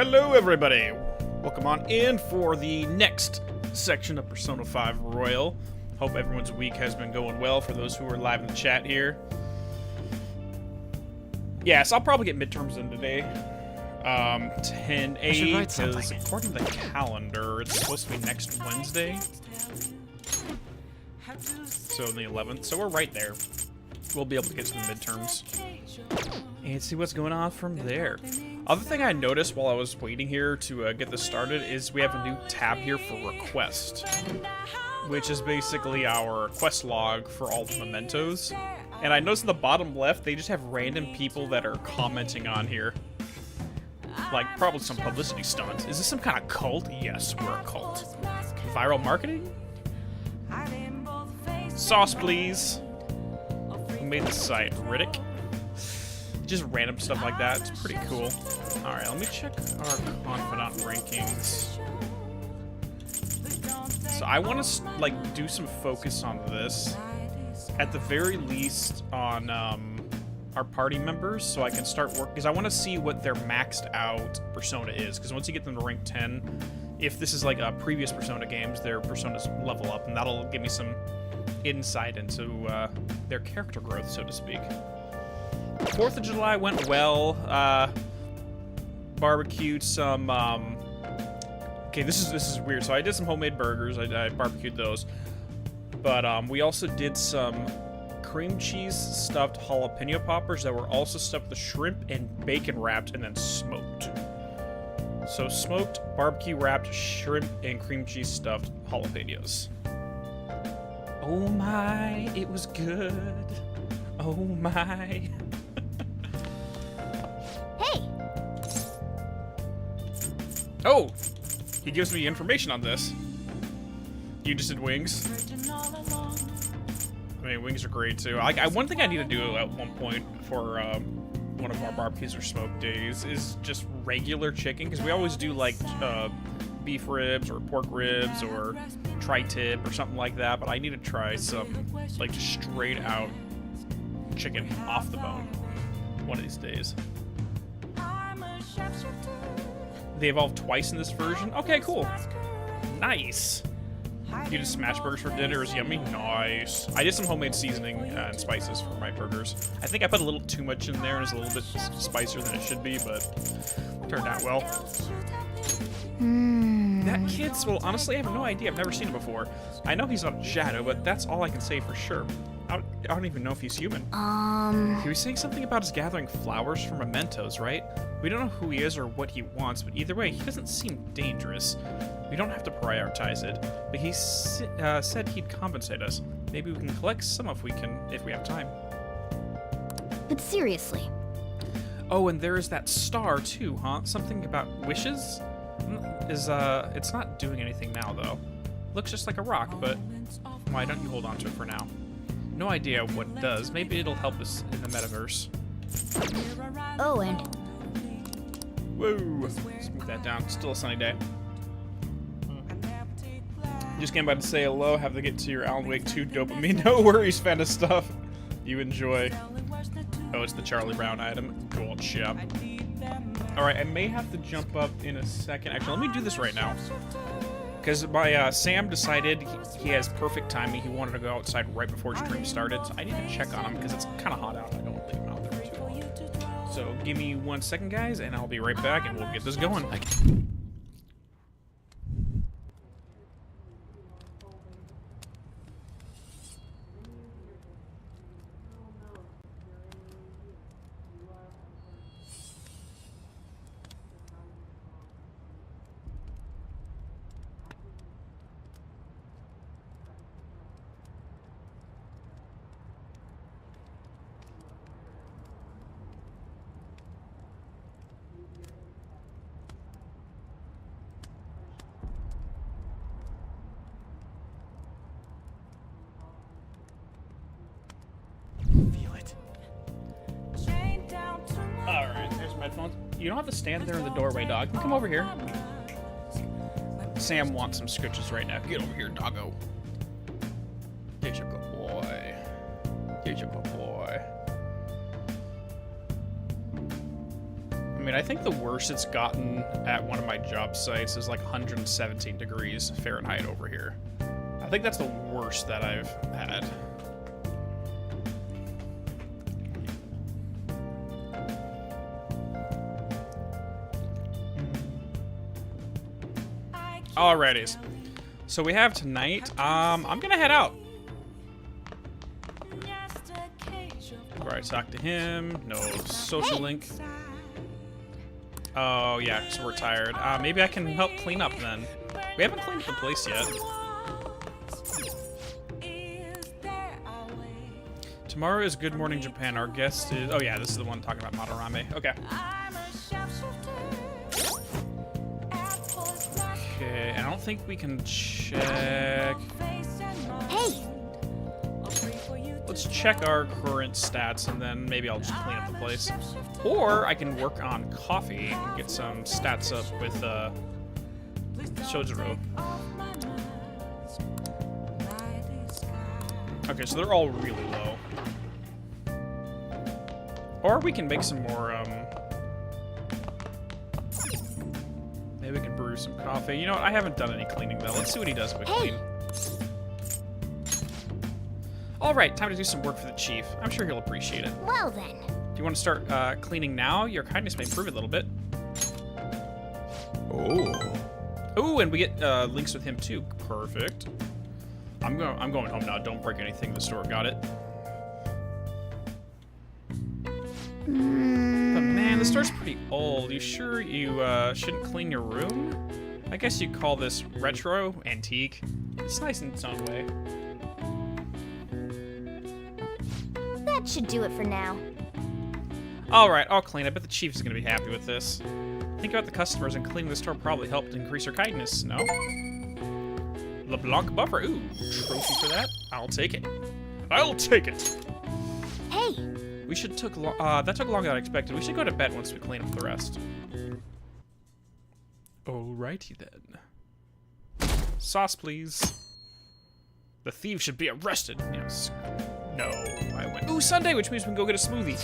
Hello everybody! Welcome on in for the next section of Persona 5 Royal. Hope everyone's week has been going well for those who are live in the chat here. Yes, I'll probably get midterms in today. 10-8, because according to the calendar, it's supposed to be next Wednesday. So the 11th, so we're right there. We'll be able to get to the midterms and see what's going on from there. Other thing I noticed while I was waiting here to get this started is we have a new tab here for request, which is basically our quest log for all the mementos. And I noticed in the bottom left, they just have random people that are commenting on here. Like, probably some publicity stunt. Is this some kind of cult? Yes, we're a cult. Viral marketing? Sauce, please. Who made the site? Riddick? Just random stuff like that. It's pretty cool. Alright, let me check our Confidant rankings. So I want to, like, do some focus on this. At the very least on our party members, so I can start work, because I want to see what their maxed out persona is, because once you get them to rank 10, if this is like a previous Persona games, their personas level up, and that'll give me some insight into their character growth, so to speak. 4th of July went well. Barbecued some okay, this is weird. So I did some homemade burgers. I barbecued those. But we also did some cream cheese stuffed jalapeno poppers that were also stuffed with shrimp and bacon wrapped and then smoked. So smoked, barbecue wrapped, shrimp, and cream cheese stuffed jalapenos. Oh my, it was good. Oh my. Hey! Oh! He gives me information on this. You just did wings? I mean, wings are great too. One thing I need to do at one point for one of our barbecues or smoke days is just regular chicken, because we always do like beef ribs or pork ribs or tri-tip or something like that, but I need to try some like just straight out chicken off the bone one of these days. They evolved twice in this version. Okay, cool. Nice. You just smash burgers for dinner is yummy. Nice. I did some homemade seasoning and spices for my burgers. I think I put a little too much in there and it's a little bit spicier than it should be, but turned out well. That kid's, well, honestly, I have no idea. I've never seen him before. I know he's not a shadow, but that's all I can say for sure. I don't even know if he's human. He was saying something about us gathering flowers for mementos, right? We don't know who he is or what he wants, but either way, he doesn't seem dangerous. We don't have to prioritize it, but he said he'd compensate us. Maybe we can collect some if we have time. But seriously. Oh, and there is that star too, huh? Something about wishes? It's not doing anything now, though. Looks just like a rock, but why don't you hold on to it for now? No idea what it does. Maybe it'll help us in the metaverse. Oh, and... Whoa! Let's move that down. Still a sunny day. Just came by to say hello. Have to get to your Alan Wake 2 dopamine. No worries, fan of stuff. You enjoy. Oh, it's the Charlie Brown item. Gotcha. Alright, I may have to jump up in a second. Actually, let me do this right now. Because my Sam decided he has perfect timing. He wanted to go outside right before stream started. So I need to check on him because it's kind of hot out. I don't want to leave him out there too long. So give me 1 second, guys, and I'll be right back and we'll get this going. You don't have to stand there in the doorway, dog. Come over here. Sam wants some scritches right now. Get over here, doggo. Get your good boy. Get your good boy. mean, I think the worst it's gotten at one of my job sites is like 117 degrees Fahrenheit over here. I think that's the worst that I've had. Alrighties. So we have tonight. I'm gonna head out. Alright, talk to him. No social link. Oh, yeah, so we're tired. Maybe I can help clean up then. We haven't cleaned the place yet. Tomorrow is Good Morning Japan. Our guest is... Oh, yeah, this is the one talking about Madarame. Okay. Okay, I don't think we can check... Hey! Let's check our current stats, and then maybe I'll just clean up the place. Or I can work on coffee and get some stats up with Shojiro. Okay, so they're all really low. Or we can make some more, maybe we can brew some coffee. You know what? I haven't done any cleaning, though. Let's see what he does if I clean. Alright, time to do some work for the chief. I'm sure he'll appreciate it. Well then. Do you want to start cleaning now? Your kindness may improve it a little bit. Oh, and we get links with him too. Perfect. I'm going home now. Don't break anything in the store. Got it? But man, the store's pretty old. You sure you shouldn't clean your room? I guess you'd call this retro, antique. It's nice in its own way. That should do it for now. Alright, I'll clean. I bet the chief is going to be happy with this. Think about the customers, and cleaning the store probably helped increase her kindness, no? LeBlanc buffer. Ooh, trophy for that? I'll take it. I'll take it! Hey! We should that took longer than I expected. We should go to bed once we clean up the rest. Alrighty then. Sauce, please. The thieves should be arrested. Yes. No, I went. Ooh, Sunday, which means we can go get a smoothie.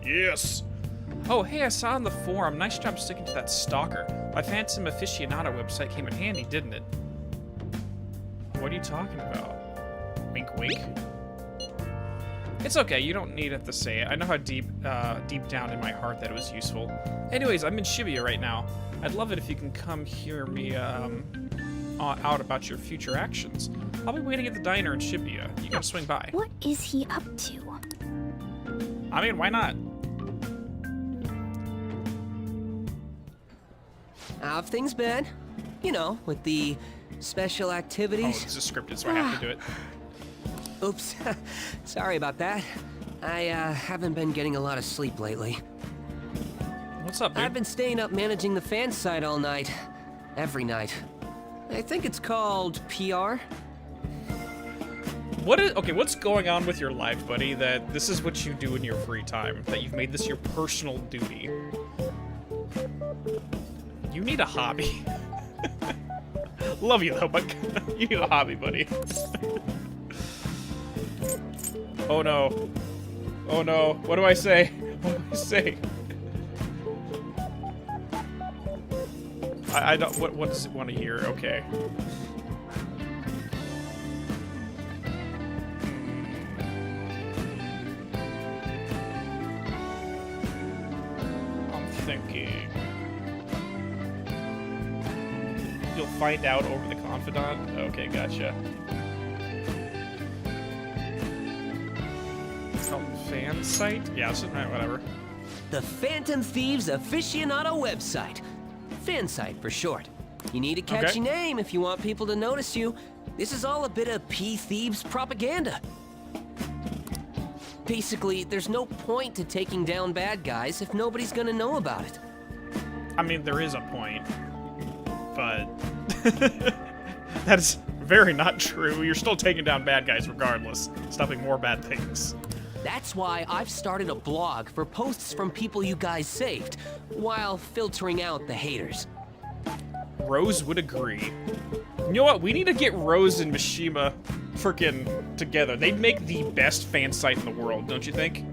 Yes. Oh, hey, I saw on the forum. Nice job sticking to that stalker. My Phantom Aficionado website came in handy, didn't it? What are you talking about? Wink, wink. It's okay. You don't need it to say it. I know how deep down in my heart that it was useful. Anyways, I'm in Shibuya right now. I'd love it if you can come hear me out about your future actions. I'll be waiting at the diner in Shibuya. You gotta swing by. What is he up to? I mean, why not? How have things been? You know, with the special Oh, activities. this is scripted, so I have to do it. Oops. Sorry about that. I haven't been getting a lot of sleep lately. What's up, dude? I've been staying up managing the fan site all night. Every night. I think it's called PR. What's going on with your life, buddy, that this is what you do in your free time? That you've made this your personal duty? You need a hobby. Love you, though, but you need a hobby, buddy. Oh, no. Oh, no. What do I say? What do I say? I don't... What does it want to hear? Okay. I'm thinking... You'll find out over the Confidant? Okay, gotcha. Fan site? Yeah, right, whatever. The Phantom Thieves Aficionado website. Fan site for short. You need a catchy name if you want people to notice you. This is all a bit of P-Thieves propaganda. Basically, there's no point to taking down bad guys if nobody's gonna know about it. I mean, there is a point, but that is very not true. You're still taking down bad guys regardless, stopping more bad things. That's why I've started a blog for posts from people you guys saved, while filtering out the haters. Rose would agree. You know what? We need to get Rose and Mishima freaking together. They'd make the best fan site in the world, don't you think?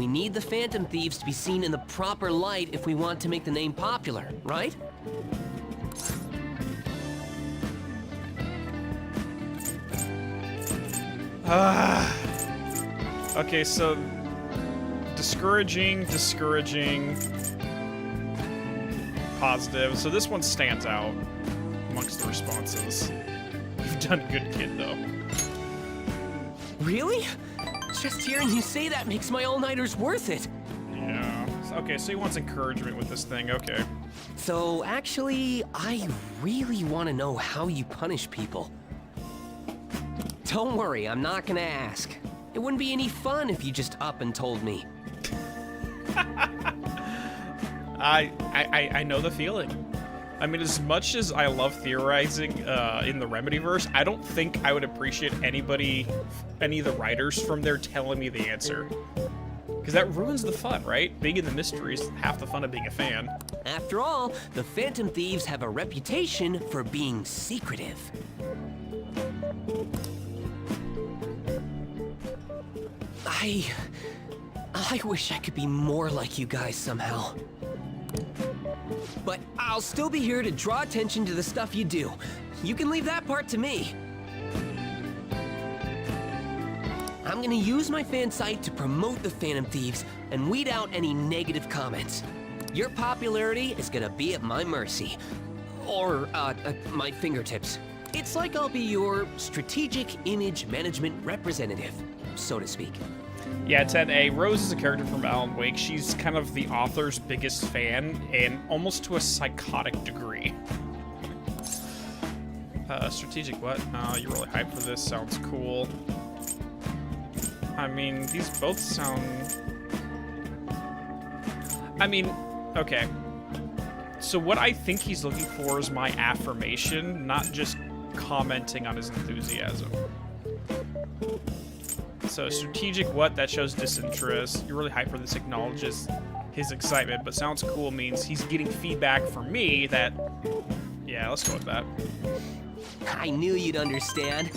We need the Phantom Thieves to be seen in the proper light if we want to make the name popular, right? Okay, so discouraging, positive. So this one stands out amongst the responses. You've done good, kid, though. Really? Just hearing you say that makes my all-nighters worth it. Yeah. Okay, so he wants encouragement with this thing. Okay. So actually, I really want to know how you punish people. Don't worry, I'm not gonna ask. It wouldn't be any fun if you just up and told me. I know the feeling. I mean, as much as I love theorizing in the Remedyverse, I don't think I would appreciate any of the writers from there telling me the answer. Because that ruins the fun, right? Being in the mystery is half the fun of being a fan. After all, the Phantom Thieves have a reputation for being secretive. I wish I could be more like you guys somehow. But I'll still be here to draw attention to the stuff you do. You can leave that part to me. I'm gonna use my fan site to promote the Phantom Thieves and weed out any negative comments. Your popularity is gonna be at my mercy. Or, my fingertips. It's like I'll be your strategic image management representative, so to speak. Yeah, Ted A. Rose is a character from Alan Wake. She's kind of the author's biggest fan, and almost to a psychotic degree. Strategic what? You're really hyped for this. Sounds cool. I mean, these both sound... I mean, okay. So what I think he's looking for is my affirmation, not just commenting on his enthusiasm. So strategic what? That shows disinterest. You're really hyped for this, acknowledges his excitement, but sounds cool means he's getting feedback from me that... Yeah, let's go with that. I knew you'd understand.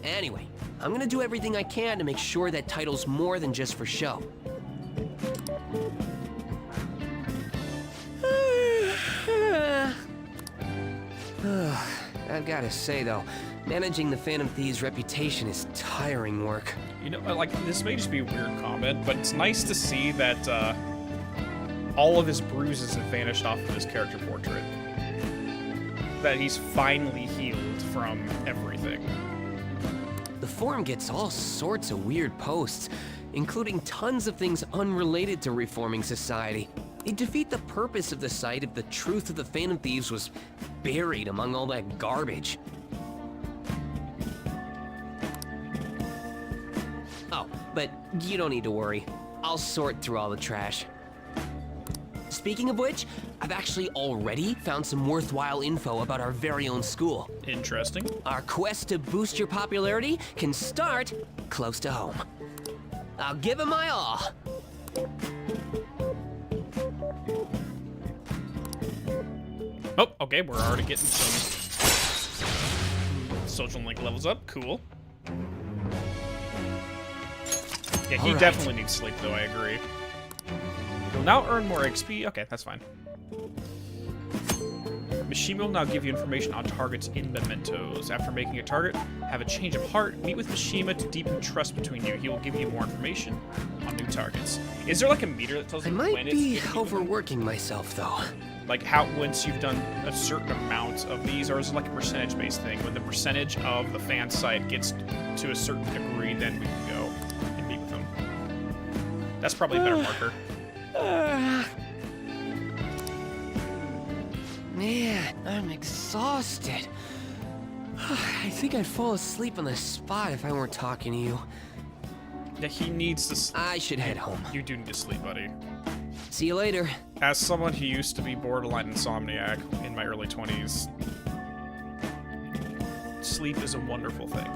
Anyway, I'm gonna do everything I can to make sure that title's more than just for show. I've gotta say though, managing the Phantom Thieves' reputation is tiring work. You know, like, this may just be a weird comment, but it's nice to see that all of his bruises have vanished off of his character portrait. That he's finally healed from everything. The forum gets all sorts of weird posts, including tons of things unrelated to reforming society. It'd defeat the purpose of the site if the truth of the Phantom Thieves was buried among all that garbage. Oh, but you don't need to worry. I'll sort through all the trash. Speaking of which, I've actually already found some worthwhile info about our very own school. Interesting. Our quest to boost your popularity can start close to home. I'll give it my all. Oh, okay, we're already getting some social link levels up. Cool. Yeah, he definitely needs sleep, though, I agree. You'll now earn more XP. Okay, that's fine. Mishima will now give you information on targets in mementos. After making a target, have a change of heart. Meet with Mishima to deepen trust between you. He will give you more information on new targets. Is there like a meter that tells you when it's... I might be overworking myself, though. Like how once you've done a certain amount of these, or is it like a percentage-based thing? When the percentage of the fan site gets to a certain degree, then we can go and meet with them. That's probably a better marker. Man, I'm exhausted. I think I'd fall asleep on the spot if I weren't talking to you. Yeah, he needs to sleep. I should head home. You do need to sleep, buddy. See you later. As someone who used to be borderline insomniac in my early 20s, sleep is a wonderful thing.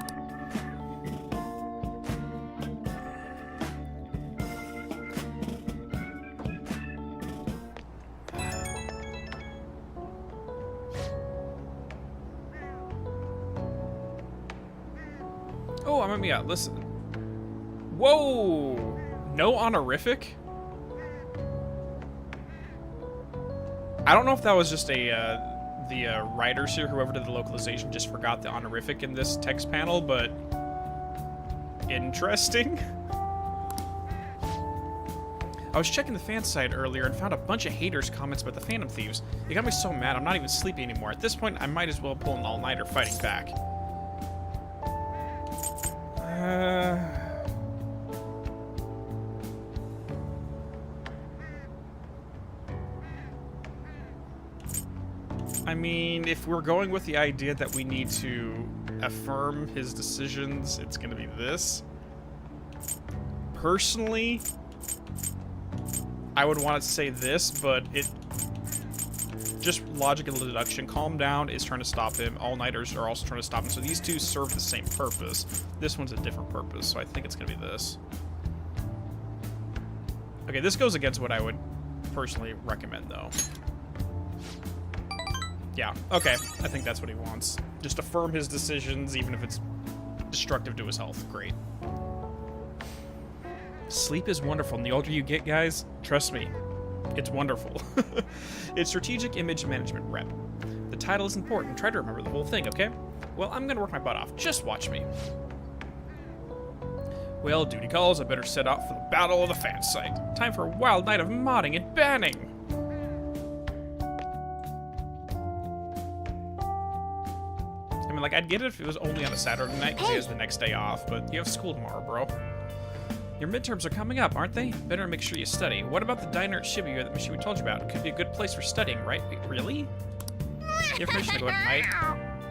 Oh, I'm yeah, listen. Whoa! No honorific? I don't know if that was just a, the writers here, whoever did the localization, just forgot the honorific in this text panel, but interesting. I was checking the fan site earlier and found a bunch of haters' comments about the Phantom Thieves. It got me so mad I'm not even sleepy anymore. At this point, I might as well pull an all-nighter fighting back. I mean, if we're going with the idea that we need to affirm his decisions, it's gonna be this. Personally, I would want to say this, but it... just logical deduction. Calm Down is trying to stop him. All-nighters are also trying to stop him. So these two serve the same purpose. This one's a different purpose, so I think it's going to be this. Okay, this goes against what I would personally recommend, though. Yeah, okay. I think that's what he wants. Just affirm his decisions, even if it's destructive to his health. Great. Sleep is wonderful, and the older you get, guys, trust me, it's wonderful. It's Strategic Image Management Rep. The title is important. Try to remember the whole thing, okay? Well, I'm gonna work my butt off. Just watch me. Well, duty calls. I better set out for the Battle of the Fan Site. Time for a wild night of modding and banning. I mean, like, I'd get it if it was only on a Saturday night because he has the next day off, but you have school tomorrow, bro. Your midterms are coming up, aren't they? Better make sure you study. What about the diner at Shibuya that Mishima told you about? It could be a good place for studying, right? Wait, really? You have permission to go at night?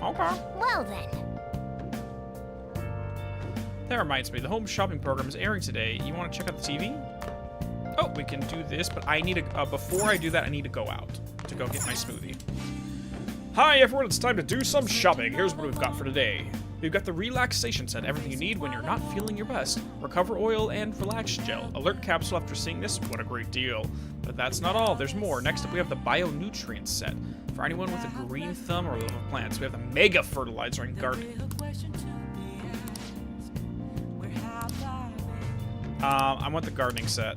Okay. Well then. That reminds me, the home shopping program is airing today. You want to check out the TV? Oh, we can do this, but I need to, before I do that, I need to go out to go get my smoothie. Hi everyone, it's time to do some shopping. Here's what we've got for today. We've got the relaxation set, everything you need when you're not feeling your best. Recover oil and relax gel. Alert capsule after seeing this, what a great deal. But that's not all, there's more. Next up we have the bionutrient set. For anyone with a green thumb or love of plants, we have the mega fertilizer and gardening. I want the gardening set.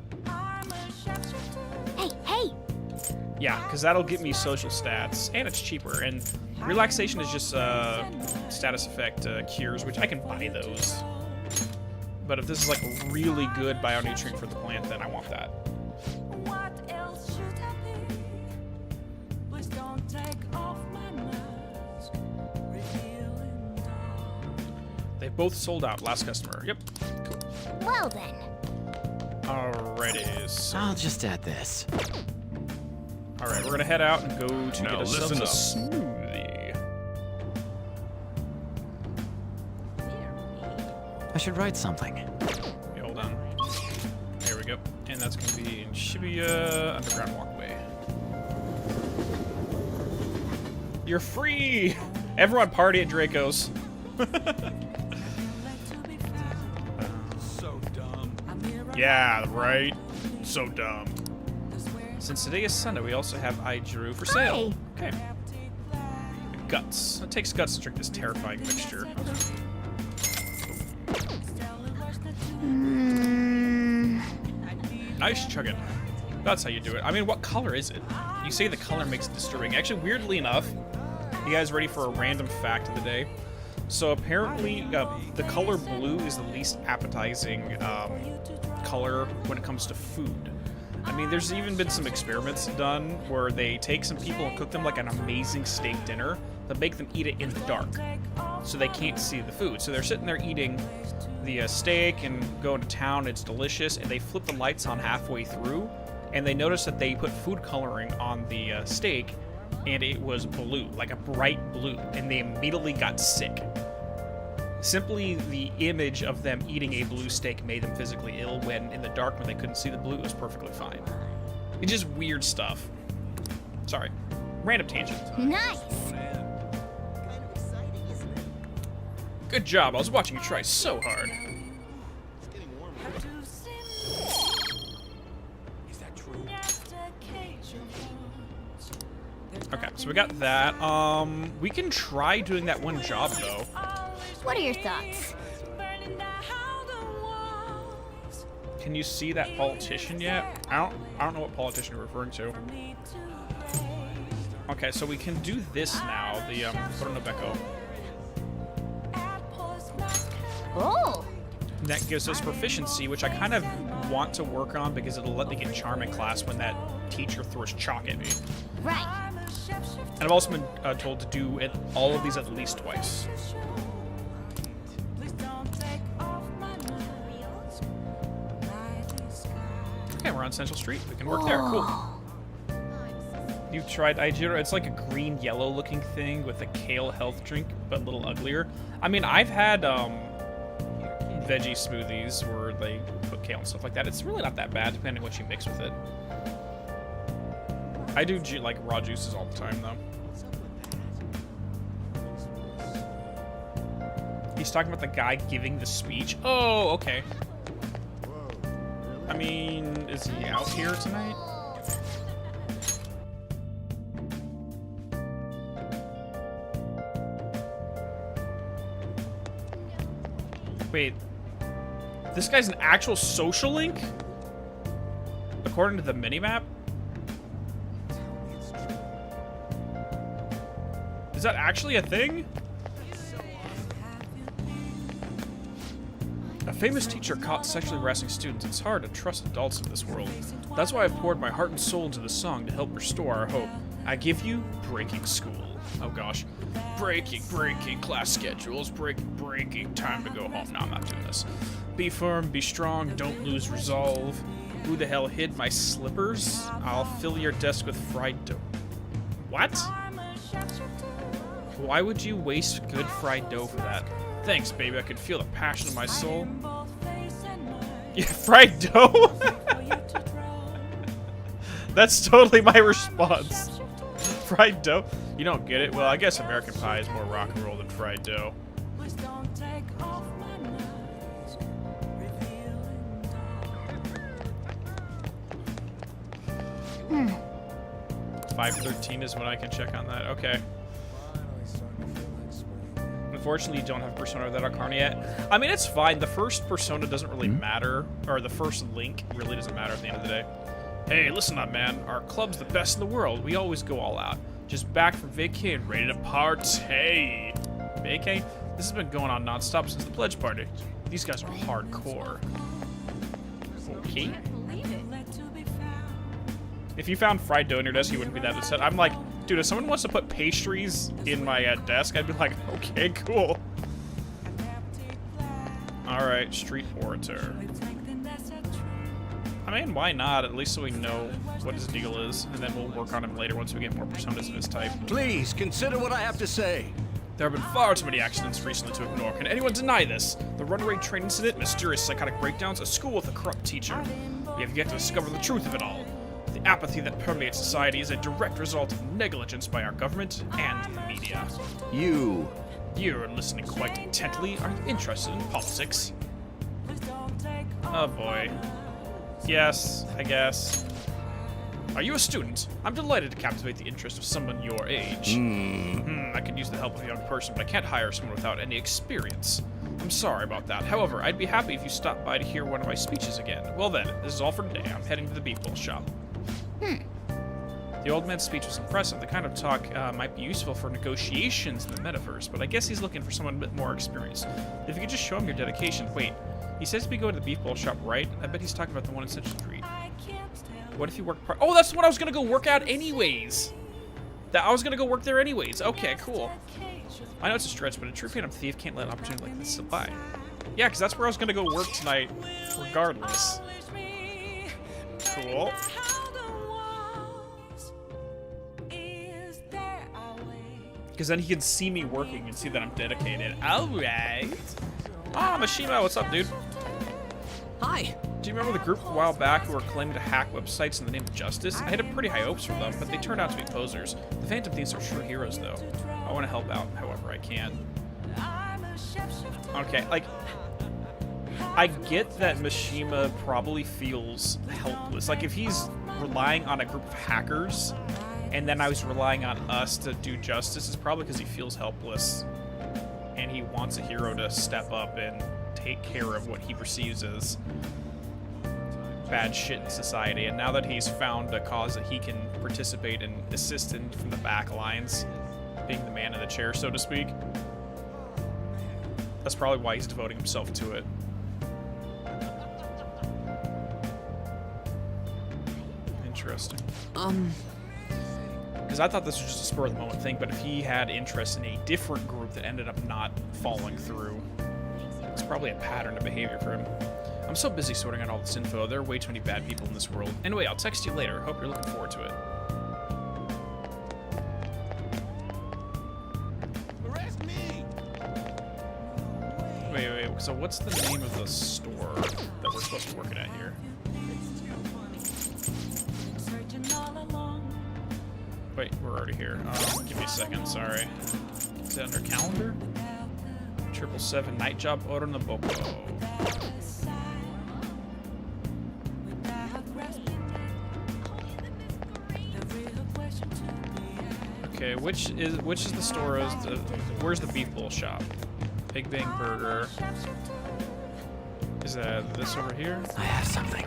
Hey, hey! Yeah, because that'll get me social stats, and it's cheaper, and relaxation is just status effect cures, which I can buy those. But if this is like a really good bionutrient for the plant, then I want that. They both sold out. Last customer. Yep. Cool. Well then. Alrighty. So. I'll just add this. Alright, we're gonna head out and go to Now get ourselves a listen smoothie. I should write something. Okay, hold on. There we go. And that's gonna be in Shibuya Underground Walkway. You're free! Everyone party at Draco's. So dumb. Yeah, right? So dumb. Since today is Sunday, we also have Aijuru for sale. Okay. Guts. It takes guts to drink this terrifying mixture. Nice chugging. That's how you do it. I mean, what color is it? You say the color makes it disturbing. Actually, weirdly enough, you guys ready for a random fact of the day? So apparently, the color blue is the least appetizing color when it comes to food. I mean, there's even been some experiments done where they take some people and cook them like an amazing steak dinner, but make them eat it in the dark, so they can't see the food. So they're sitting there eating the steak and going to town, it's delicious, and they flip the lights on halfway through, and they notice that they put food coloring on the steak, and it was blue, like a bright blue, and they immediately got sick. Simply the image of them eating a blue steak made them physically ill, when in the dark, when they couldn't see the blue, it was perfectly fine. It's just weird stuff. Sorry. Random tangent. Nice! Good job. I was watching you try so hard. Is that true? Okay, so we got that. We can try doing that one job, though. What are your thoughts? can you see that politician yet? I don't know what politician you're referring to. Okay, so we can do this now. The Koronobeko. Oh! That gives us proficiency, which I kind of want to work on because it'll let me get charm in class when that teacher throws chalk at me. Right. And I've also been told to do all of these at least twice. Okay, we're on Central Street. We can work there. Cool. You've tried Aijiro? It's like a green-yellow looking thing with a kale health drink, but a little uglier. I mean, I've had veggie smoothies where they put kale and stuff like that. It's really not that bad, depending on what you mix with it. I do like raw juices all the time, though. He's talking about the guy giving the speech. Oh, okay. I mean, is he out here tonight? Wait, this guy's an actual social link? According to the minimap? Is that actually a thing? A famous teacher caught sexually harassing students. It's hard to trust adults in this world. That's why I poured my heart and soul into the song to help restore our hope. I give you Breaking School. Oh gosh. Breaking class schedules, breaking, time to go home. No, I'm not doing this. Be firm, be strong, don't lose resolve. Who the hell hid my slippers? I'll fill your desk with fried dough. What? Why would you waste good fried dough for that? Thanks, baby, I could feel the passion in my soul. Yeah, fried dough? That's totally my response. Fried dough? You don't get it? Well, I guess American Pie is more rock and roll than fried dough. 513 is when I can check on that. Okay. Unfortunately, you don't have Persona without Arcana yet. I mean, it's fine. The first Persona doesn't really matter, or the first Link really doesn't matter at the end of the day. Hey, listen up, man. Our club's the best in the world. We always go all out. Just back from vacay and ready to partay. Vacay? This has been going on non-stop since the pledge party. These guys are hardcore. Okay. If you found fried dough in your desk, you wouldn't be that upset. I'm like, dude, if someone wants to put pastries in my desk, I'd be like, okay, cool. Alright, street orator. I mean, why not? At least so we know what his deal is, and then we'll work on him later once we get more personas of his type. Please, consider what I have to say. There have been far too many accidents recently to ignore. Can anyone deny this? The runaway train incident, mysterious psychotic breakdowns, a school with a corrupt teacher. We have yet to discover the truth of it all. The apathy that permeates society is a direct result of negligence by our government and the media. You're listening quite intently. Are you interested in politics? Oh boy. Yes, I guess. Are you a student? I'm delighted to captivate the interest of someone your age. I could use the help of a young person, but I can't hire someone without any experience. I'm sorry about that. However, I'd be happy if you stopped by to hear one of my speeches again. Well then, this is all for today. I'm heading to the beef bowl shop. The old man's speech was impressive. The kind of talk might be useful for negotiations in the metaverse, but I guess he's looking for someone a bit more experienced. If you could just show him your dedication. Wait, he says to be going to the beef bowl shop, right? I bet he's talking about the one in Central Street. What if you work part? Oh, that's the one I was gonna go work out anyways. I was gonna go work there anyways. Okay, cool. I know it's a stretch, but a true phantom thief can't let an opportunity like this slip by. Yeah, because that's where I was gonna go work tonight, regardless. Cool. Because then he can see me working and see that I'm dedicated. Alright. Ah, Mishima, what's up, dude? Hi. Do you remember the group a while back who were claiming to hack websites in the name of justice? I had pretty high hopes for them, but they turned out to be posers. The Phantom Thieves are true heroes, though. I want to help out however I can. Okay, like, I get that Mishima probably feels helpless. Like, if he's relying on a group of hackers, and then I was relying on us to do justice, it's probably because he feels helpless, and he wants a hero to step up and take care of what he perceives as bad shit in society, and now that he's found a cause that he can participate and assist in from the back lines, being the man in the chair, so to speak, that's probably why he's devoting himself to it. Interesting. Because I thought this was just a spur-of-the-moment thing, but if he had interest in a different group that ended up not following through, it's probably a pattern of behavior for him. I'm so busy sorting out all this info. There are way too many bad people in this world. Anyway, I'll text you later. Hope you're looking forward to it. Arrest me! Wait. So what's the name of the store that we're supposed to be working at here? Wait, we're already here. Give me a second, sorry. Is that under calendar? 777 night job Oronoboko. Okay, which is the store? Where's the beef bowl shop? Big Bang Burger. Is that this over here? I have something.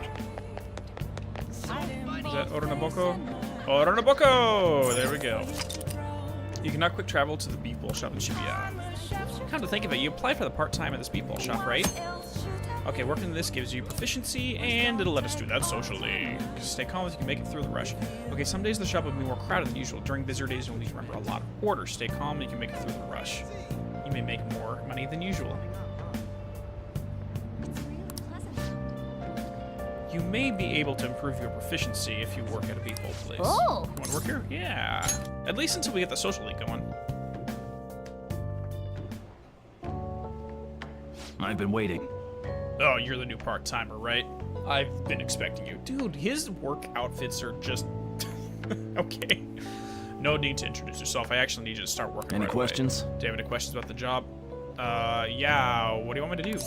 Is that Oronoboko? Oronoboko! There we go. You cannot quick travel to the beef bowl shop in Shibuya. Come to think of it, you applied for the part-time at this beef bowl shop, right? Okay, working in this gives you proficiency, and it'll let us do that socially. Just stay calm as you can make it through the rush. Okay, some days the shop will be more crowded than usual. During busier days, you'll need to remember a lot of orders. Stay calm and you can make it through the rush. You may make more money than usual. You may be able to improve your proficiency if you work at a beef bowl place. Oh! Want to work here? Yeah. At least until we get the social league going. I've been waiting. Oh, you're the new part-timer, right? I've been expecting you. Dude, his work outfits are just... okay. No need to introduce yourself. I actually need you to start working Any right questions? away. Do you have any questions about the job? Yeah. What do you want me to do?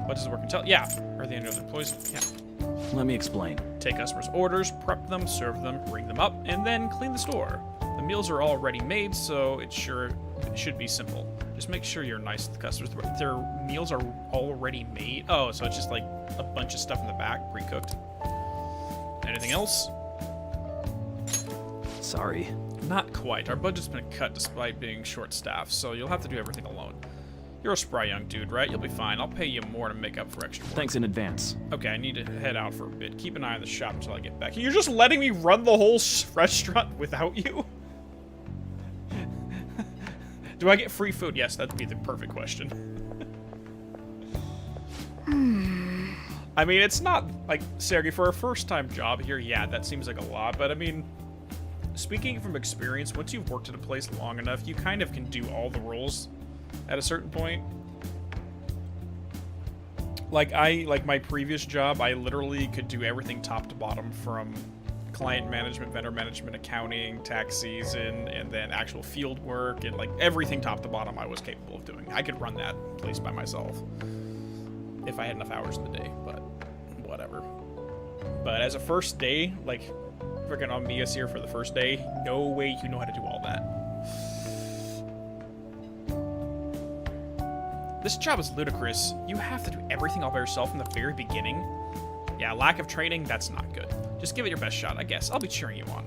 What does the work entail? Yeah. Are there any other employees? Yeah. Let me explain. Take customers' orders, prep them, serve them, ring them up, and then clean the store. The meals are already made, so it should be simple. Just make sure you're nice to the customers. Their meals are already made. Oh, so it's just like a bunch of stuff in the back, pre-cooked. Anything else? Sorry. Not quite. Our budget's been cut despite being short-staffed, so you'll have to do everything alone. You're a spry young dude, right? You'll be fine. I'll pay you more to make up for extra work. Thanks in advance. Okay, I need to head out for a bit. Keep an eye on the shop until I get back. You're just letting me run the whole restaurant without you? Do I get free food? Yes, that'd be the perfect question. I mean, it's not, like, Sergey, for a first-time job here, yeah, that seems like a lot, but I mean, speaking from experience, once you've worked at a place long enough, you kind of can do all the roles at a certain point. Like my previous job, I literally could do everything top to bottom, from client management, vendor management, accounting, tax season, and then actual field work, and like everything top to bottom I was capable of doing. I could run that place by myself if I had enough hours in the day, but whatever. But as a first day, like freaking Amiya's here for the first day, no way you know how to do all that. This job is ludicrous. You have to do everything all by yourself from the very beginning. Yeah, lack of training, that's not good. Just give it your best shot, I guess. I'll be cheering you on.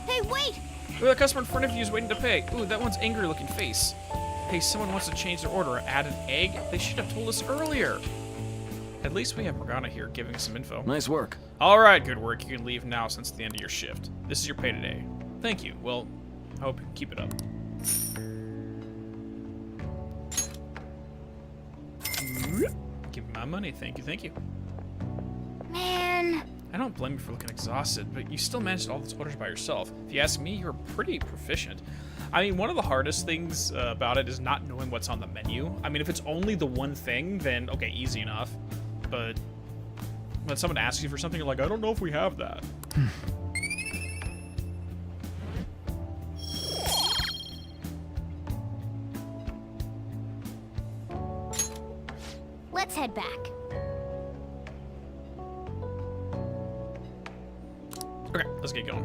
Hey, wait! Ooh, that customer in front of you is waiting to pay. Ooh, that one's angry looking face. Hey, someone wants to change their order or add an egg? They should have told us earlier. At least we have Morgana here giving us some info. Nice work. Alright, good work. You can leave now since it's the end of your shift. This is your pay today. Thank you. Well, I hope you can keep it up. Give me my money. Thank you, thank you. Man. I don't blame you for looking exhausted, but you still managed all those orders by yourself. If you ask me, you're pretty proficient. I mean, one of the hardest things about it is not knowing what's on the menu. I mean, if it's only the one thing, then okay, easy enough. But when someone asks you for something, you're like, I don't know if we have that. Let's head back. Okay, let's get going.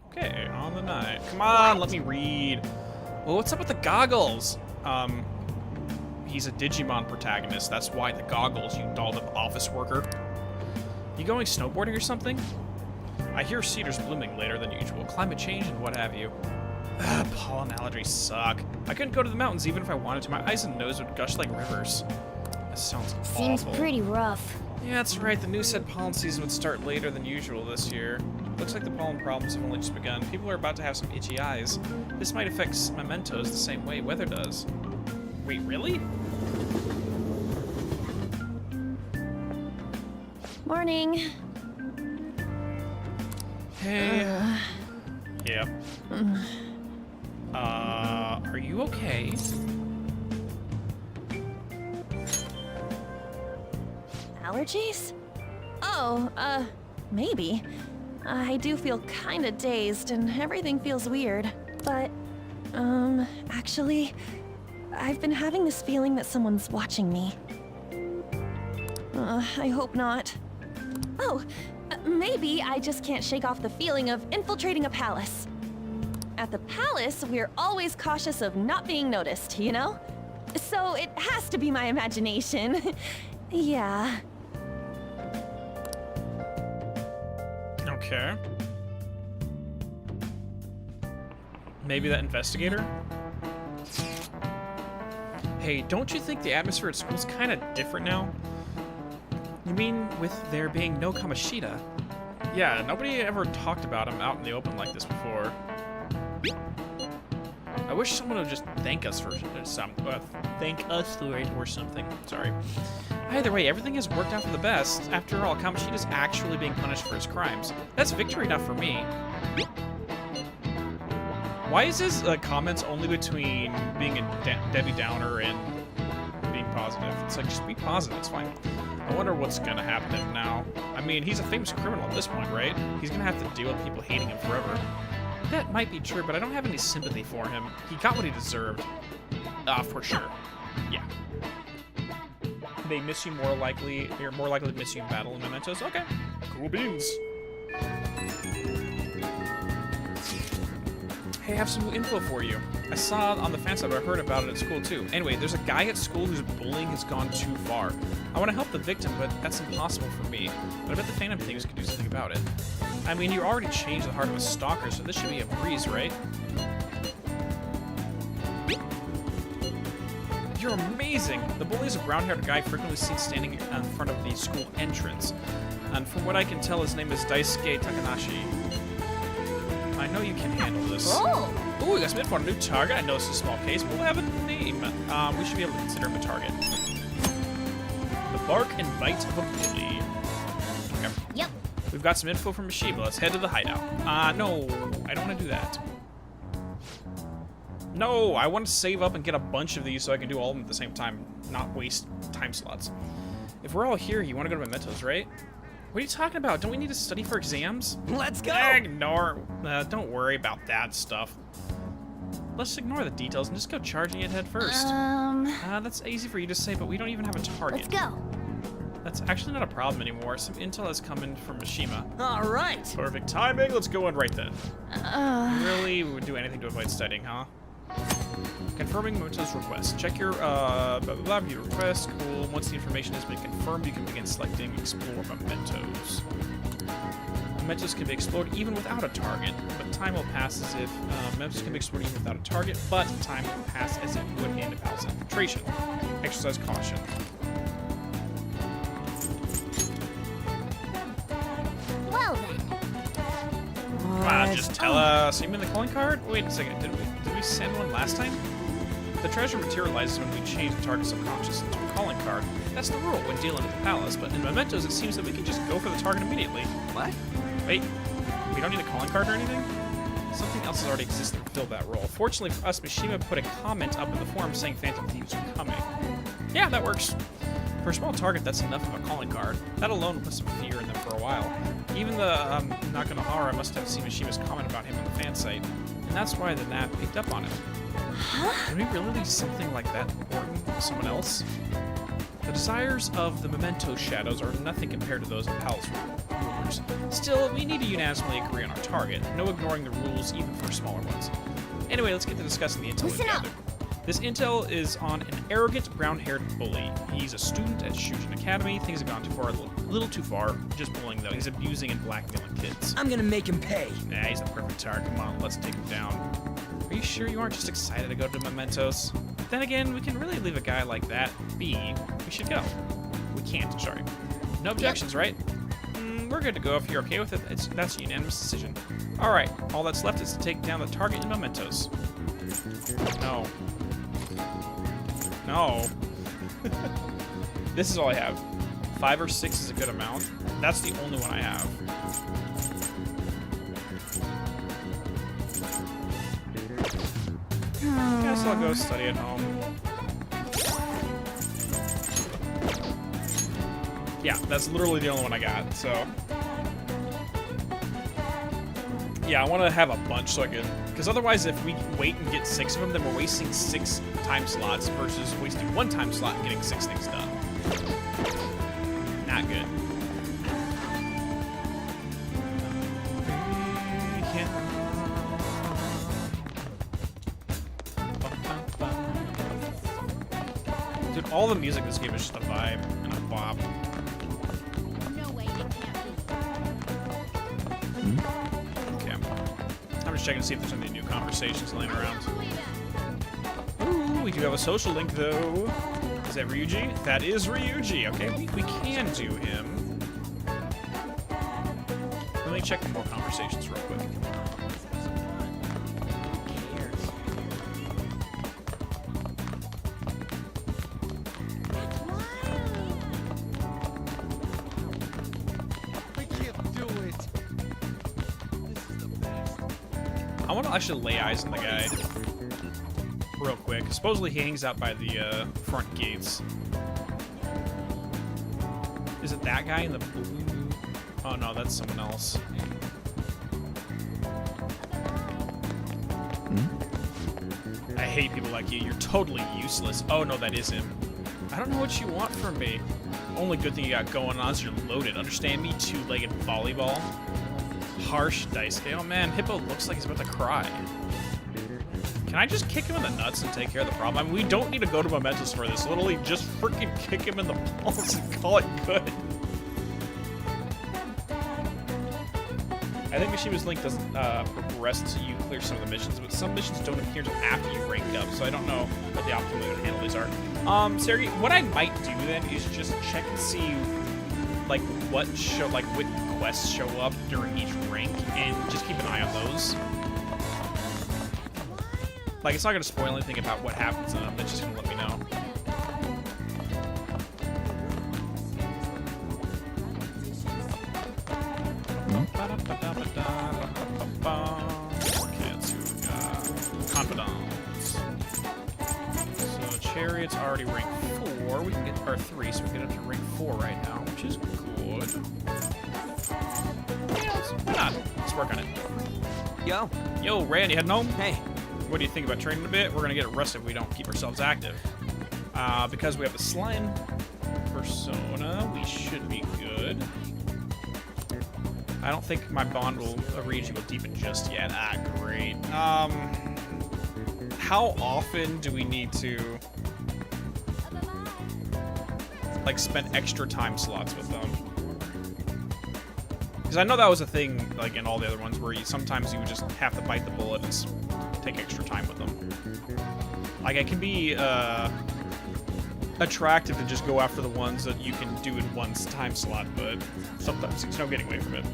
Okay, on the night. Come on, let me read. Well, what's up with the goggles? He's a Digimon protagonist. That's why the goggles, you dolled-up office worker. You going snowboarding or something? I hear cedars blooming later than usual. Climate change and what have you. Pollen allergies suck. I couldn't go to the mountains even if I wanted to. My eyes and nose would gush like rivers. That sounds Seems awful. pretty rough. Yeah, that's right. The news said pollen season would start later than usual this year. Looks like the pollen problems have only just begun. People are about to have some itchy eyes. This might affect mementos the same way weather does. Wait, really? Morning. Hey. Yeah. Are you okay? Allergies? Oh, maybe. I do feel kinda dazed and everything feels weird. But, actually, I've been having this feeling that someone's watching me. I hope not. Oh, maybe I just can't shake off the feeling of infiltrating a palace. At the palace, we're always cautious of not being noticed, you know? So it has to be my imagination. Yeah. Okay. Maybe that investigator? Hey, don't you think the atmosphere at school's kind of different now? You mean with there being no Kamoshida? Yeah, nobody ever talked about him out in the open like this before. I wish someone would just thank us for thank us for it or something. Sorry. Either way, everything has worked out for the best. After all, Kamoshida's actually being punished for his crimes. That's victory enough for me. Why is his comments only between being a Debbie Downer and being positive? It's like, just be positive, it's fine. I wonder what's gonna happen to him now. I mean, he's a famous criminal at this point, right? He's gonna have to deal with people hating him forever. That might be true, but I don't have any sympathy for him. He got what he deserved. For sure. Yeah. They miss you more likely. You're more likely to miss you in battle in mementos. Okay. Cool beans. Hey, I have some new info for you. I saw it on the fan site, but I heard about it at school too. Anyway, there's a guy at school whose bullying has gone too far. I want to help the victim, but that's impossible for me. But I bet the Phantom Thieves could do something about it. I mean, you already changed the heart of a stalker, so this should be a breeze, right? You're amazing! The bully is a brown-haired guy frequently seen standing in front of the school entrance. And from what I can tell, his name is Daisuke Takanashi. I know you can handle this. Oh! Ooh, we got some info on a new target. I know it's a small case, but we'll have a name. We should be able to consider him a target. The bark and bite of a bully. Okay. Yep. We've got some info from Mishima. Let's head to the hideout. No, I don't want to do that. No, I want to save up and get a bunch of these so I can do all of them at the same time, not waste time slots. If we're all here, you want to go to mementos, right? What are you talking about? Don't we need to study for exams? Let's go! Ignore. Don't worry about that stuff. Let's ignore the details and just go charging it head first. That's easy for you to say, but we don't even have a target. Let's go. That's actually not a problem anymore. Some intel has come in from Mishima. All right. Perfect timing. Let's go in right then. Really, we would do anything to avoid studying, huh? Confirming mementos request. Check your blah, blah, blah, your request. Cool. Once the information has been confirmed, you can begin selecting explore mementos. Mementos can be explored even without a target, but time will pass as if mementos can be explored even without a target, but time will pass as if you would in a palace infiltration. Exercise caution. Well then. Come on, just tell us. You mean the calling card? Wait a second. Did we send one last time? The treasure materializes when we change the target's subconscious into a calling card. That's the rule when dealing with the palace, but in mementos it seems that we can just go for the target immediately. What? Wait, we don't need a calling card or anything? Something else has already existed to fill that role. Fortunately for us, Mishima put a comment up in the forum saying Phantom Thieves are coming. Yeah, that works. For a small target, that's enough of a calling card. That alone will put some fear in them for a while. Even the Nakanohara must have seen Mishima's comment about him on the fan site, and that's why the Nat picked up on it. Can we really leave something like that important to someone else? The desires of the memento shadows are nothing compared to those of palace rulers. Still, we need to unanimously agree on our target, no ignoring the rules even for smaller ones. Anyway, let's get to discussing the intel we've Listen up. gathered. This intel is on an arrogant, brown-haired bully. He's a student at Shujin Academy. Things have gone too far, a little too far. Just bullying, though. He's abusing and blackmailing kids. I'm gonna make him pay. Nah, he's the perfect target. Come on, let's take him down. Are you sure you aren't just excited to go to Mementos? Then again, we can really leave a guy like that be. We should go. We can't, sorry. No objections, right? We're good to go if you're okay with it. That's a unanimous decision. Alright, all that's left is to take down the target in Mementos. No. No. This is all I have. 5 or 6 is a good amount. That's the only one I have. Guess I'll go study at home. Yeah, that's literally the only one I got, so. Yeah, I want to have a bunch so I can, because otherwise if we wait and get 6 of them, then we're wasting 6 time slots versus wasting 1 time slot and getting 6 things done. Not good. Dude, all the music in this game is just a vibe and a bop. No way it can't be. Okay. I'm just checking to see if there's any new conversations laying around. Ooh, we do have a social link though. Is that Ryuji? That is Ryuji. Okay, we can do him. Let me check more conversations real quick. I want to actually lay eyes on the guy real quick. Supposedly he hangs out by the front gates. Is it that guy in the blue? Oh no, that's someone else. I hate people like you. You're totally useless. Oh no, that is him. I don't know what you want from me. Only good thing you got going on is you're loaded. Understand me? Two-legged volleyball. Harsh dice. Oh man, Hippo looks like he's about to cry. Can I just kick him in the nuts and take care of the problem? I mean, we don't need to go to Mementos for this. Literally, just freaking kick him in the balls and call it good. I think Mishima's link doesn't progress until you clear some of the missions, but some missions don't appear until after you rank up, so I don't know what the optimal way to handle these are. Sergey, what I might do then is just check and see, like, what quests show up during each rank, and just keep an eye on those. Like, it's not going to spoil anything about what happens in them, it's just going to let me know. Okay, let's see what we got. Confidant. So, Chariot's already rank 4. We can get, or 3, so we can get up to rank 4 right now, which is good. Yeah, why not? Let's work on it. Yo. Yo, Rand, you heading home? Hey. What do you think about training a bit? We're gonna get arrested if we don't keep ourselves active. Because we have the slime persona, we should be good. I don't think my bond will Ryuji will deepen just yet. Ah, great. How often do we need to like spend extra time slots with them? Because I know that was a thing, like in all the other ones, where sometimes you would just have to bite the bullet and take extra time with them. Like, it can be attractive to just go after the ones that you can do in one time slot, but sometimes there's no getting away from it.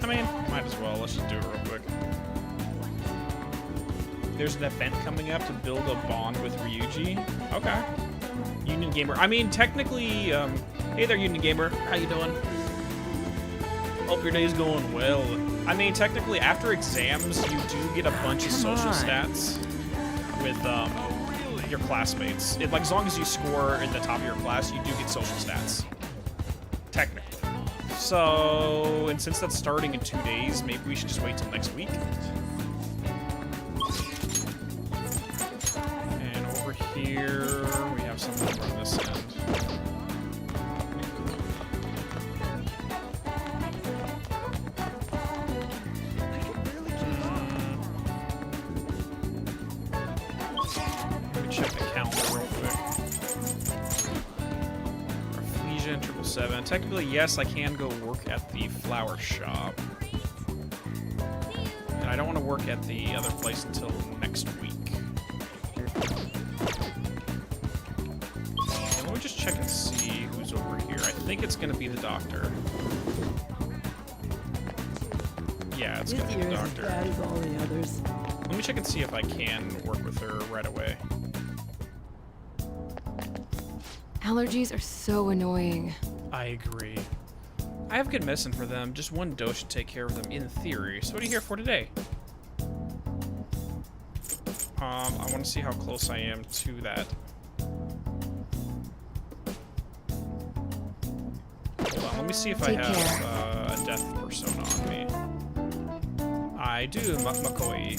I mean, might as well. Let's just do it real quick. There's an event coming up to build a bond with Ryuji. Okay. Union Gamer. I mean, technically, hey there, Union Gamer. How you doing? Hope your day's going well. I mean, technically, after exams, you do get a bunch of social stats with your classmates. Like, as long as you score in the top of your class, you do get social stats. Technically. So, and since that's starting in 2 days, maybe we should just wait till next week. And over here, we have something from this end. 7. Technically, yes, I can go work at the flower shop. And I don't want to work at the other place until next week. Okay, let me just check and see who's over here. I think it's going to be the doctor. Yeah, it's going to be the doctor. as all the others. Let me check and see if I can work with her right away. Allergies are so annoying. I agree. I have good medicine for them. Just one dose should take care of them in theory. So what are you here for today? I want to see how close I am to that. Hold on, let me see if I Take have a death persona on me. I do, McCoy.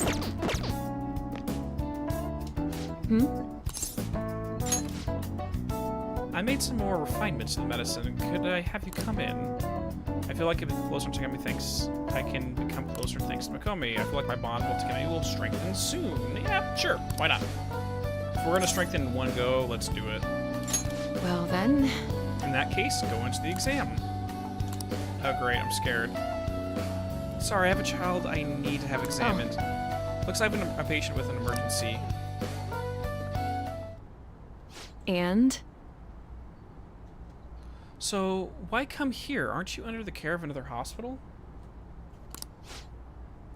I made some more refinements to the medicine. Could I have you come in? I feel like if it's closer to Takemi thanks, I can become closer thanks to Makomi. I feel like my bond with Takemi will strengthen soon. Yeah, sure. Why not? If we're gonna strengthen in one go, let's do it. Well then, In that case, go into the exam. Oh great, I'm scared. Sorry, I have a child I need to have examined. Looks like I have a patient with an emergency. and? So, why come here? Aren't you under the care of another hospital?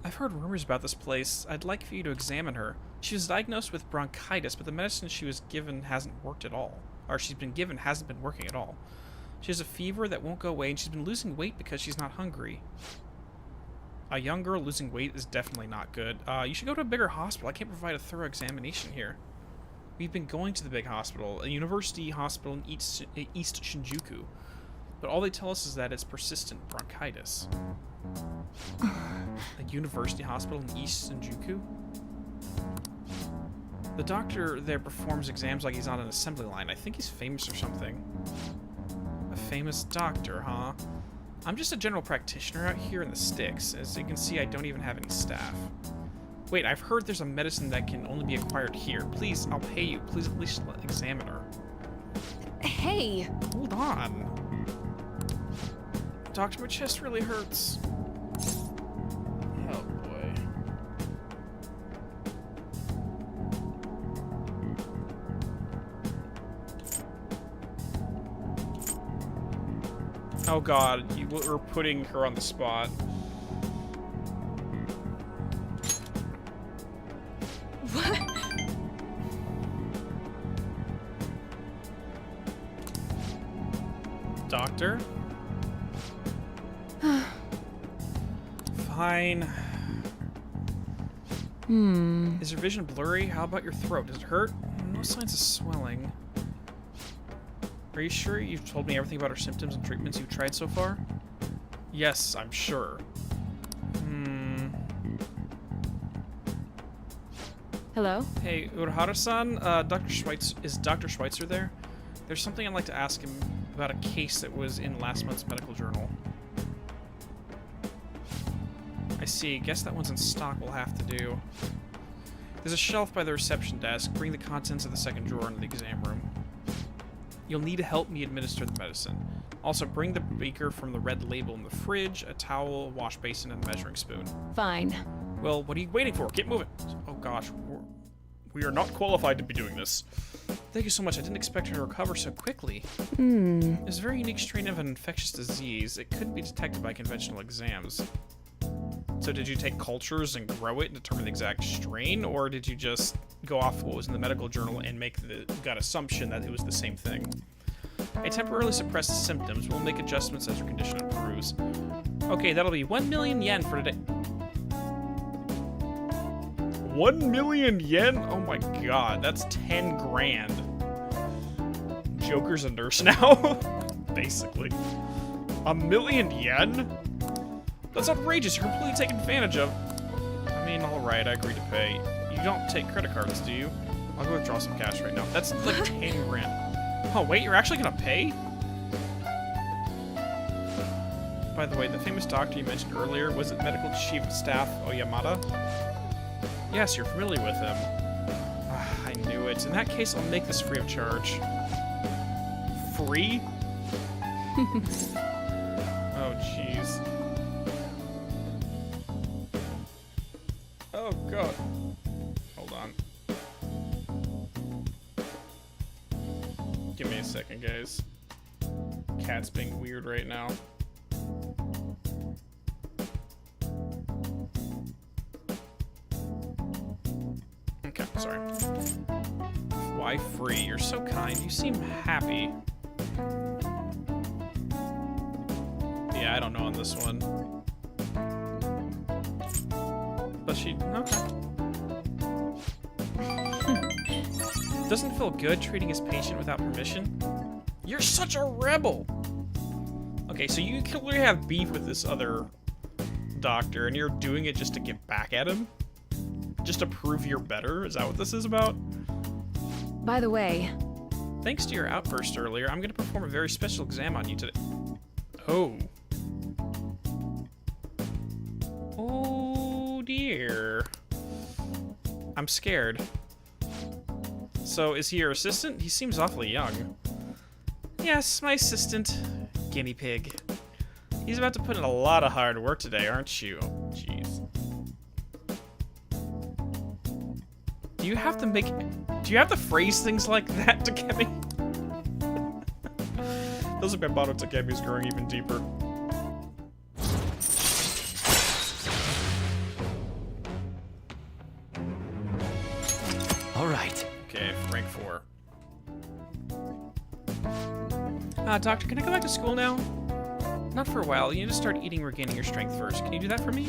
I've heard rumors about this place. I'd like for you to examine her. She was diagnosed with bronchitis, but the medicine she was given hasn't worked at all. Or she's been given hasn't been working at all. She has a fever that won't go away, and she's been losing weight because she's not hungry. A young girl losing weight is definitely not good. You should go to a bigger hospital. I can't provide a thorough examination here. We've been going to the big hospital, a university hospital in East Shinjuku. But all they tell us is that it's persistent bronchitis. A university hospital in East Shinjuku? The doctor there performs exams like he's on an assembly line. I think he's famous or something. A famous doctor, huh? I'm just a general practitioner out here in the sticks. As you can see, I don't even have any staff. Wait, I've heard there's a medicine that can only be acquired here. Please, I'll pay you. Please at least examine her. Hey! Hold on. Doctor, my chest really hurts. Oh boy. Oh god, we're putting her on the spot. Doctor? Fine. Is your vision blurry? How about your throat? Does it hurt? No signs of swelling. Are you sure you've told me everything about her symptoms and treatments you've tried so far? Yes, I'm sure. Hello? Hey, Urahara-san, is Dr. Schweitzer there? There's something I'd like to ask him about a case that was in last month's medical journal. I see. Guess that one's in stock we'll have to do. There's a shelf by the reception desk. Bring the contents of the second drawer into the exam room. You'll need to help me administer the medicine. Also, bring the beaker from the red label in the fridge, a towel, a wash basin, and a measuring spoon. Fine. Well, what are you waiting for? Get moving. Oh gosh, we are not qualified to be doing this. Thank you so much. I didn't expect her to recover so quickly. It's a very unique strain of an infectious disease. It couldn't be detected by conventional exams. So did you take cultures and grow it and determine the exact strain, or did you just go off what was in the medical journal and make the gut assumption that it was the same thing? I temporarily suppressed the symptoms. We'll make adjustments as your condition improves. Okay, that'll be 1 million yen for today. 1 million yen? Oh my god, that's 10 grand. Joker's a nurse now? Basically. 1 million yen? That's outrageous. You're completely taken advantage of. I mean, alright, I agreed to pay. You don't take credit cards, do you? I'll go withdraw some cash right now. That's like 10 grand. Oh, wait, you're actually gonna pay? By the way, the famous doctor you mentioned earlier, was it Medical Chief of Staff Oyamada? Yes, you're familiar with him. I knew it. In that case, I'll make this free of charge. Free? Oh, jeez. Oh, God. Hold on. Give me a second, guys. Cat's being weird right now. Okay, sorry. Why free? You're so kind. You seem happy. Yeah, I don't know on this one. But she... Okay. Doesn't feel good treating his patient without permission. You're such a rebel! Okay, so you clearly have beef with this other doctor, and you're doing it just to get back at him? Just to prove you're better? Is that what this is about? By the way, Thanks to your outburst earlier, I'm going to perform a very special exam on you today. Oh. Oh, dear. I'm scared. So, is he your assistant? He seems awfully young. Yes, my assistant. Guinea pig. He's about to put in a lot of hard work today, aren't you? Oh, jeez. Do you have to phrase things like that, Takemi? Feels like my bottom Takemi is growing even deeper. All right. Okay, rank 4. Doctor, can I go back to school now? Not for a while. You need to start eating and regaining your strength first. Can you do that for me?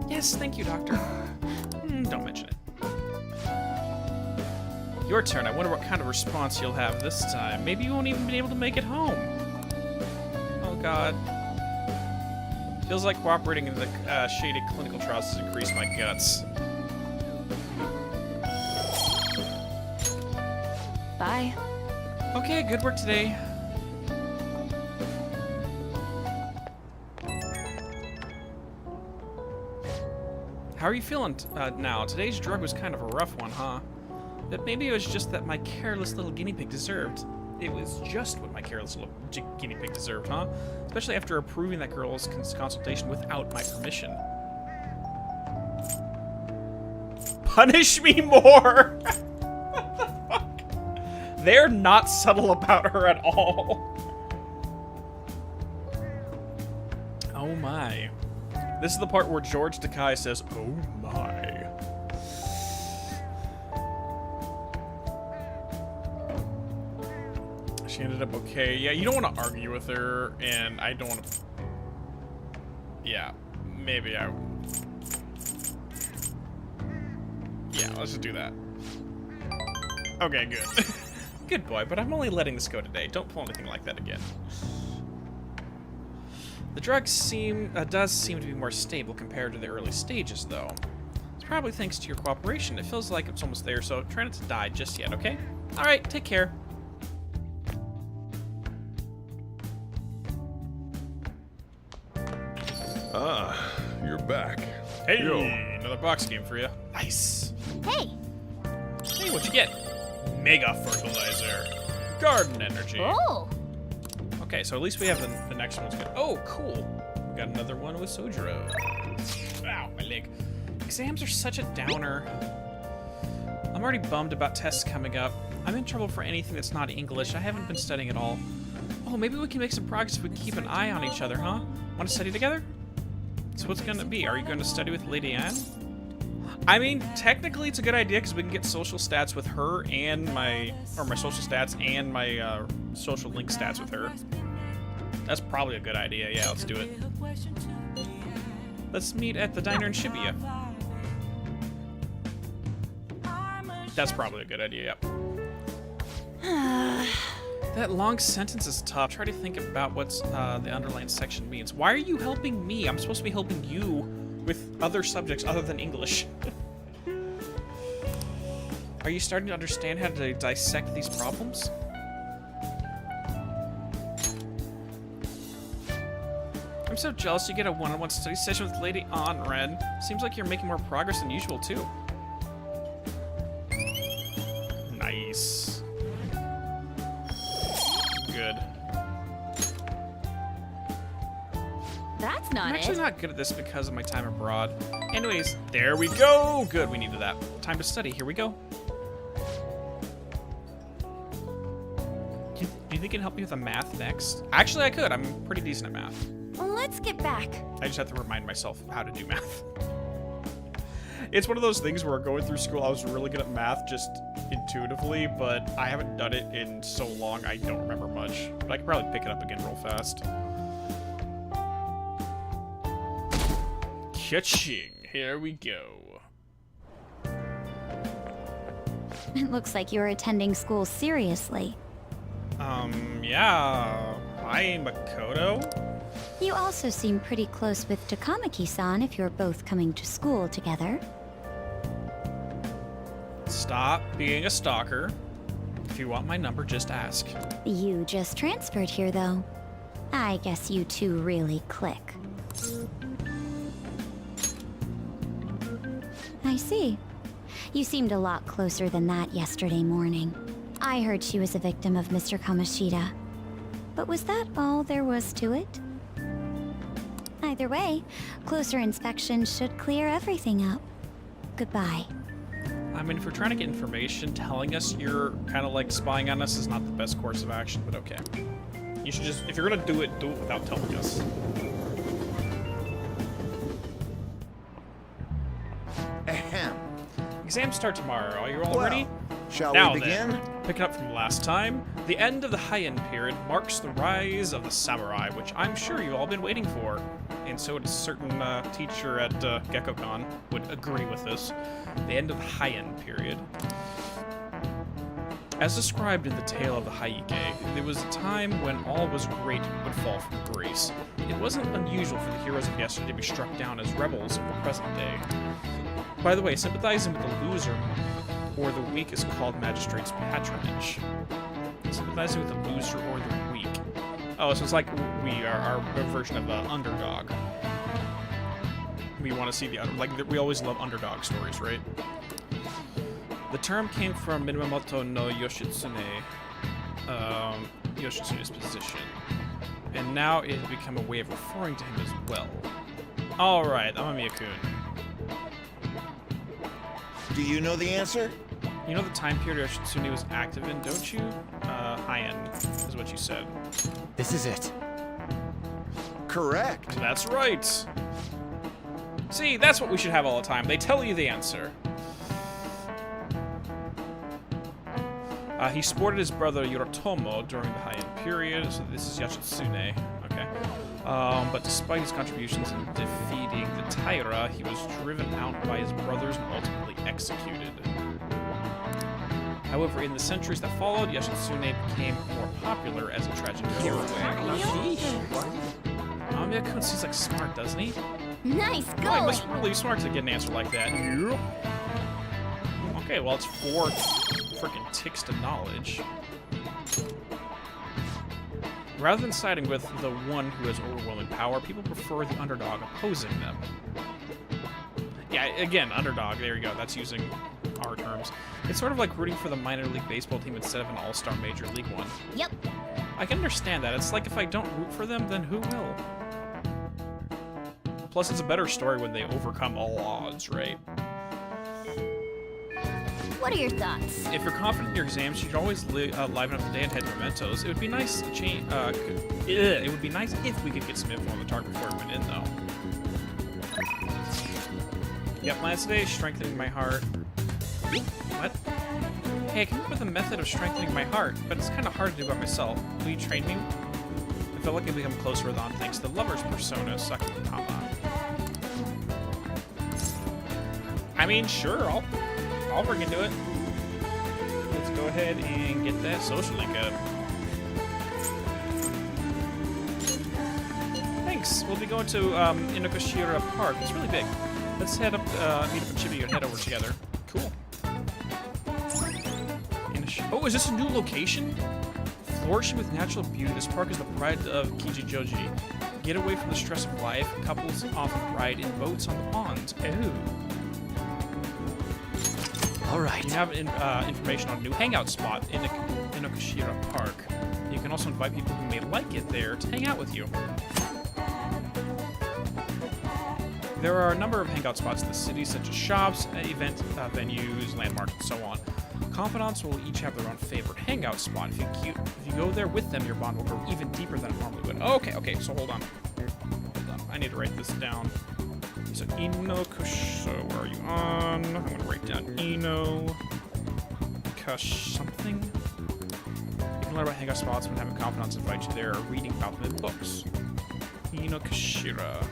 Yes, thank you, Doctor. Don't mention it. Your turn. I wonder what kind of response you'll have this time. Maybe you won't even be able to make it home. Oh, God. Feels like cooperating in the shaded clinical trials has increased my guts. bye. Okay, good work today. How are you feeling now? Today's drug was kind of a rough one, huh? But maybe it was just that my careless little guinea pig deserved. It was just what my careless little guinea pig deserved, huh? Especially after approving that girl's consultation without my permission. Punish me more! What the fuck? They're not subtle about her at all. Oh my. This is the part where George Takei says, oh my. She ended up okay. Yeah, you don't want to argue with her, and I don't want to... Yeah, maybe I... Yeah, let's just do that. Okay, good. Good boy, but I'm only letting this go today. Don't pull anything like that again. The drug does seem to be more stable compared to the early stages, though. It's probably thanks to your cooperation. It feels like it's almost there, so try not to die just yet, okay? Alright, take care. Ah, you're back. Hey, Yo. another box game for you. Nice. Hey! Hey, what'd you get? Mega fertilizer. Garden energy. Oh! Okay, so at least we have the next one's good. Oh, cool. We got another one with Sojiro. Ow, my leg. Exams are such a downer. I'm already bummed about tests coming up. I'm in trouble for anything that's not English. I haven't been studying at all. Oh, maybe we can make some progress if we keep an eye on each other, huh? Want to study together? So what's it gonna be? Are you going to study with Lady Anne? I mean, technically it's a good idea because we can get social stats with her and my social stats and my social link stats with her. That's probably a good idea. Yeah, let's do it. Let's meet at the diner in Shibuya. That's probably a good idea, yep. That long sentence is tough. Try to think about what's the underlined section means. Why are you helping me? I'm supposed to be helping you with other subjects other than English. Are you starting to understand how to dissect these problems? I'm so jealous you get a one-on-one study session with Lady Anren. Seems like you're making more progress than usual, too. Nice. Good. not I'm actually it. not good at this because of my time abroad. Anyways, there we go. Good, we needed that. Time to study. Here we go. Do you think you can help me with the math next? Actually, I could. I'm pretty decent at math. Let's get back. I just have to remind myself how to do math. It's one of those things where going through school, I was really good at math just intuitively, but I haven't done it in so long, I don't remember much. But I could probably pick it up again real fast. Catching. Here we go. It looks like you're attending school seriously. Yeah. Hi, Makoto. You also seem pretty close with Takamaki-san if you're both coming to school together. Stop being a stalker. If you want my number, just ask. You just transferred here, though. I guess you two really click. I see. You seemed a lot closer than that yesterday morning. I heard she was a victim of Mr. Kamoshida. But was that all there was to it? Either way, closer inspection should clear everything up. Goodbye. I mean, if we're trying to get information, telling us you're kind of like spying on us is not the best course of action, but okay. You should just, if you're gonna do it without telling us. Ahem. Exams start tomorrow. Are you all Well, ready? shall Now we begin? then, picking up from last time, the end of the Heian period marks the rise of the samurai, which I'm sure you've all been waiting for. And so would a certain teacher at GeckoCon would agree with this. The end of the Heian period. As described in the tale of the Heike, there was a time when all was great would fall from grace. It wasn't unusual for the heroes of yesterday to be struck down as rebels of the present day. By the way, sympathizing with the loser or the weak is called magistrate's patronage. Sympathizing with the loser or the weak. Oh, so it's like we are our version of underdog. We want to see the like we always love underdog stories, right? The term came from Minamoto no Yoshitsune, Yoshitsune's position, and now it has become a way of referring to him as well. All right, Amamiya-kun. Do you know the answer? You know the time period Yoshitsune was active in, don't you? Heian is what you said. This is it. Correct. That's right. See, that's what we should have all the time. They tell you the answer. He supported his brother Yoritomo during the Heian period, so this is Yoshitsune. Okay. But despite his contributions in defeating the Taira, he was driven out by his brothers and ultimately executed. However, in the centuries that followed, Yoshitsune became more popular as a tragic hero. Amamiya-kun seems like smart, doesn't he? Nice Oh, he going! must be really smart to get an answer like that. Yep. Okay, well, it's 4 freaking ticks to knowledge. Rather than siding with the one who has overwhelming power, people prefer the underdog opposing them. Yeah, again, underdog, there you go, that's using our terms. It's sort of like rooting for the minor league baseball team instead of an all-star major league one. Yep. I can understand that. It's like if I don't root for them, then who will? Plus, it's a better story when they overcome all odds, right? What are your thoughts? If you're confident in your exams, you should always liven up the day and head mementos. It would be nice to change. It would be nice if we could get some info on the target before it went in, though. Yep, plans today, strengthening my heart. What? Hey, I came up with a method of strengthening my heart, but it's kind of hard to do by myself. Will you train me? I feel like I've become closer with on thanks to the lover's persona, Sakutama. I mean, sure, I'll bring into it. Let's go ahead and get that social link up. Thanks. We'll be going to Inokashira Park. It's really big. Let's head up, meet up in Shibuya and head over together. Cool. Oh, is this a new location? Flourishing with natural beauty, this park is the pride of Kijijoji. Get away from the stress of life. Couples often ride in boats on the ponds. Oh. All right. You have information on a new hangout spot in Inokashira Park. You can also invite people who may like it there to hang out with you. There are a number of hangout spots in the city, such as shops, event venues, landmarks, and so on. Confidants will each have their own favorite hangout spot. If you go there with them, your bond will grow even deeper than it normally would. Okay, so hold on. I need to write this down. So Ino Kush, so where are you on? I'm gonna write down Ino Kush something. You can learn about hangout spots when having confidants invite you there or reading about them in books. Ino Kashira.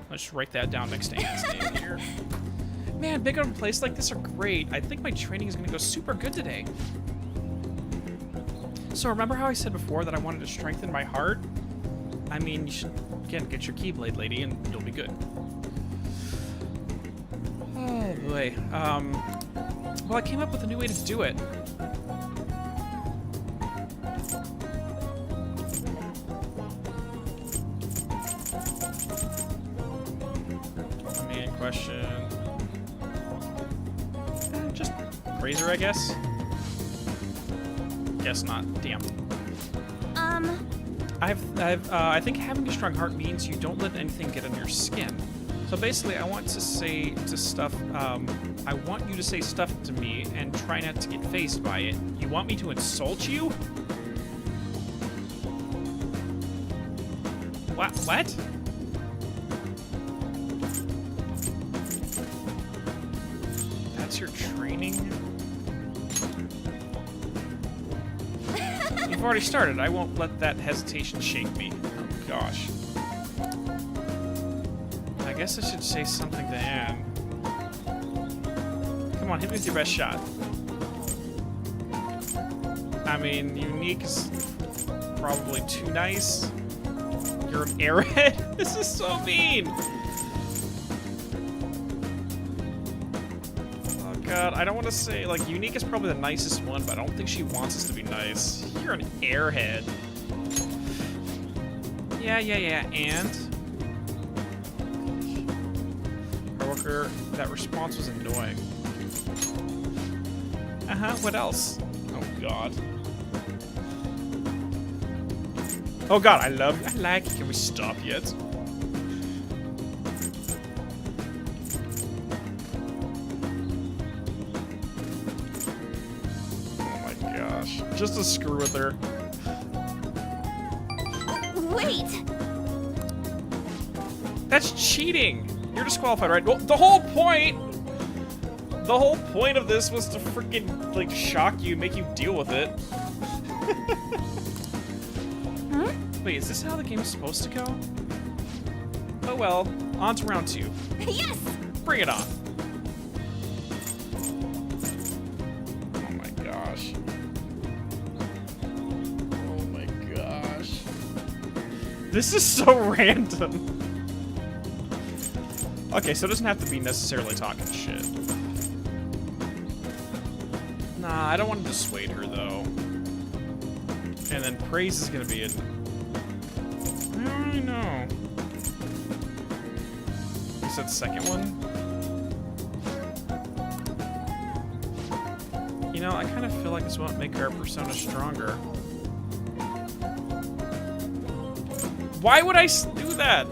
Let's write that down next to Anne's name here. Man, big open places like this are great. I think my training is gonna go super good today. So remember how I said before that I wanted to strengthen my heart? I mean, you should, again, get your Keyblade, lady, and you'll be good. Oh, boy. Well, I came up with a new way to do it. Main question. Just praise her, I guess? Guess not. Damn. I think having a strong heart means you don't let anything get on your skin. So basically, I want to say to stuff, I want you to say stuff to me and try not to get fazed by it. You want me to insult you? What? That's your training? You've already started. I won't let that hesitation shake me. Oh, gosh. I guess I should say something to Anne. Come on, hit me with your best shot. I mean, unique is probably too nice. You're an airhead? This is so mean! Oh god, I don't want to say, like, unique is probably the nicest one, but I don't think she wants us to be nice. You're an airhead. Yeah, and? Coworker, that response was annoying. What else? Oh god. Oh god, I like it. Can we stop yet? Oh my gosh. Just to screw with her. Wait! That's cheating! You're disqualified, right? Well, the whole point of this was to freaking, like, shock you, make you deal with it. Wait, is this how the game is supposed to go? Oh well, on to round 2. Yes! Bring it on. Oh my gosh. Oh my gosh. This is so random. Okay, so it doesn't have to be necessarily talking shit. Nah, I don't want to dissuade her though. And then praise is gonna be in. I know. You said the second one? You know, I kind of feel like this won't make our persona stronger. Why would I do that?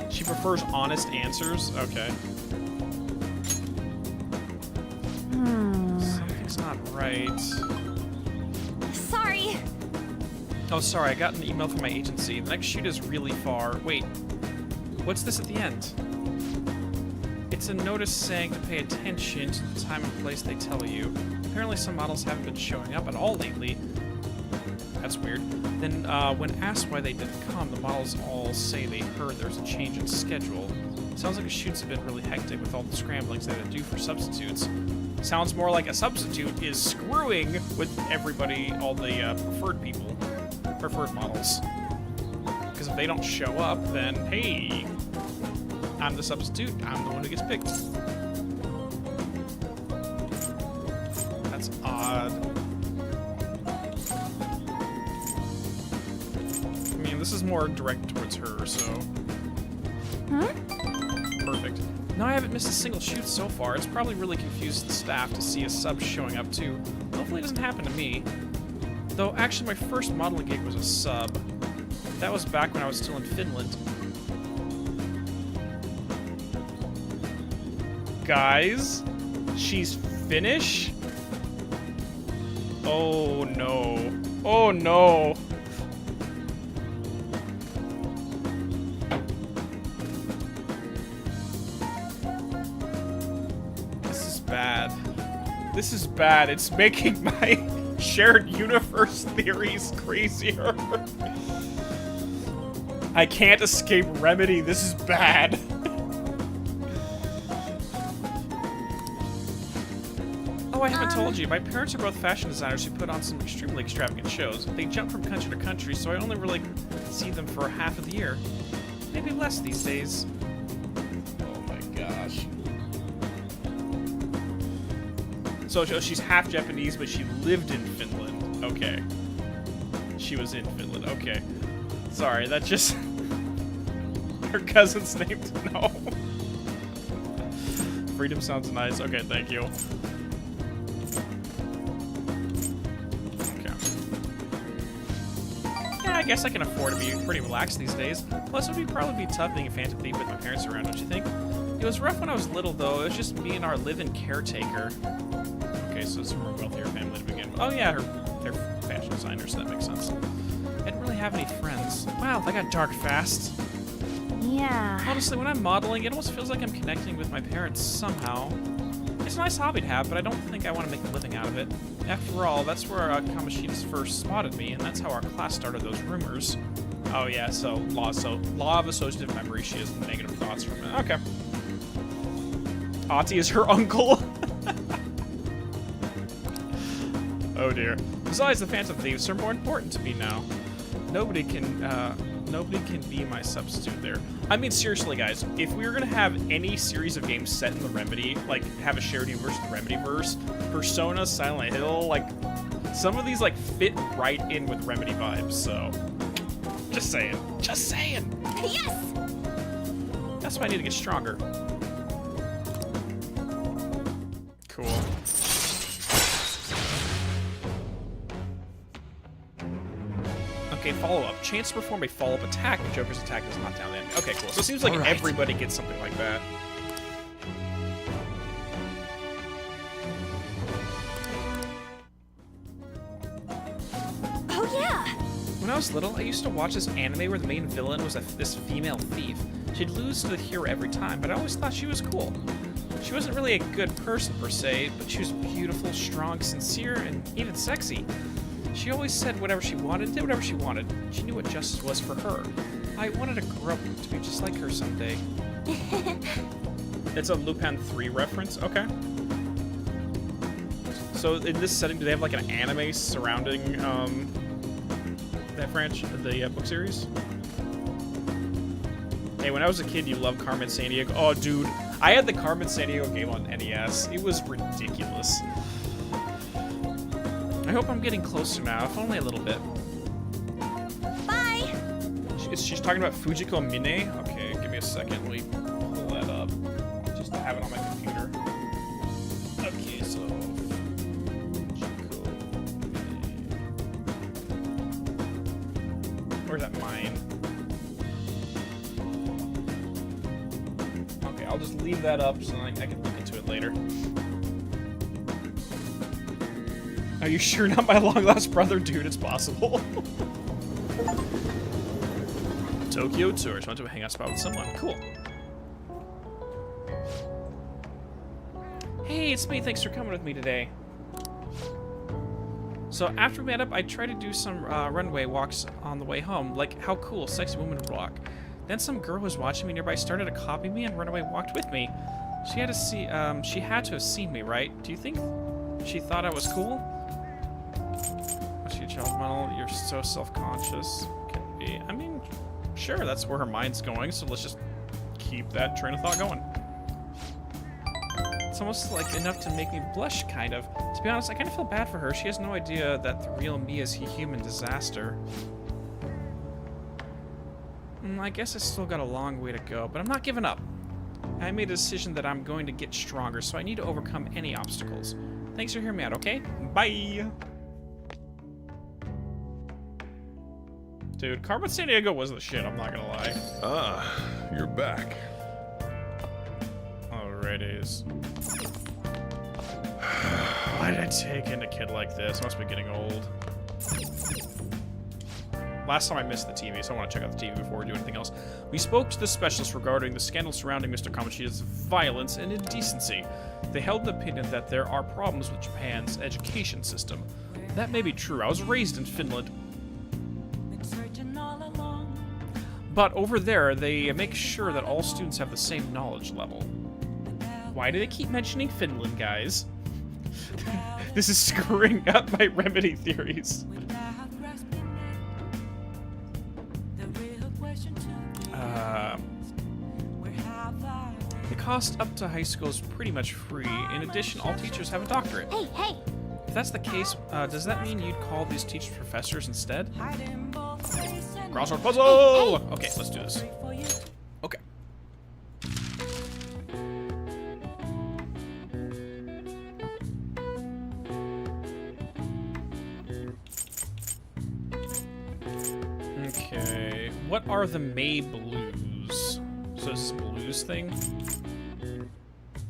She prefers honest answers? Okay. Something's not right. Sorry. Oh, sorry, I got an email from my agency. The next shoot is really far. Wait, what's this at the end? It's a notice saying to pay attention to the time and place they tell you. Apparently some models haven't been showing up at all lately. That's weird. Then, when asked why they didn't come, the models all say they heard there's a change in schedule. Sounds like the shoots have been really hectic with all the scramblings they had to do for substitutes. Sounds more like a substitute is screwing with everybody, all the preferred models. Because if they don't show up, then hey, I'm the substitute. I'm the one who gets picked. That's odd. I mean, this is more direct towards her, so. Perfect. No, I haven't missed a single shoot so far. It's probably really confused the staff to see a sub showing up too. Hopefully it doesn't happen to me. Though, actually, my first modeling gig was a sub. that was back when I was still in Finland. Guys, she's Finnish? Oh no. Oh no. This is bad. This is bad. It's making my shared universe theories crazier. I can't escape remedy. This is bad. Oh, I haven't told you. My parents are both fashion designers who put on some extremely extravagant shows. They jump from country to country, so I only really see them for half of the year. Maybe less these days. Oh my gosh. So she's half Japanese, but she lived in Finland. Okay. She was in Finland. Okay. Sorry, that just... Her cousin's name to know. Freedom sounds nice. Okay, thank you. Okay. Yeah, I guess I can afford to be pretty relaxed these days. Plus, it would probably be tough being a phantom thief with my parents around, don't you think? It was rough when I was little, though. It was just me and our live-in caretaker. Okay, so it's from a wealthier family to begin with. Oh yeah, they're fashion designers, so that makes sense. I didn't really have any friends. Wow, that got dark fast. Yeah. Honestly, when I'm modeling, it almost feels like I'm connecting with my parents somehow. It's a nice hobby to have, but I don't think I want to make a living out of it. After all, that's where Kamoshida's first spotted me, and that's how our class started those rumors. Oh yeah, so law of associative memory, she has negative thoughts from it. Okay. Ati is her uncle. Oh dear. Besides, the Phantom Thieves are more important to me now. Nobody can be my substitute there. I mean, seriously, guys, if we were gonna have any series of games set in the Remedy, like have a shared universe in the Remedy-verse, Persona, Silent Hill, like some of these like fit right in with Remedy vibes. So, just saying, just saying. Yes. That's why I need to get stronger. Cool. Okay, follow-up. Chance to perform a follow-up attack if Joker's attack does not down the enemy. Okay, cool. So it seems like everybody gets something like that. Oh yeah. When I was little, I used to watch this anime where the main villain was this female thief. She'd lose to the hero every time, but I always thought she was cool. She wasn't really a good person per se, but she was beautiful, strong, sincere, and even sexy. She always said whatever she wanted, did whatever she wanted. She knew what justice was for her. I wanted to grow up to be just like her someday. It's a Lupin 3 reference? Okay. So in this setting, do they have like an anime surrounding that the book series? Hey, when I was a kid, you loved Carmen Sandiego. Oh, dude. I had the Carmen Sandiego game on NES. It was ridiculous. I hope I'm getting closer now, if only a little bit. Bye. She's talking about Fujiko Mine? Okay, give me a second. Let me pull that up. Just to have it on my computer. Okay, so... Fujiko Mine. Where's that mine? Okay, I'll just leave that up so I can look into it later. Are you sure not my long-lost brother? Dude, it's possible. Tokyo tourist. Went to a hangout spot with someone. Cool. Hey, it's me. Thanks for coming with me today. So after we met up, I tried to do some runway walks on the way home. Like, how cool. Sexy woman would walk. Then some girl who was watching me nearby started to copy me and runaway walked with me. She had to have seen me, right? Do you think she thought I was cool? Was she a child model? You're so self-conscious. Can be. I mean, sure, that's where her mind's going, so let's just keep that train of thought going. It's almost like enough to make me blush, kind of. To be honest, I kind of feel bad for her. She has no idea that the real me is a human disaster. I guess I still got a long way to go, but I'm not giving up. I made a decision that I'm going to get stronger, so I need to overcome any obstacles. Thanks for hearing me out, okay? Bye! Dude, Carmen Sandiego was the shit, I'm not gonna lie. Ah, you're back. Alrighties. Why did I take in a kid like this? I must be getting old. Last time I missed the TV, so I want to check out the TV before we do anything else. We spoke to the specialist regarding the scandal surrounding Mr. Kamoshida's violence and indecency. They held the opinion that there are problems with Japan's education system. That may be true. I was raised in Finland. But over there, they make sure that all students have the same knowledge level. Why do they keep mentioning Finland, guys? This is screwing up my remedy theories. The cost up to high school is pretty much free. In addition, all teachers have a doctorate. Hey, hey! If that's the case, does that mean you'd call these teachers professors instead? Crossword puzzle! Okay, let's do this. Okay. Okay. What are the Mame blues? So is this a blues thing?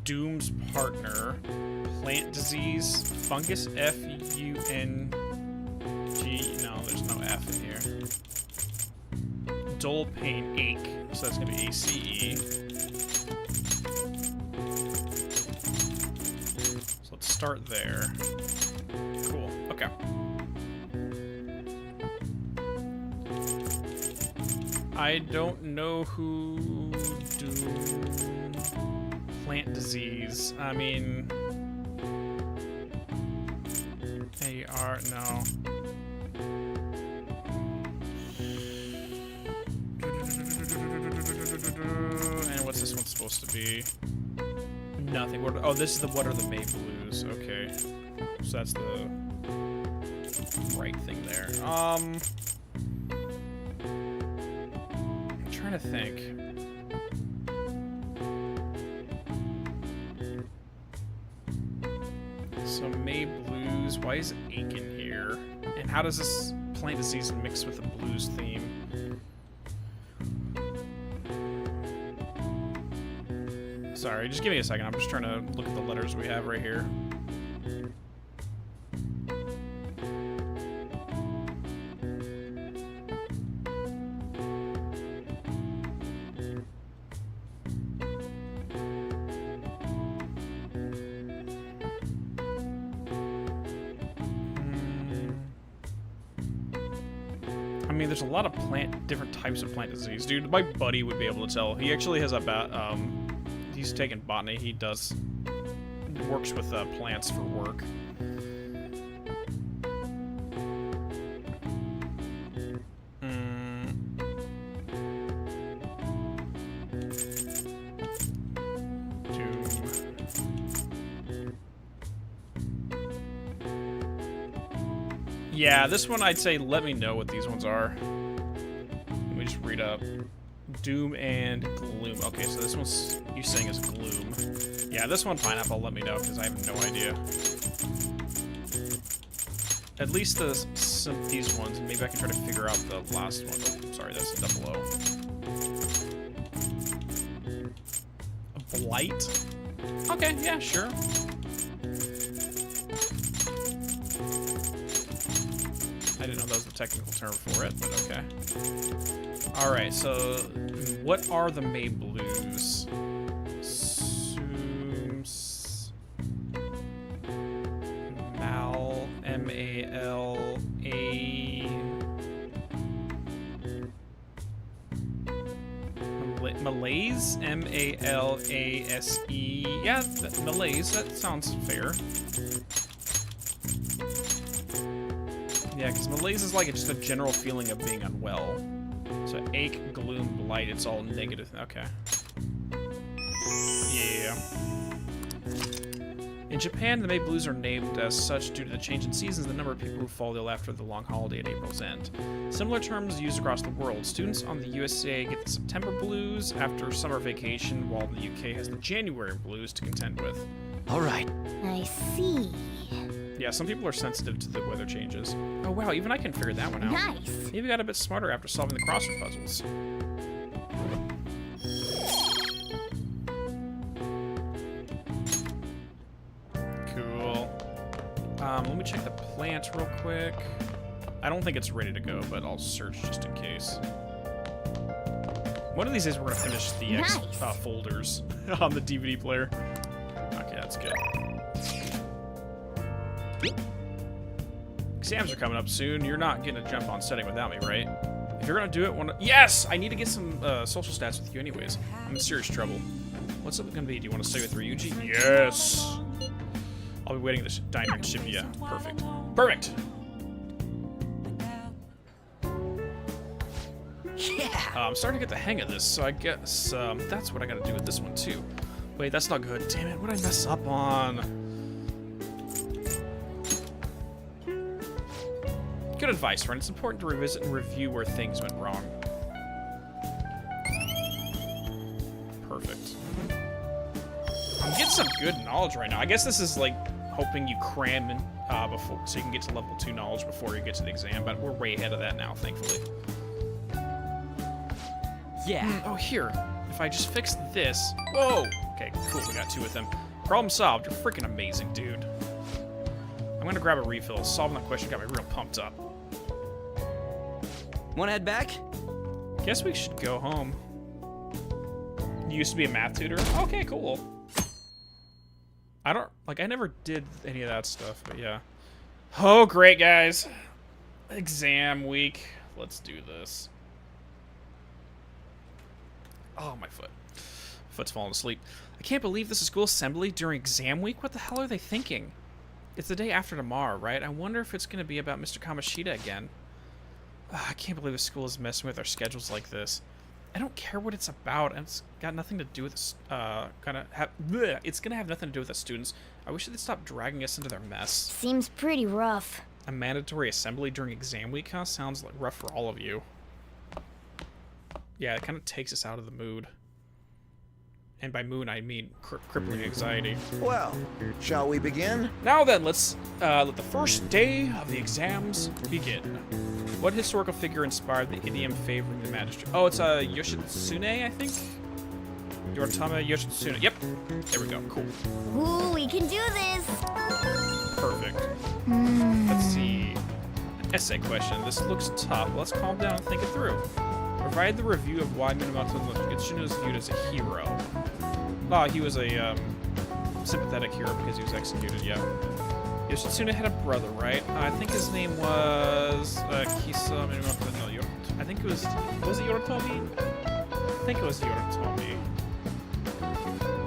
Doom's partner. Plant disease. Fungus. F-U-N-G. No, there's no F in here. Dull pain. Ache. So that's going to be A-C-E. So let's start there. Cool. Okay. I don't know who Doom plant disease. I mean, A-R, no. And what's this one supposed to be? Nothing. What, oh, this is the what are the Mame blues? Okay, so that's the right thing there. I'm trying to think. So Mame blues. Why is ache in here? And how does this plant disease mix with the blues theme? Sorry, just give me a second. I'm just trying to look at the letters we have right here. I mean, there's a lot of different types of plant disease. Dude, my buddy would be able to tell. He actually has a he's taken botany. He works with plants for work. Yeah, this one I'd say let me know what these ones are. Let me just read up. Doom and Gloom. Okay, so this one's you saying is Gloom. Yeah, this one Pineapple, let me know because I have no idea. At least these ones. Maybe I can try to figure out the last one. Oh, sorry, that's a double O. A blight? Okay, yeah, sure. I didn't know that was the technical term for it, but okay. Alright, so what are the Mame blues? Mal, M-A-L-A... Malaise? M-A-L-A-S-E... Yeah, malaise, that sounds fair. Yeah, because malaise is like just a general feeling of being unwell. So ache, gloom, blight, it's all negative. Okay. Yeah. In Japan, the Mame blues are named as such due to the change in seasons and the number of people who fall ill after the long holiday at April's end. Similar terms used across the world. Students on the USA get the September blues after summer vacation, while the UK has the January blues to contend with. All right. I see. Yeah, some people are sensitive to the weather changes. Oh wow, even I can figure that one out. Nice. Maybe I got a bit smarter after solving the crossword puzzles. Cool. Let me check the plant real quick. I don't think it's ready to go, but I'll search just in case. One of these days we're gonna finish the folders on the DVD player. Okay, that's good. Exams are coming up soon. You're not getting a jump on setting without me, right? If you're gonna do it, yes! I need to get some social stats with you anyways. I'm in serious trouble. What's it gonna be? Do you want to stay with Ryuji? Yes! I'll be waiting at the diner in Shibuya. Perfect. Perfect! Yeah. I'm starting to get the hang of this, so I guess that's what I gotta do with this one too. Wait, that's not good. Damn it, what did I mess up on? Good advice, friend. It's important to revisit and review where things went wrong. Perfect. I'm getting some good knowledge right now. I guess this is like hoping you cram in before, so you can get to level 2 knowledge before you get to the exam, but we're way ahead of that now, thankfully. Yeah. Oh, here. If I just fix this... Whoa! Okay, cool. We got 2 with them. Problem solved. You're freaking amazing, dude. I'm gonna grab a refill. Solving that question got me real pumped up. Wanna head back? Guess we should go home. You used to be a math tutor? Okay, cool. I never did any of that stuff, but yeah. Oh, great, guys. Exam week. Let's do this. Oh, my foot. Foot's falling asleep. I can't believe this is school assembly during exam week. What the hell are they thinking? It's the day after tomorrow, right? I wonder if it's going to be about Mr. Kamoshida again. I can't believe the school is messing with our schedules like this. I don't care what it's about, and it's got nothing to do with this. It's going to have nothing to do with the students. I wish they'd stop dragging us into their mess. Seems pretty rough. A mandatory assembly during exam week, huh? Sounds like rough for all of you. Yeah, it kind of takes us out of the mood. And by mood, I mean crippling anxiety. Well, shall we begin? Now then, let's let the first day of the exams begin. What historical figure inspired the idiom favoring the magistrate? Oh, it's Yoshitsune, I think? Yoritama Yoshitsune. Yep. There we go. Cool. Ooh, we can do this. Perfect. Let's see. An essay question. This looks tough. Let's calm down and think it through. Provide the review of why Minamoto Yoshitsune was viewed as a hero. He was a sympathetic hero because he was executed, yeah. Yoshitsune had a brother, right? I think his name was Kisa Minamoto. No, I think it was it Yoritomi? I think it was Yoritomi.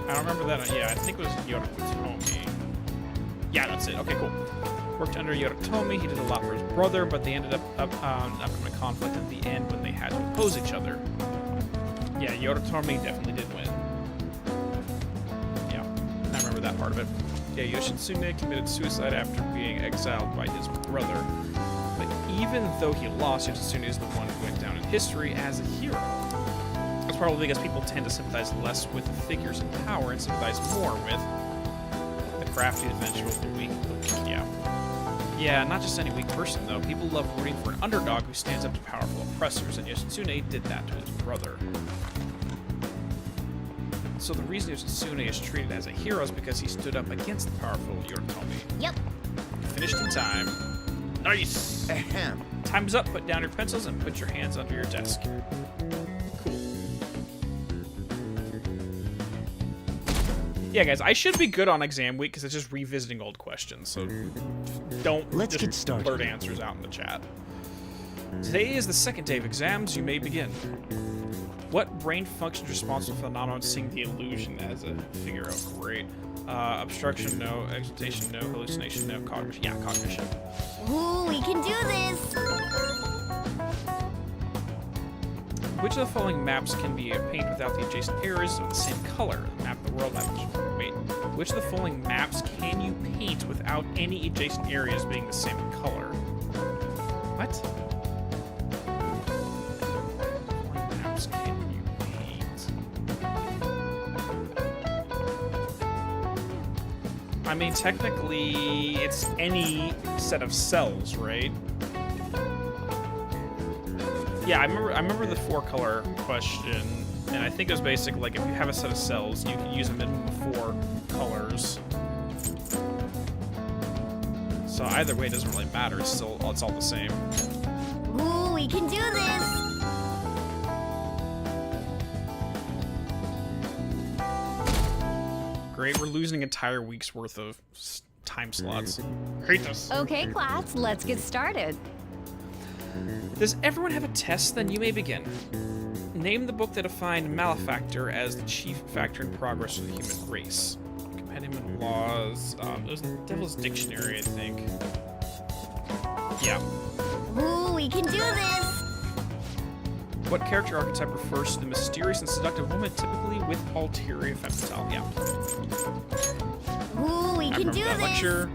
I don't remember that. Yeah, I think it was Yoritomi. Yeah, that's it. Okay, cool. Worked under Yoritomi. He did a lot for his brother, but they ended up in a conflict at the end when they had to oppose each other. Yeah, Yoritomi definitely did win. Yeah, I remember that part of it. Yeah, Yoshitsune committed suicide after being exiled by his brother. But even though he lost, Yoshitsune is the one who went down in history as a hero. That's probably because people tend to sympathize less with the figures in power and sympathize more with the crafty adventure of the weak. Yeah. Yeah, not just any weak person, though. People love rooting for an underdog who stands up to powerful oppressors, and Yoshitsune did that to his brother. So the reason Yoshitsune is treated as a hero is because he stood up against the powerful Yoritomi. Yep. Finished in time. Nice! Ahem. Time's up. Put down your pencils and put your hands under your desk. Cool. Yeah, guys, I should be good on exam week because it's just revisiting old questions, so Let's just get started. blurt answers out in the chat. Today is the second day of exams. You may begin. What brain function is responsible for the phenomenon seeing the illusion as a figure? Oh, great. Obstruction, no. Exaltation, no. Hallucination, no. Cognition. Yeah, cognition. Ooh, we can do this. Which of the following maps can be painted without the adjacent areas of the same color? Map of the world, map of... Wait. Which of the following maps can you paint without any adjacent areas being the same color? What? What maps can you paint? I mean, technically, it's any set of cells, right? Yeah, I remember the 4-color question, and I think it was basically like if you have a set of cells, you can use a minimum of 4 colors. So either way, it doesn't really matter. It's all the same. Ooh, we can do this! Great, we're losing an entire week's worth of time slots. Hate this. Okay, class, let's get started. Does everyone have a test? Then you may begin. Name the book that defined malefactor as the chief factor in progress of the human race. Compendium of Laws. It was the Devil's Dictionary, I think. Yeah. Ooh, we can do this! What character archetype refers to the mysterious and seductive woman, typically with ulterior femtile? Yeah. Ooh, we I can remember do that this! lecture.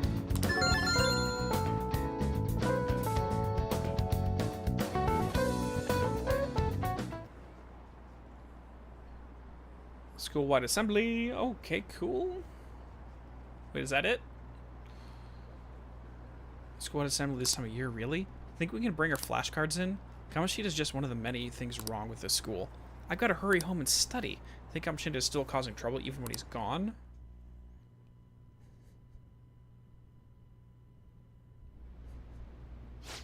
School-wide assembly. Okay, cool. Wait, is that it? School-wide assembly this time of year, really? Think we can bring our flashcards in? Kamoshida is just one of the many things wrong with this school. I've got to hurry home and study. Think Kamoshida is still causing trouble even when he's gone?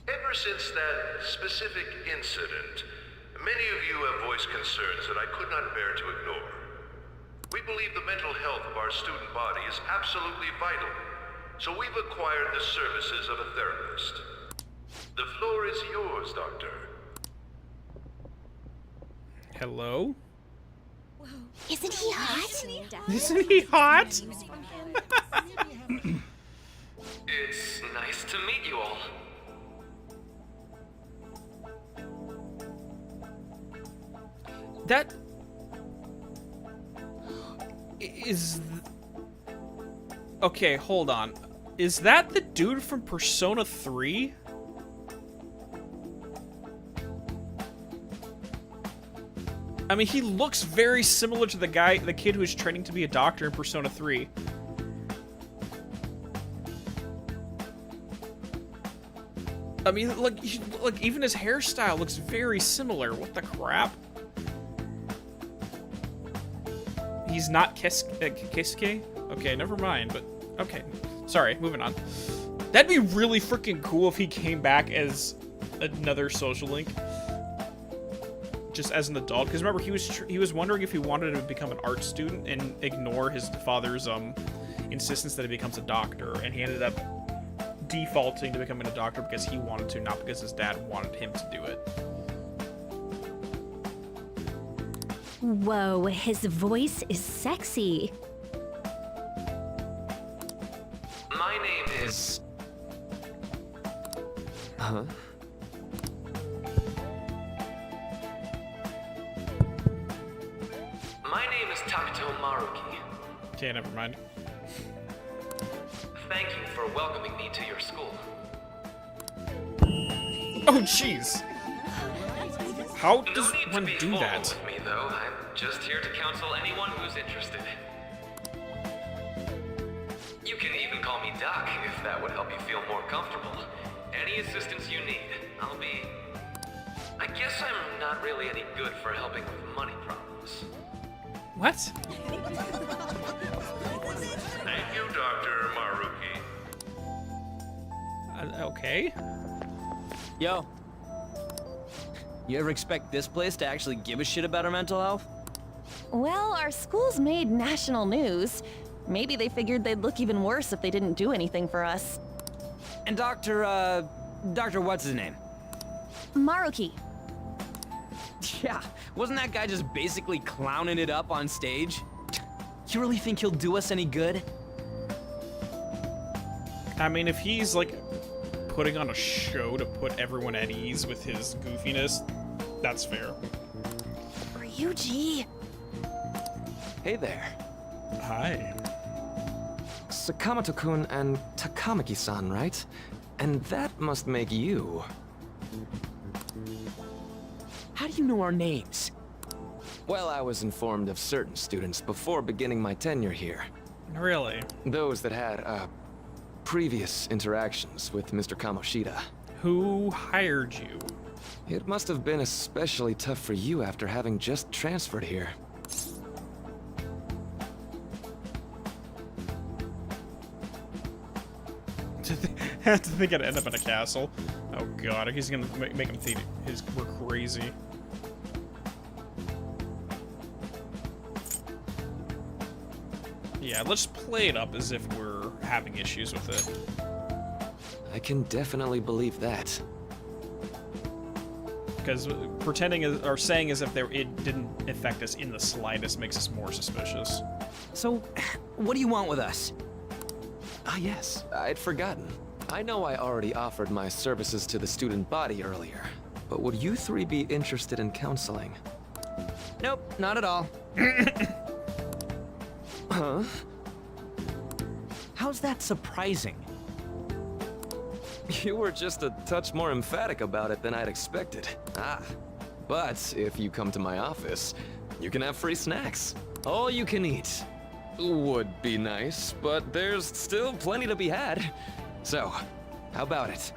Ever since that specific incident, many of you have voiced concerns that I could not bear to ignore. We believe the mental health of our student body is absolutely vital, so we've acquired the services of a therapist. The floor is yours, Doctor. Hello? Isn't he hot? Isn't he hot? It's nice to meet you all. That is... Okay, hold on. Is that the dude from Persona 3? I mean, he looks very similar to the kid who is training to be a doctor in Persona 3. I mean, look, even his hairstyle looks very similar. What the crap? He's not Keisuke? Okay, never mind, but okay. Sorry, moving on. That'd be really freaking cool if he came back as another social link. Just as an adult, because remember he was wondering if he wanted to become an art student and ignore his father's insistence that he becomes a doctor, and he ended up defaulting to becoming a doctor because he wanted to, not because his dad wanted him to do it. Whoa, his voice is sexy. My name is... Huh? My name is Maruki. Okay, never mind. Thank you for welcoming me to your school. Oh, jeez. How does No need one to be do formal that? with me, though. I'm just here to counsel anyone who's interested. You can even call me Doc if that would help you feel more comfortable. Any assistance you need, I'll be... I guess I'm not really any good for helping with money problems. What? Thank you, Dr. Maruki. Okay. Yo. You ever expect this place to actually give a shit about our mental health? Well, our school's made national news. Maybe they figured they'd look even worse if they didn't do anything for us. And Dr. what's his name? Maruki. Yeah, wasn't that guy just basically clowning it up on stage? You really think he'll do us any good? I mean, if he's, like, putting on a show to put everyone at ease with his goofiness, that's fair. Ryuji. Hey there. Hi. Sakamoto-kun and Takamaki-san, right? And that must make you. How do you know our names? Well, I was informed of certain students before beginning my tenure here. Really? Those that had, previous interactions with Mr. Kamoshida. Who hired you? It must have been especially tough for you after having just transferred here. To think I'd end up in a castle. Oh god, he's gonna make him think we're crazy. Yeah, let's play it up as if we're having issues with it. I can definitely believe that. Because pretending or saying as if it didn't affect us in the slightest makes us more suspicious. So, what do you want with us? Ah, yes, I'd forgotten. I know I already offered my services to the student body earlier, but would you three be interested in counseling? Nope, not at all. Huh? How's that surprising? You were just a touch more emphatic about it than I'd expected. Ah, but if you come to my office, you can have free snacks. All you can eat. Would be nice, but there's still plenty to be had. So, how about it?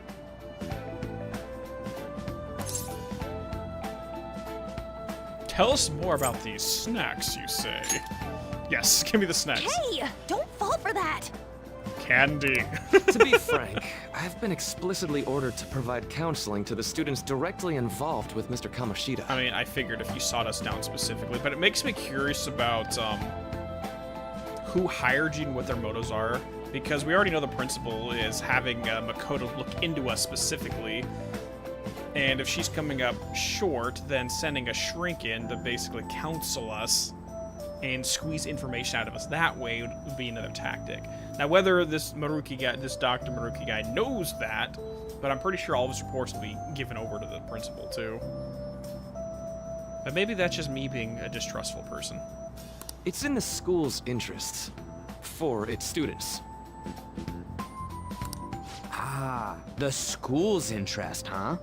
Tell us more about these snacks, you say. Yes, give me the snacks. Hey, don't fall for that. Candy. To be frank, I've been explicitly ordered to provide counseling to the students directly involved with Mr. Kamoshida. I mean, I figured if you sought us down specifically, but it makes me curious about who hired you and what their motives are, because we already know the principal is having Makoto look into us specifically, and if she's coming up short, then sending a shrink in to basically counsel us and squeeze information out of us that way would be another tactic. Now, whether this Maruki guy, this Dr. Maruki guy knows that, but I'm pretty sure all of his reports will be given over to the principal too. But maybe that's just me being a distrustful person. It's in the school's interests, for its students. Ah, the school's interest, huh?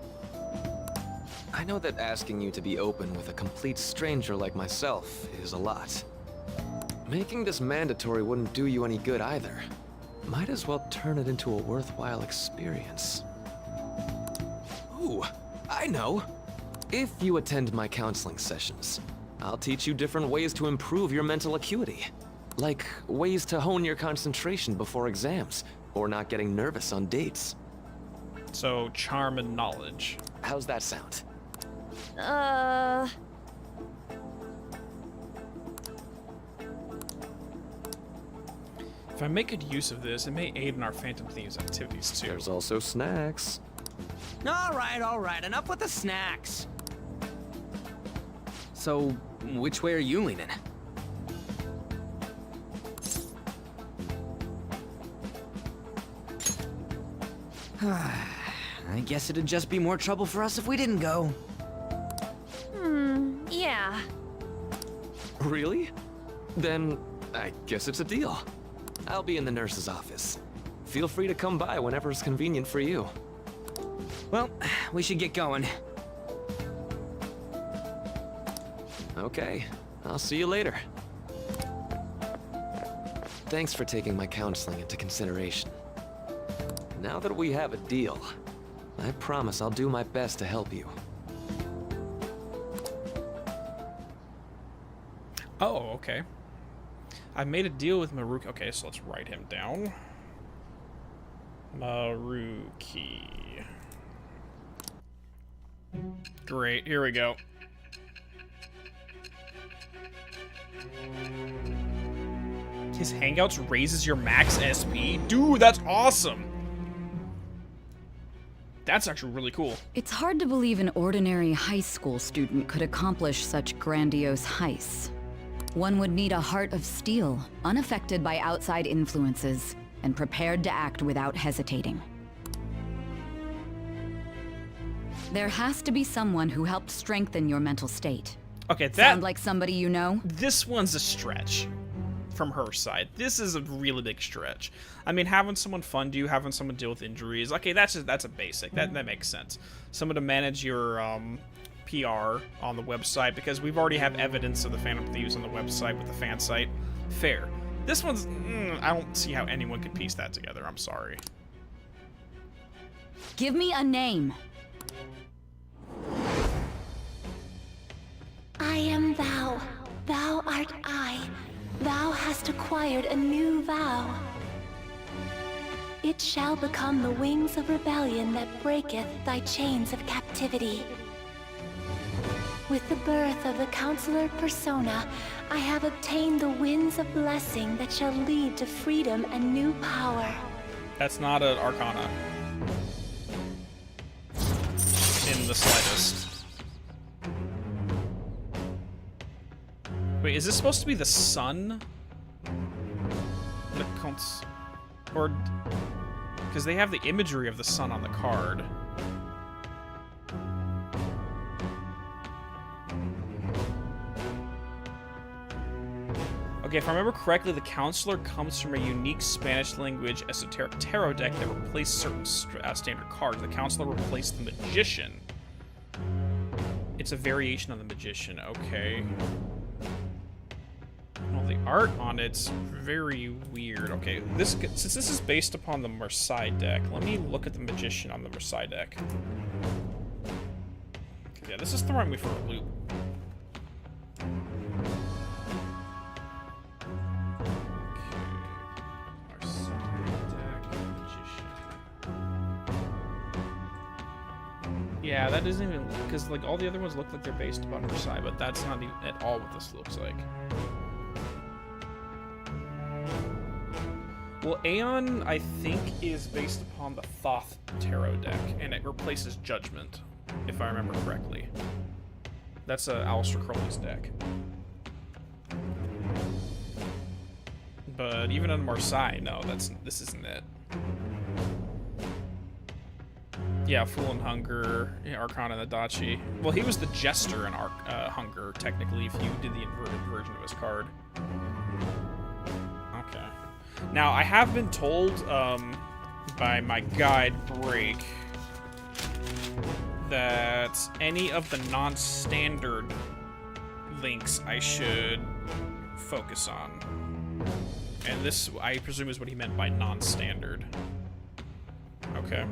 I know that asking you to be open with a complete stranger like myself is a lot. Making this mandatory wouldn't do you any good either. Might as well turn it into a worthwhile experience. Ooh, I know! If you attend my counseling sessions, I'll teach you different ways to improve your mental acuity. Like ways to hone your concentration before exams, or not getting nervous on dates. So, charm and knowledge. How's that sound? If I make good use of this, it may aid in our Phantom Thieves activities too. There's also snacks. All right, enough with the snacks. So, which way are you leaning? I guess it'd just be more trouble for us if we didn't go. Yeah. Really? Then, I guess it's a deal. I'll be in the nurse's office. Feel free to come by whenever it's convenient for you. Well, we should get going. Okay, I'll see you later. Thanks for taking my counseling into consideration. Now that we have a deal, I promise I'll do my best to help you. Oh, okay. I made a deal with Maruki. Okay, so let's write him down. Maruki. Great, here we go. His Hangouts raises your max SP? Dude, that's awesome! That's actually really cool. It's hard to believe an ordinary high school student could accomplish such grandiose heists. One would need a heart of steel, unaffected by outside influences, and prepared to act without hesitating. There has to be someone who helped strengthen your mental state. Okay, Sound like somebody you know? This one's a stretch from her side. This is a really big stretch. I mean, having someone fund you, having someone deal with injuries, okay, that's a basic. That makes sense. Someone to manage your PR on the website, because we've already have evidence of the Phantom Thieves on the website with the fan site. Fair. This one's... I don't see how anyone could piece that together. I'm sorry. Give me a name. I am thou. Thou art I. Thou hast acquired a new vow. It shall become the wings of rebellion that breaketh thy chains of captivity. With the birth of the Counselor Persona, I have obtained the winds of blessing that shall lead to freedom and new power. That's not an Arcana. In the slightest. Wait, is this supposed to be the sun? The cons... Or... Because they have the imagery of the sun on the card. Okay, if I remember correctly, the Counselor comes from a unique Spanish language esoteric tarot deck that replaced certain standard cards. The Counselor replaced the Magician. It's a variation on the Magician, okay. Well, the art on it's very weird. Okay, since this is based upon the Marseille deck, let me look at the Magician on the Marseille deck. Yeah, this is throwing me for a loop. Yeah, that doesn't even... Because, like, all the other ones look like they're based upon Versailles, but that's not even at all what this looks like. Well, Aeon, I think, is based upon the Thoth Tarot deck, and it replaces Judgment, if I remember correctly. That's Aleister Crowley's deck. But even on Marseille, no, this isn't it. Yeah, Fool and Hunger, Arcana and Adachi. Well, he was the Jester in Hunger, technically, if you did the inverted version of his card. Okay. Now, I have been told by my guide, Break, that any of the non-standard links I should focus on. And this, I presume, is what he meant by non-standard. Okay.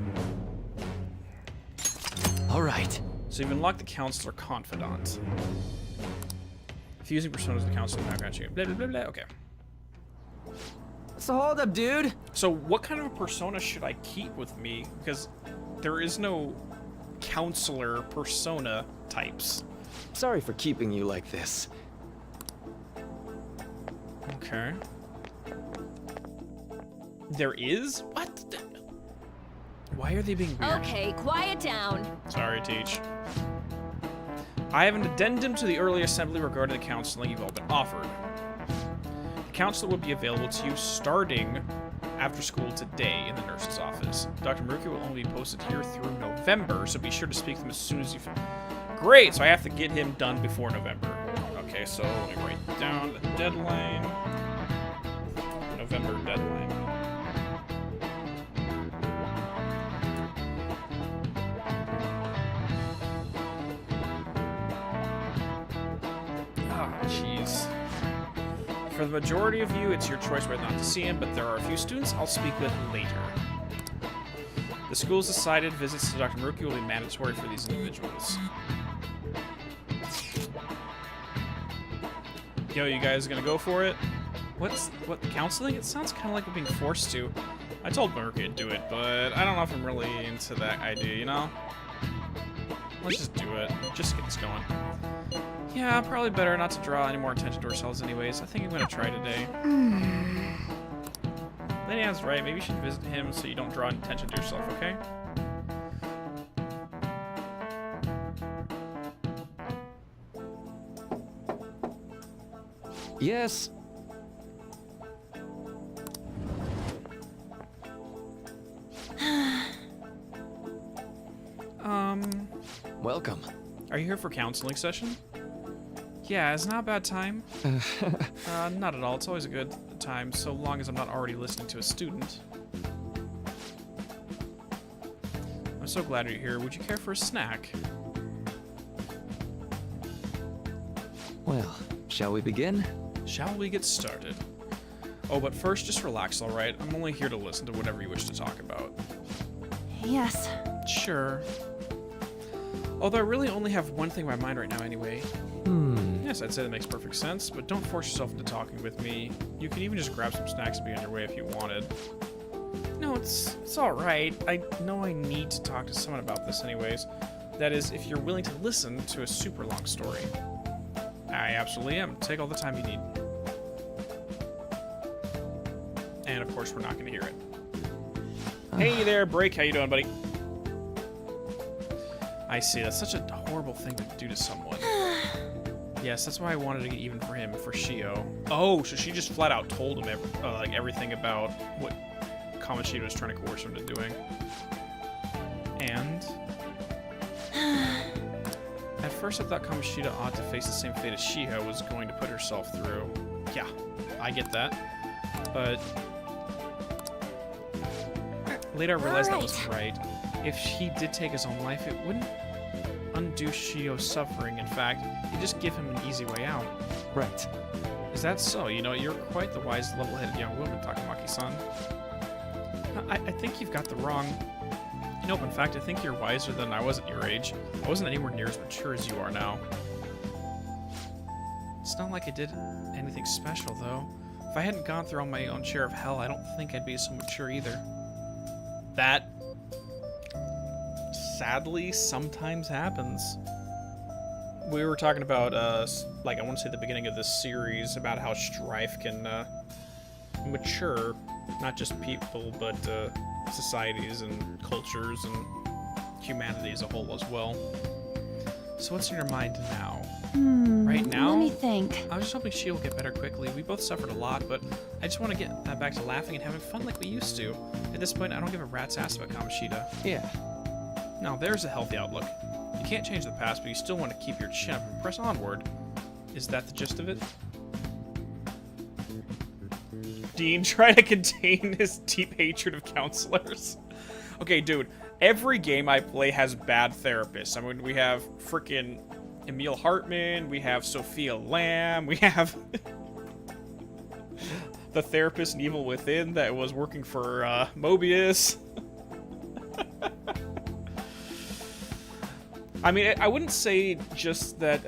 All right. So you've unlocked the Counselor Confidant. Fusing personas of the Counselor background check. Blah, blah, blah, blah. Okay. So hold up, dude. So what kind of a persona should I keep with me? Because there is no Counselor persona types. Sorry for keeping you like this. Okay. There is? What? Why are they being weird? Okay, quiet down. Sorry, Teach. I have an addendum to the early assembly regarding the counseling you've all been offered. The counselor will be available to you starting after school today in the nurse's office. Dr. Maruki will only be posted here through November, so be sure to speak to him as soon as you... Great! So I have to get him done before November. Okay, so let me write down the deadline. November deadline. Jeez. For the majority of you, it's your choice whether or not to see him, but there are a few students I'll speak with later. The school's decided visits to Dr. Maruki will be mandatory for these individuals. Yo, you guys gonna go for it? What, counseling? It sounds kind of like we're being forced to. I told Maruki to do it, but I don't know if I'm really into that idea, you know? Let's just do it. Just get this going. Yeah, probably better not to draw any more attention to ourselves anyways. I think I'm gonna try today. Lady-Ann's right, maybe you should visit him so you don't draw attention to yourself, okay? Yes. Welcome. Are you here for counseling session? Yeah, it's not a bad time. Not at all. It's always a good time, so long as I'm not already listening to a student. I'm so glad you're here. Would you care for a snack? Well, shall we begin? Shall we get started? Oh, but first, just relax, alright? I'm only here to listen to whatever you wish to talk about. Yes. Sure. Although I really only have one thing in my mind right now anyway. Yes, I'd say that makes perfect sense, but don't force yourself into talking with me. You could even just grab some snacks and be on your way if you wanted. No, it's alright. I know I need to talk to someone about this anyways. That is, if you're willing to listen to a super long story. I absolutely am. Take all the time you need. And of course, we're not going to hear it. Hey there, Break. How you doing, buddy? I see. That's such a horrible thing to do to someone. Yes, that's why I wanted to get even for him, for Shio. Oh, so she just flat out told him everything about what Kamoshida was trying to coerce him into doing. And at first I thought Kamoshida ought to face the same fate as Shiho was going to put herself through. Yeah, I get that. But later I realized that was right. If he did take his own life, it wouldn't undo Shio's suffering. In fact, it'd just give him an easy way out. Right. Is that so? You know, you're quite the wise, level-headed young woman, Takamaki-san. I think you've got the wrong... Nope, in fact, I think you're wiser than I was at your age. I wasn't anywhere near as mature as you are now. It's not like I did anything special, though. If I hadn't gone through all my own share of hell, I don't think I'd be so mature either. That, sadly, sometimes happens. We were talking about, like, I want to say the beginning of this series, about how strife can mature not just people, but societies and cultures and humanity as a whole as well. So what's in your mind now? Right now? Let me think. I was just hoping she will get better quickly. We both suffered a lot, but I just want to get back to laughing and having fun like we used to. At this point, I don't give a rat's ass about Kamoshida. Yeah. Now, there's a healthy outlook. You can't change the past, but you still want to keep your chin up and press onward. Is that the gist of it? Dean trying to contain his deep hatred of counselors. Okay, dude, every game I play has bad therapists. I mean, we have frickin' Emil Hartman, we have Sophia Lamb, we have the therapist in Evil Within that was working for Mobius. I mean, I wouldn't say just that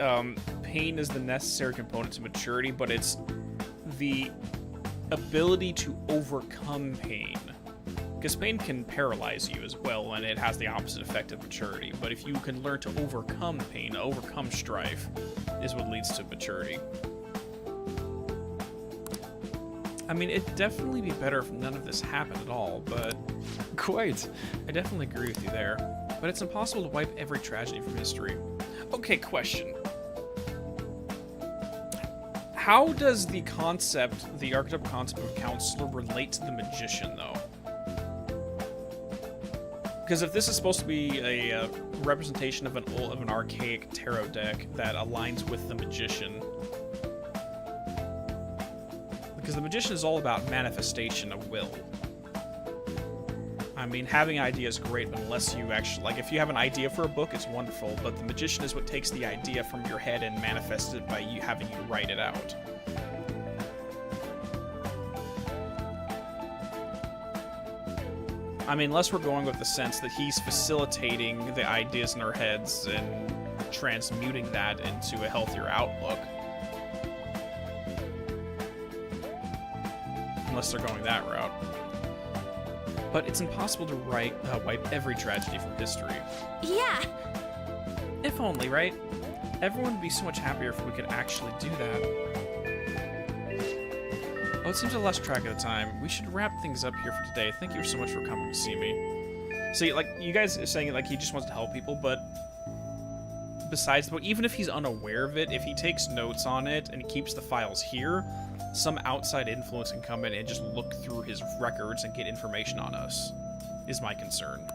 pain is the necessary component to maturity, but it's the ability to overcome pain. Because pain can paralyze you as well, and it has the opposite effect of maturity. But if you can learn to overcome pain, overcome strife, is what leads to maturity. I mean, it'd definitely be better if none of this happened at all, but... Quite. I definitely agree with you there. But it's impossible to wipe every tragedy from history. Okay, question. How does the concept, the archetypal concept of counselor, relate to the magician, though? Because if this is supposed to be a representation of an archaic tarot deck that aligns with the magician, because the magician is all about manifestation of will. I mean, having ideas is great, but unless you actually, like, if you have an idea for a book, it's wonderful, but the magician is what takes the idea from your head and manifests it by you having you write it out. I mean, unless we're going with the sense that he's facilitating the ideas in our heads and transmuting that into a healthier outlook. Unless they're going that route. But it's impossible to wipe every tragedy from history. Yeah! If only, right? Everyone would be so much happier if we could actually do that. Oh, it seems I lost track of the time. We should wrap things up here for today. Thank you so much for coming to see me. See, like, you guys are saying, like, he just wants to help people, but besides, even if he's unaware of it, if he takes notes on it and he keeps the files here, some outside influence can come in and just look through his records and get information on us, is my concern.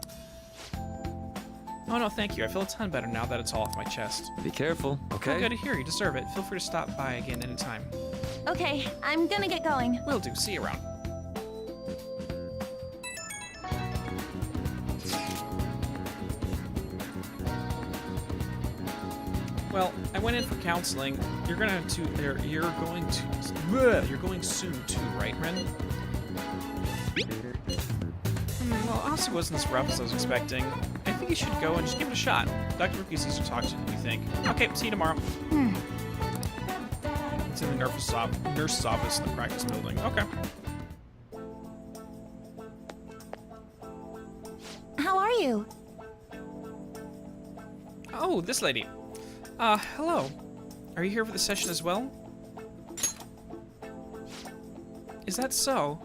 Oh no, thank you. I feel a ton better now that it's all off my chest. Be careful, okay? Oh, good to hear. You deserve it. Feel free to stop by again anytime. Okay, I'm gonna get going. Will do. See you around. Well, I went in for counseling. You're going soon too, right, Ren? Well, honestly, wasn't as rough as I was expecting. I think you should go and just give it a shot. Dr. Maruki sees to talk to you. What do you think? Okay, see you tomorrow. It's in the nurse's office in the practice building. Okay. How are you? Oh, this lady. Hello. Are you here for the session as well? Is that so?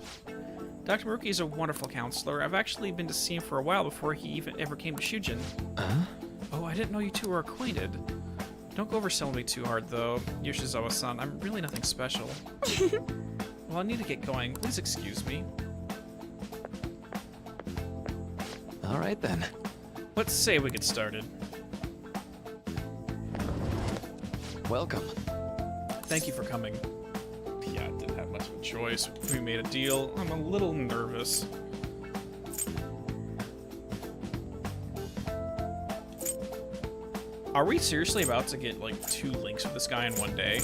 Dr. Maruki is a wonderful counselor. I've actually been to see him for a while before he even ever came to Shujin. Oh, I didn't know you two were acquainted. Don't go overselling me too hard, though, Yoshizawa-san. I'm really nothing special. Well, I need to get going. Please excuse me. All right, then. Let's say we get started. Welcome. Thank you for coming. Yeah, I didn't have much of a choice. We made a deal. I'm a little nervous. Are we seriously about to get, like, 2 links with this guy in one day?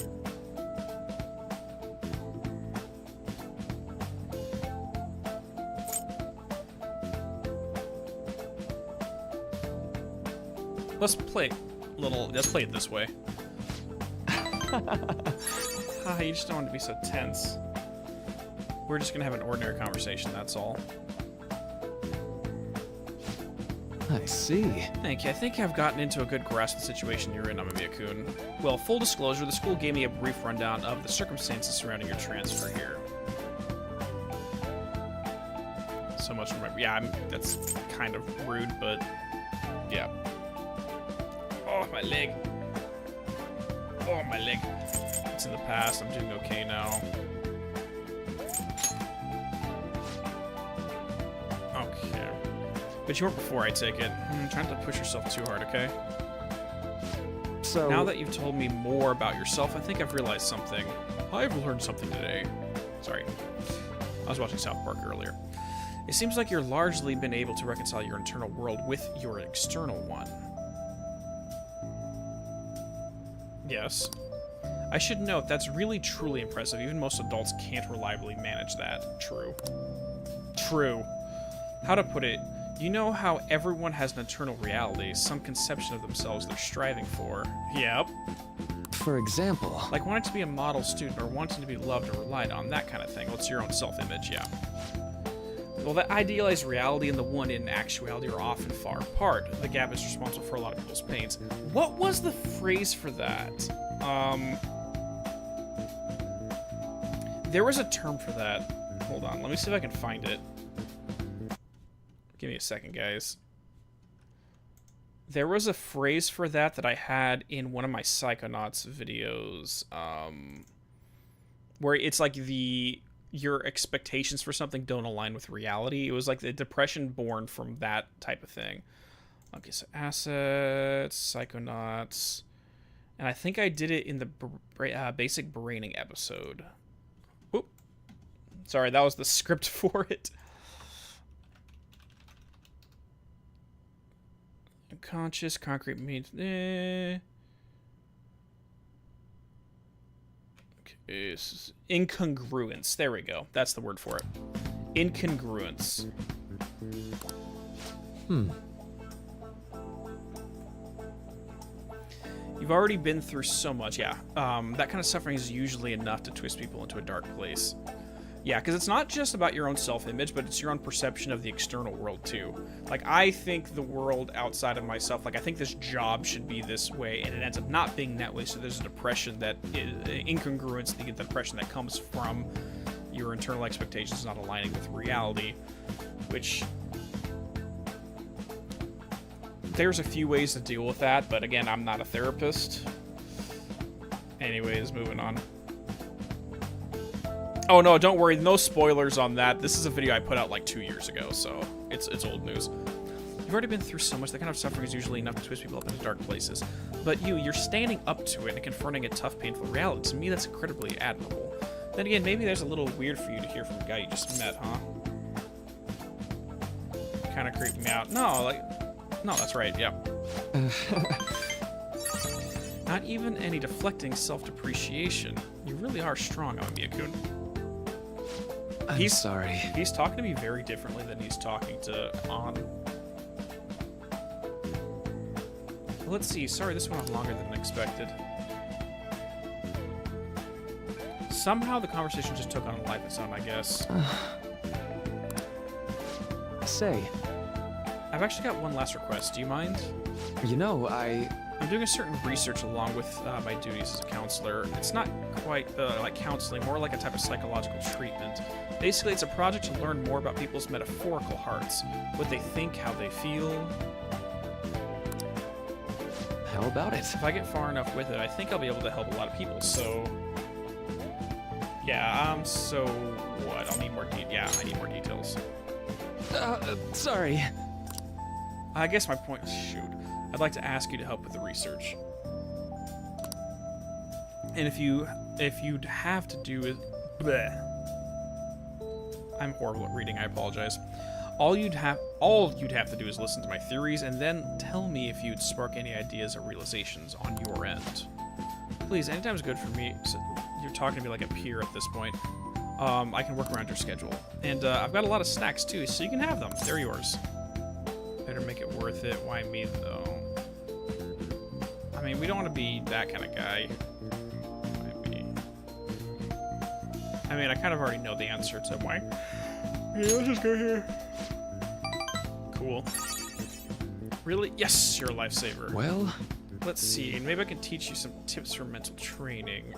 Let's play it this way. You just don't want to be so tense. We're just gonna have an ordinary conversation, that's all. I see. Thank you. I think I've gotten into a good grasp of the situation you're in, Amamiya-kun. Well, full disclosure, the school gave me a brief rundown of the circumstances surrounding your transfer here. So much for my... Yeah, that's kind of rude, but... Yeah. Oh, my leg. Oh, my leg. It's in the past. I'm doing okay now. Okay. But you weren't before, I take it. Try not to push yourself too hard, okay? So... Now that you've told me more about yourself, I think I've realized something. I've learned something today. Sorry. I was watching South Park earlier. It seems like you're largely been able to reconcile your internal world with your external one. Yes. I should note, that's really truly impressive. Even most adults can't reliably manage that. True. True. How to put it, you know how everyone has an internal reality, some conception of themselves they're striving for. Yep. For example... Like wanting to be a model student or wanting to be loved or relied on, that kind of thing. Well, it's your own self-image, yeah. Well, the idealized reality and the one in actuality are often far apart. The gap is responsible for a lot of people's pains. What was the phrase for that? There was a term for that. Hold on, let me see if I can find it. Give me a second, guys. There was a phrase for that I had in one of my Psychonauts videos, where it's like your expectations for something don't align with reality. It was like the depression born from that type of thing. Okay, so assets, Psychonauts, and I think I did it in the basic braining episode. Whoop. Sorry, that was the script for it. Conscious, concrete means... Okay, incongruence. There we go. That's the word for it. Incongruence. You've already been through so much, yeah. That kind of suffering is usually enough to twist people into a dark place. Yeah, because it's not just about your own self-image, but it's your own perception of the external world, too. Like, I think the world outside of myself, like, I think this job should be this way, and it ends up not being that way, so there's a depression that, incongruence, the depression that comes from your internal expectations not aligning with reality, which... There's a few ways to deal with that, but again, I'm not a therapist. Anyways, moving on. Oh no, don't worry, no spoilers on that. This is a video I put out like 2 years ago, so it's old news. You've already been through so much, that kind of suffering is usually enough to twist people up into dark places. But you're standing up to it and confronting a tough, painful reality. To me, that's incredibly admirable. Then again, maybe there's a little weird for you to hear from a guy you just met, huh? Kind of creeped me out. No, like... No, that's right, yeah. Not even any deflecting self-depreciation. You really are strong, Amamiya-kun. I'm sorry. He's talking to me very differently than he's talking to An. Let's see. Sorry, this went on longer than expected. Somehow the conversation just took on a life of its own, I guess. Say, I've actually got one last request. Do you mind? you know, I'm doing a certain research along with my duties as a counselor. It's not quite like counseling, more like a type of psychological treatment. Basically, it's a project to learn more about people's metaphorical hearts, what they think, how they feel. how about it? If I get far enough with it, I think I'll be able to help a lot of people, so... Yeah, so what? I'll need more I need more details. Sorry. I guess my point... Shoot. I'd like to ask you to help with the research. And if you'd have to do it... Bleh. I'm horrible at reading, I apologize. All you'd have to do is listen to my theories and then tell me if you'd spark any ideas or realizations on your end. Please, anytime's good for me. So you're talking to me like a peer at this point. I can work around your schedule. And I've got a lot of snacks too, so you can have them. They're yours. Better make it worth it. Why me though? I mean, we don't want to be that kind of guy. I mean, I kind of already know the answer to why. Yeah, let's just go here. Cool. Really? Yes, you're a lifesaver. Well, Let's see. Maybe I can teach you some tips for mental training.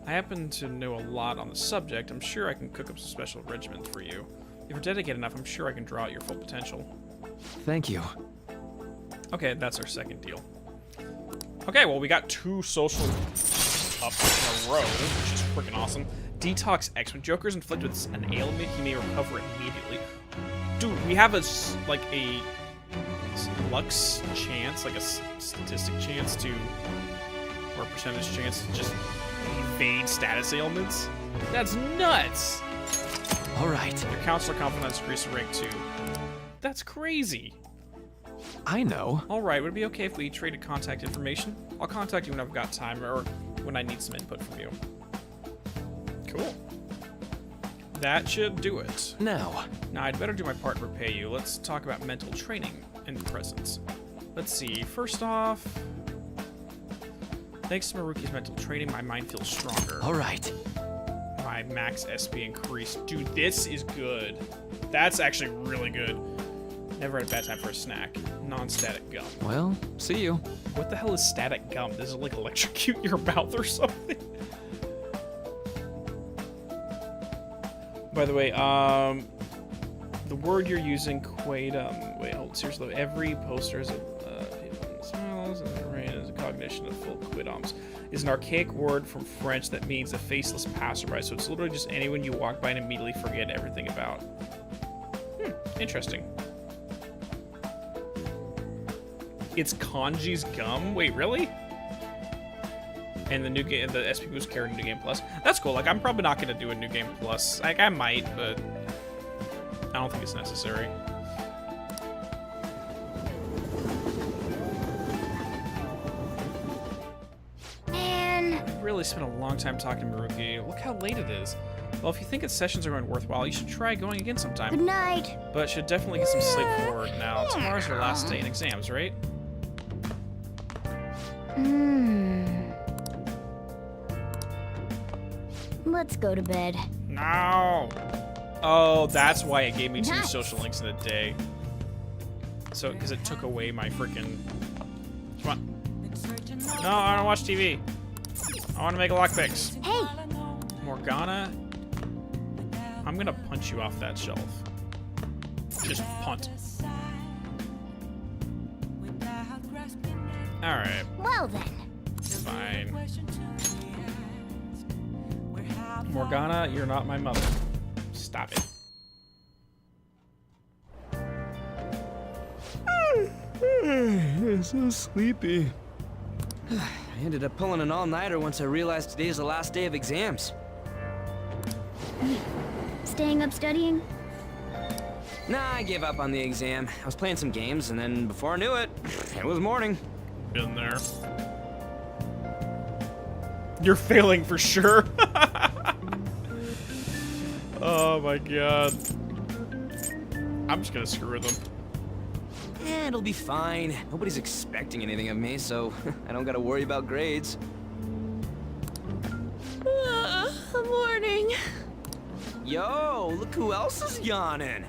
I happen to know a lot on the subject. I'm sure I can cook up some special regimens for you. If you're dedicated enough, I'm sure I can draw out your full potential. thank you. Okay, that's our second deal. Okay, well, we got 2 social ups in a row, which is freaking awesome. Detox X. When Joker's inflicted with an ailment, he may recover immediately. Dude, we have a lux chance, like a statistic chance to, or percentage chance to just evade status ailments. That's nuts! All right. Your counselor confidence increased to rank 2. That's crazy. I know. Alright, would it be okay if we traded contact information? I'll contact you when I've got time, or when I need some input from you. Cool. That should do it. Now, I'd better do my part and repay you. Let's talk about mental training and presence. Let's see. First off, thanks to Maruki's mental training, my mind feels stronger. all right. My max SP increased. Dude, this is good. That's actually really good. Never had a bad time for a snack. Non-static gum. Well, see you. What the hell is static gum? Does it like electrocute your mouth or something? By the way, the word you're using, quaidum. Wait, hold seriously. Every poster is smiles and the rain is a cognition of full quidums. Is an archaic word from French that means a faceless passerby. So it's literally just anyone you walk by and immediately forget everything about. Interesting. It's Kanji's gum? Wait, really? And the new game, the SP Boost carrying New Game Plus. That's cool. Like, I'm probably not going to do a New Game Plus. Like, I might, but I don't think it's necessary. Man. I really spent a long time talking to Maruki. Look how late it is. Well, if you think its sessions are going worthwhile, you should try going again sometime. Good night. But should definitely get some sleep forward now. Tomorrow's your last day in exams, right? Let's go to bed. No! Oh, that's why it gave me 2 social links in a day. So, because it took away my freaking... Come on. No, I don't watch TV. I want to make a lockpicks. Hey! Morgana, I'm gonna punch you off that shelf. Just punt. Alright, Well then. fine. Morgana, you're not my mother. Stop it. I'm so sleepy. I ended up pulling an all-nighter once I realized today's the last day of exams. Staying up studying? Nah, I gave up on the exam. I was playing some games, and then before I knew it, it was morning. Been there. You're failing for sure. Oh my god. I'm just gonna screw with them. It'll be fine. Nobody's expecting anything of me, so I don't gotta worry about grades. Morning. Yo, look who else is yawning.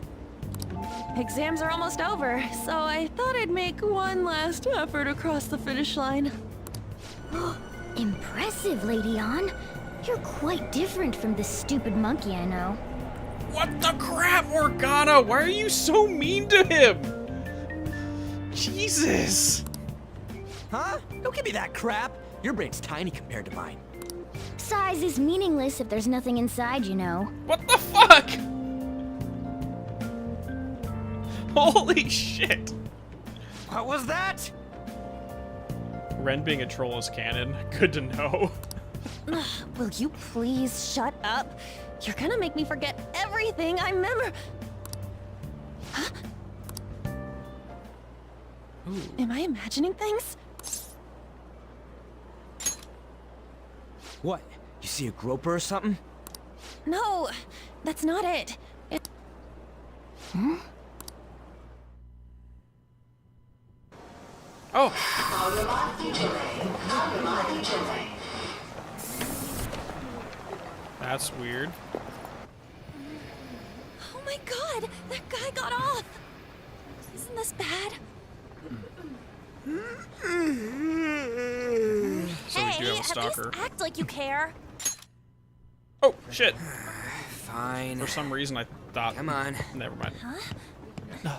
Exams are almost over, so I thought I'd make one last effort across the finish line. Impressive, Lady Ann. You're quite different from this stupid monkey I know. What the crap, Morgana? Why are you so mean to him? Jesus. Huh? Don't give me that crap. Your brain's tiny compared to mine. Size is meaningless if there's nothing inside, you know. What the fuck? Holy shit. What was that? Ren being a troll is canon. Good to know. Will you please shut up? You're gonna make me forget everything I remember. Huh? Am I imagining things? What? You see a groper or something? No, that's not it. Oh. That's weird. Oh my god, that guy got off. Isn't this bad? So we do have a stalker. At least act like you care. Oh, shit. Fine. For some reason I thought... Come on. Never mind. Huh?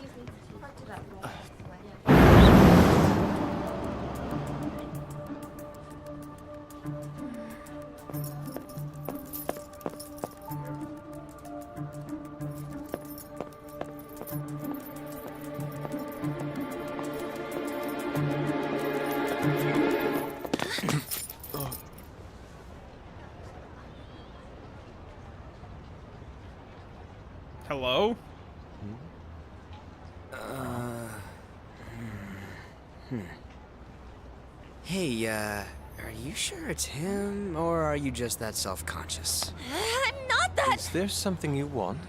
Hello? Hey, are you sure it's him, or are you just that self-conscious? I'm not that. Is there something you want?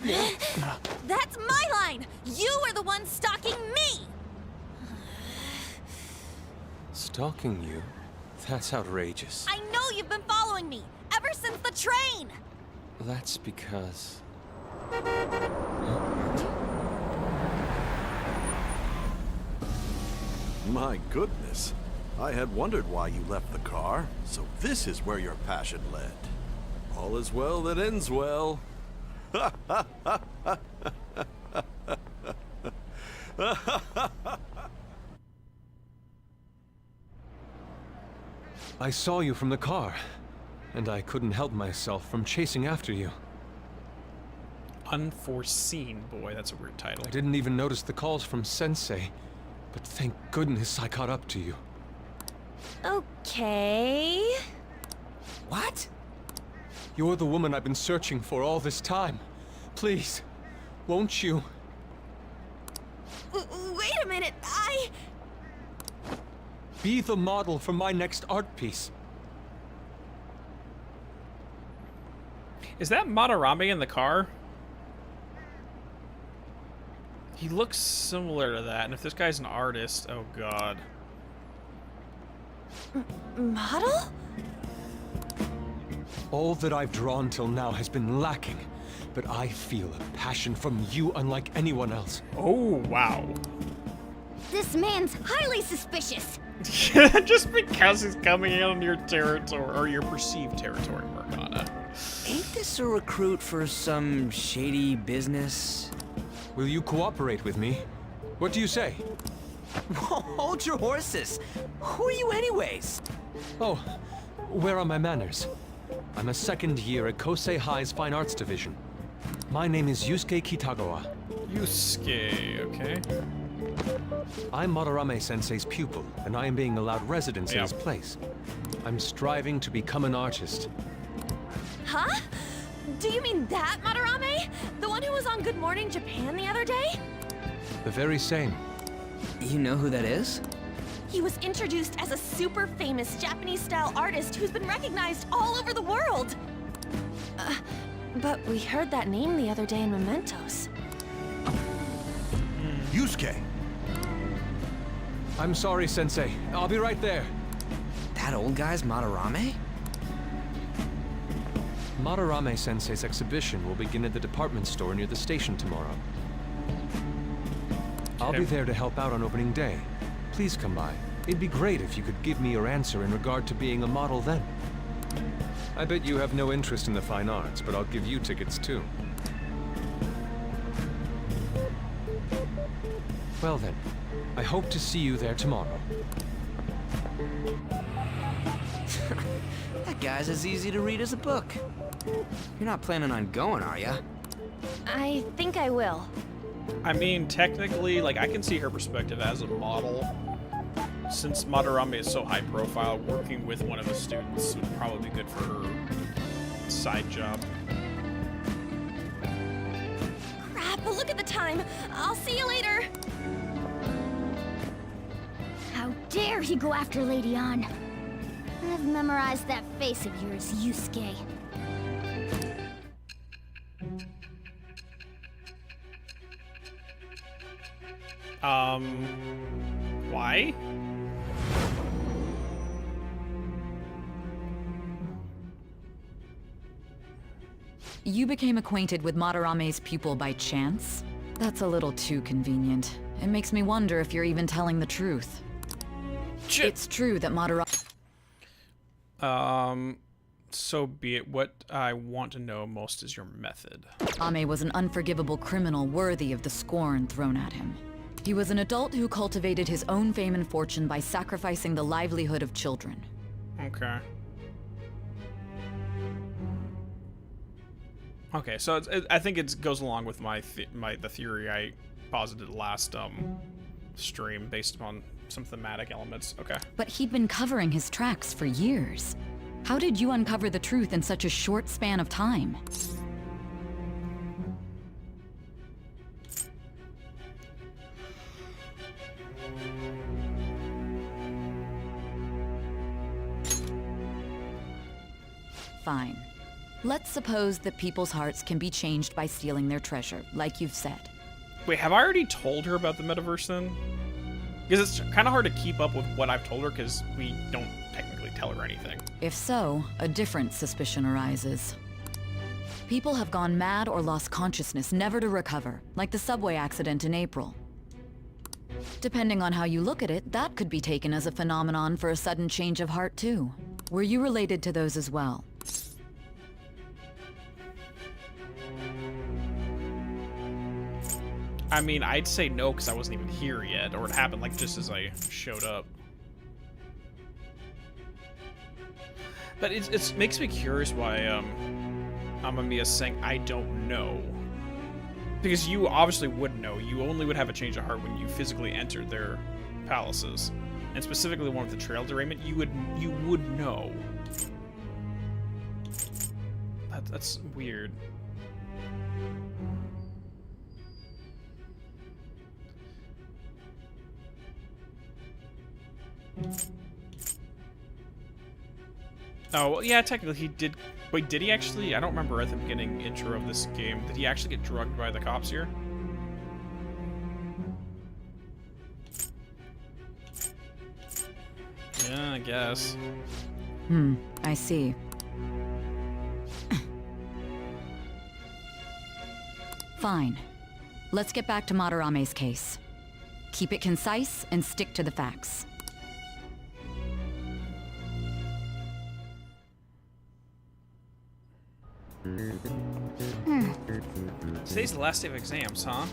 That's my line. You are the one stalking me. Stalking you? That's outrageous. I know you've been following me ever since the train. That's because... My goodness. I had wondered why you left the car, so this is where your passion led. All is well that ends well. I saw you from the car, and I couldn't help myself from chasing after you. Unforeseen. Boy, that's a weird title. I didn't even notice the calls from Sensei, but thank goodness I caught up to you. Okay. What? You're the woman I've been searching for all this time. Please, won't you? Wait a minute, Be the model for my next art piece. Is that Madarame in the car? He looks similar to that, and if this guy's an artist, oh god. Model? All that I've drawn till now has been lacking, but I feel a passion from you unlike anyone else. Oh, wow. This man's highly suspicious. Just because he's coming in on your territory, or your perceived territory, Morgana. Ain't this a recruit for some shady business? Will you cooperate with me? What do you say? Hold your horses. Who are you anyways? Oh, where are my manners? I'm a second year at Kosei High's Fine Arts Division. My name is Yusuke Kitagawa. Yusuke, okay. I'm Madarame-sensei's pupil, and I am being allowed residence in his place. I'm striving to become an artist. Huh? Do you mean that Madarame? The one who was on Good Morning Japan the other day? The very same. You know who that is? He was introduced as a super famous Japanese-style artist who's been recognized all over the world. But we heard that name the other day in Mementos. Yusuke! I'm sorry, Sensei. I'll be right there. That old guy's Madarame? Madarame Sensei's exhibition will begin at the department store near the station tomorrow. I'll be there to help out on opening day. Please come by. It'd be great if you could give me your answer in regard to being a model then. I bet you have no interest in the fine arts, but I'll give you tickets too. Well then, I hope to see you there tomorrow. That guy's as easy to read as a book. You're not planning on going, are ya? I think I will. I mean, technically, like, I can see her perspective as a model. Since Madarame is so high profile, working with one of the students would probably be good for her side job. Crap, look at the time. I'll see you later. How dare he go after Lady Ann? I've memorized that face of yours, Yusuke. Why? You became acquainted with Madarame's pupil by chance? That's a little too convenient. It makes me wonder if you're even telling the truth. It's true that Madarame... So be it. What I want to know most is your method. Mame was an unforgivable criminal worthy of the scorn thrown at him. He was an adult who cultivated his own fame and fortune by sacrificing the livelihood of children. Okay. Okay, so I think it goes along with the theory I posited last stream based upon some thematic elements. Okay. But he'd been covering his tracks for years. How did you uncover the truth in such a short span of time? Fine. Let's suppose that people's hearts can be changed by stealing their treasure, like you've said. Wait, have I already told her about the metaverse then? Because it's kind of hard to keep up with what I've told her because we don't technically tell her anything. If so, a different suspicion arises. People have gone mad or lost consciousness, never to recover, like the subway accident in April. Depending on how you look at it, that could be taken as a phenomenon for a sudden change of heart too. Were you related to those as well? I mean, I'd say no because I wasn't even here yet, or it happened like just as I showed up. But it makes me curious why Amamiya's saying I don't know. Because you obviously would know. You only would have a change of heart when you physically entered their palaces. And specifically one with the trail derailment, you would know. That's weird. Oh, well, yeah, technically he did. Wait, did he actually? I don't remember at the beginning intro of this game. Did he actually get drugged by the cops here? Yeah, I guess. I see. Fine. Let's get back to Madarame's case. Keep it concise and stick to the facts. Today's the last day of exams, huh?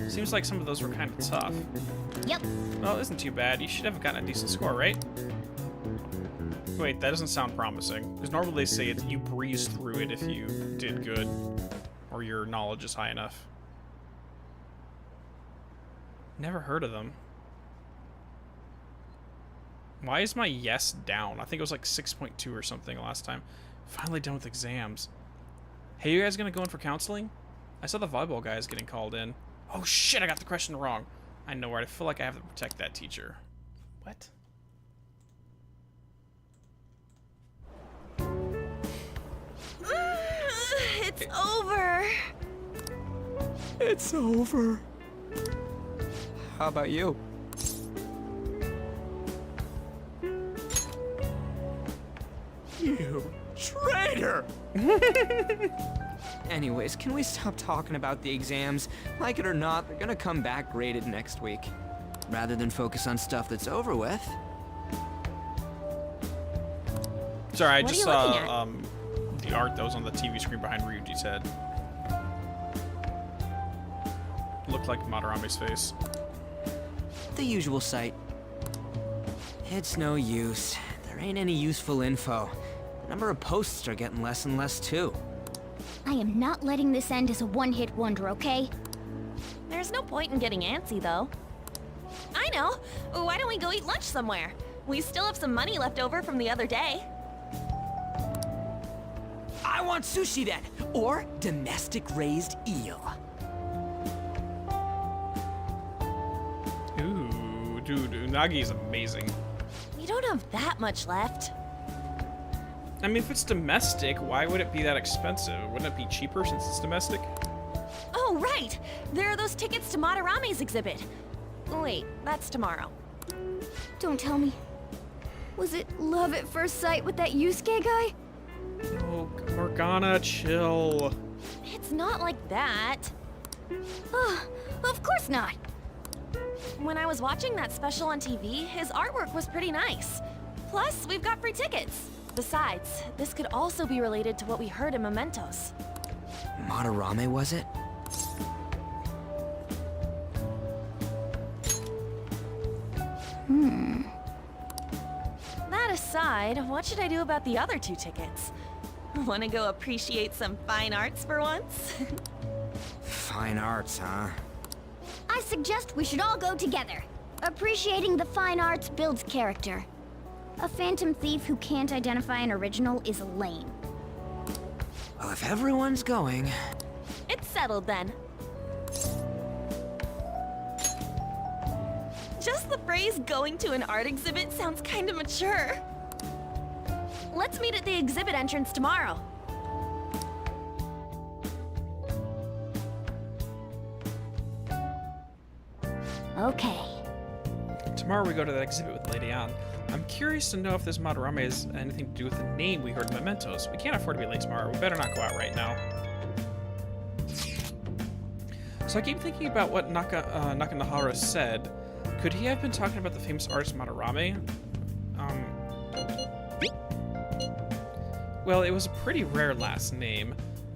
Seems like some of those were kind of tough. Yep. Well, it isn't too bad. You should have gotten a decent score, right? Wait, that doesn't sound promising. Because normally they say you breeze through it if you did good. Or your knowledge is high enough. Never heard of them. Why is my yes down? I think it was like 6.2 or something last time. Finally done with exams. Hey, you guys gonna go in for counseling? I saw the volleyball guys getting called in. Oh shit, I got the question wrong. I know where I feel like I have to protect that teacher. What? It's over. It's over. How about you? You traitor! Anyways, can we stop talking about the exams? Like it or not, they're gonna come back graded next week. Rather than focus on stuff that's over with. Sorry, I What are just you saw looking the art that was on the TV screen behind Ryuji's head. Looked like Madarame's face. The usual sight. It's no use. There ain't any useful info. The number of posts are getting less and less too. I am not letting this end as a one-hit wonder, okay? There's no point in getting antsy, though. I know. Why don't we go eat lunch somewhere? We still have some money left over from the other day. I want sushi then, or domestic raised eel. Ooh, dude, unagi is amazing. We don't have that much left. I mean, if it's domestic, why would it be that expensive? Wouldn't it be cheaper since it's domestic? Oh, right! There are those tickets to Madarame's exhibit. Wait, that's tomorrow. Don't tell me. Was it love at first sight with that Yusuke guy? Oh, Morgana, chill. It's not like that. Of course not. When I was watching that special on TV, his artwork was pretty nice. Plus, we've got free tickets. Besides, this could also be related to what we heard in Mementos. Madarame, was it? That aside, what should I do about the other 2 tickets? Wanna go appreciate some fine arts for once? Fine arts, huh? I suggest we should all go together. Appreciating the fine arts builds character. A phantom thief who can't identify an original is lame. Well, if everyone's going... It's settled then. Just the phrase going to an art exhibit sounds kinda mature. Let's meet at the exhibit entrance tomorrow. Okay. Tomorrow we go to that exhibit with Lady Ann. I'm curious to know if this Madarame has anything to do with the name we heard in Mementos. We can't afford to be late tomorrow. We better not go out right now. So I keep thinking about what Nakanahara said. Could he have been talking about the famous artist Madarame? Well, it was a pretty rare last name.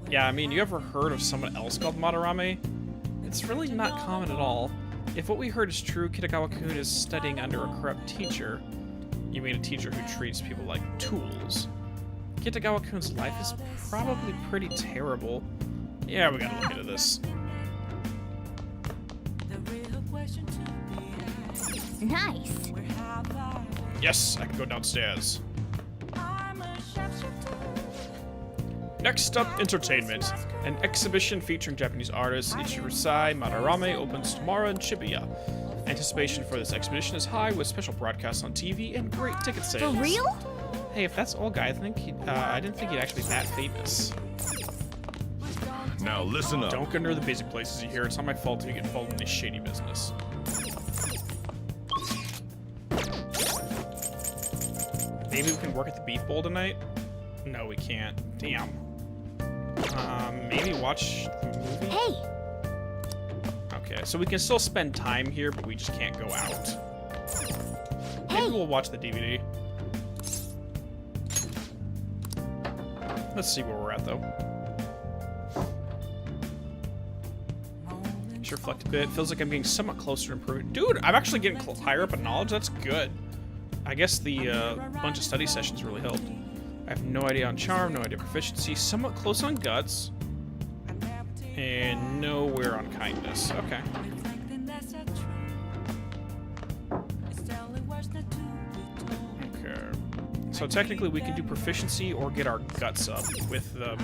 Yeah, I mean, you ever heard of someone else called Madarame? It's really not common at all. If what we heard is true, Kitagawa-kun is studying under a corrupt teacher. You mean a teacher who treats people like tools. Kitagawa-kun's life is probably pretty terrible. Yeah, we gotta look into this. Nice. Yes, I can go downstairs. Next up, entertainment. An exhibition featuring Japanese artist Ichirusai Madarame opens tomorrow in Shibuya. Anticipation for this exhibition is high, with special broadcasts on TV and great ticket sales. For real? Hey, if that's Olga, I didn't think he'd actually be that famous. Now listen up. Don't go near the busy places you hear. It's not my fault if you get involved in this shady business. Maybe we can work at the Beef Bowl tonight? No, we can't. Damn. Maybe watch the movie? Hey! Okay, so we can still spend time here, but we just can't go out. Maybe we'll watch the DVD. Let's see where we're at, though. Sure reflect a bit. Feels like I'm getting somewhat closer to improvement. Dude, I'm actually getting higher up in knowledge. That's good. I guess the bunch of study sessions really helped. I have no idea on charm, no idea proficiency, somewhat close on guts, and nowhere on kindness. Okay. Okay. So technically we can do proficiency or get our guts up with the...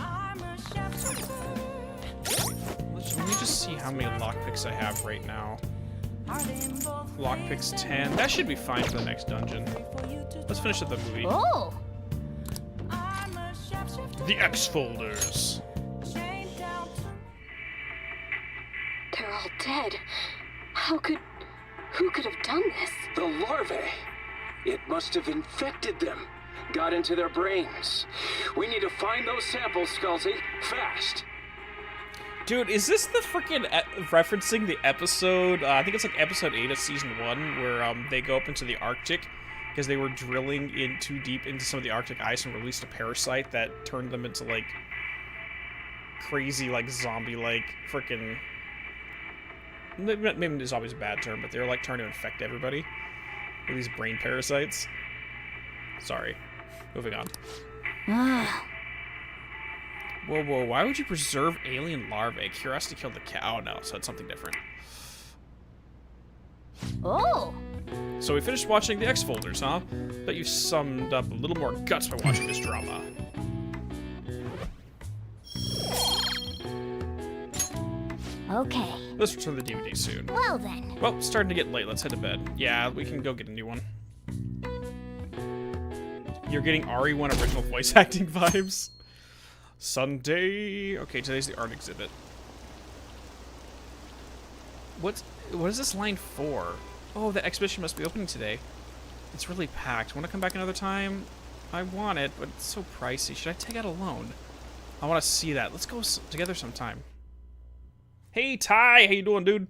Let me just see how many lockpicks I have right now. Lockpicks 10. That should be fine for the next dungeon. Let's finish up the movie. Oh! The X folders. They're all dead. Who could have done this? The larvae. It must have infected them. Got into their brains. We need to find those samples, Skullsy. Fast. Dude, is this the freaking referencing the episode? I think it's like episode 8 of season 1, where they go up into the Arctic because they were drilling in too deep into some of the Arctic ice and released a parasite that turned them into like crazy, like zombie-like freaking. Maybe zombie's a bad term, but they're like trying to infect everybody with these brain parasites. Sorry. Moving on. Whoa, why would you preserve alien larvae? Curiosity killed the cat. Oh no, so it's something different. Oh! So we finished watching the X folders, huh? Bet you summed up a little more guts by watching this drama. Okay. Let's return the DVD soon. Well then. Well, it's starting to get late. Let's head to bed. Yeah, we can go get a new one. You're getting RE1 original voice acting vibes. Sunday. Okay, today's the art exhibit. What is this line for? Oh, the exhibition must be opening today. It's really packed. Want to come back another time? I want it, but it's so pricey. Should I take out a loan? I want to see that. Let's go together sometime. Hey, Ty, how you doing, dude?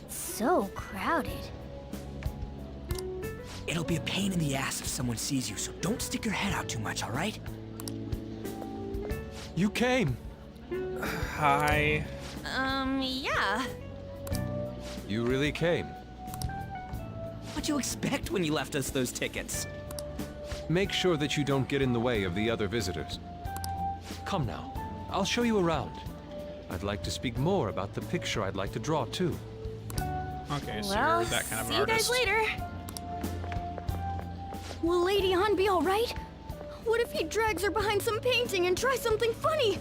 So crowded. It'll be a pain in the ass if someone sees you, so don't stick your head out too much, alright? You came. Hi. Yeah. You really came. What'd you expect when you left us those tickets? Make sure that you don't get in the way of the other visitors. Come now. I'll show you around. I'd like to speak more about the picture I'd like to draw, too. Okay, so Well, you're that kind of see an you guys artist. later. Will Lady Han be alright? What if he drags her behind some painting and tries something funny?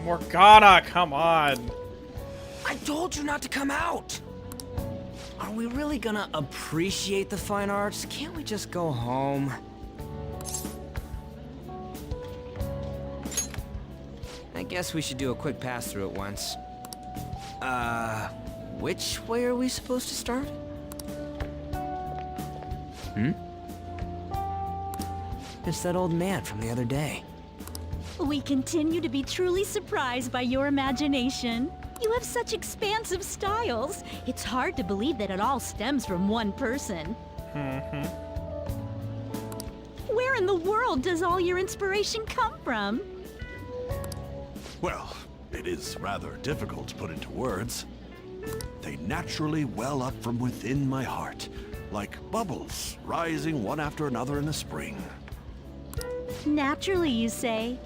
Morgana, come on. I told you not to come out! Are we really gonna appreciate the fine arts? Can't we just go home? I guess we should do a quick pass-through at once. Which way are we supposed to start? It's that old man from the other day. We continue to be truly surprised by your imagination. You have such expansive styles. It's hard to believe that it all stems from one person. Where in the world does all your inspiration come from? Well, it is rather difficult to put into words. They naturally well up from within my heart, like bubbles rising one after another in the spring. Naturally, you say.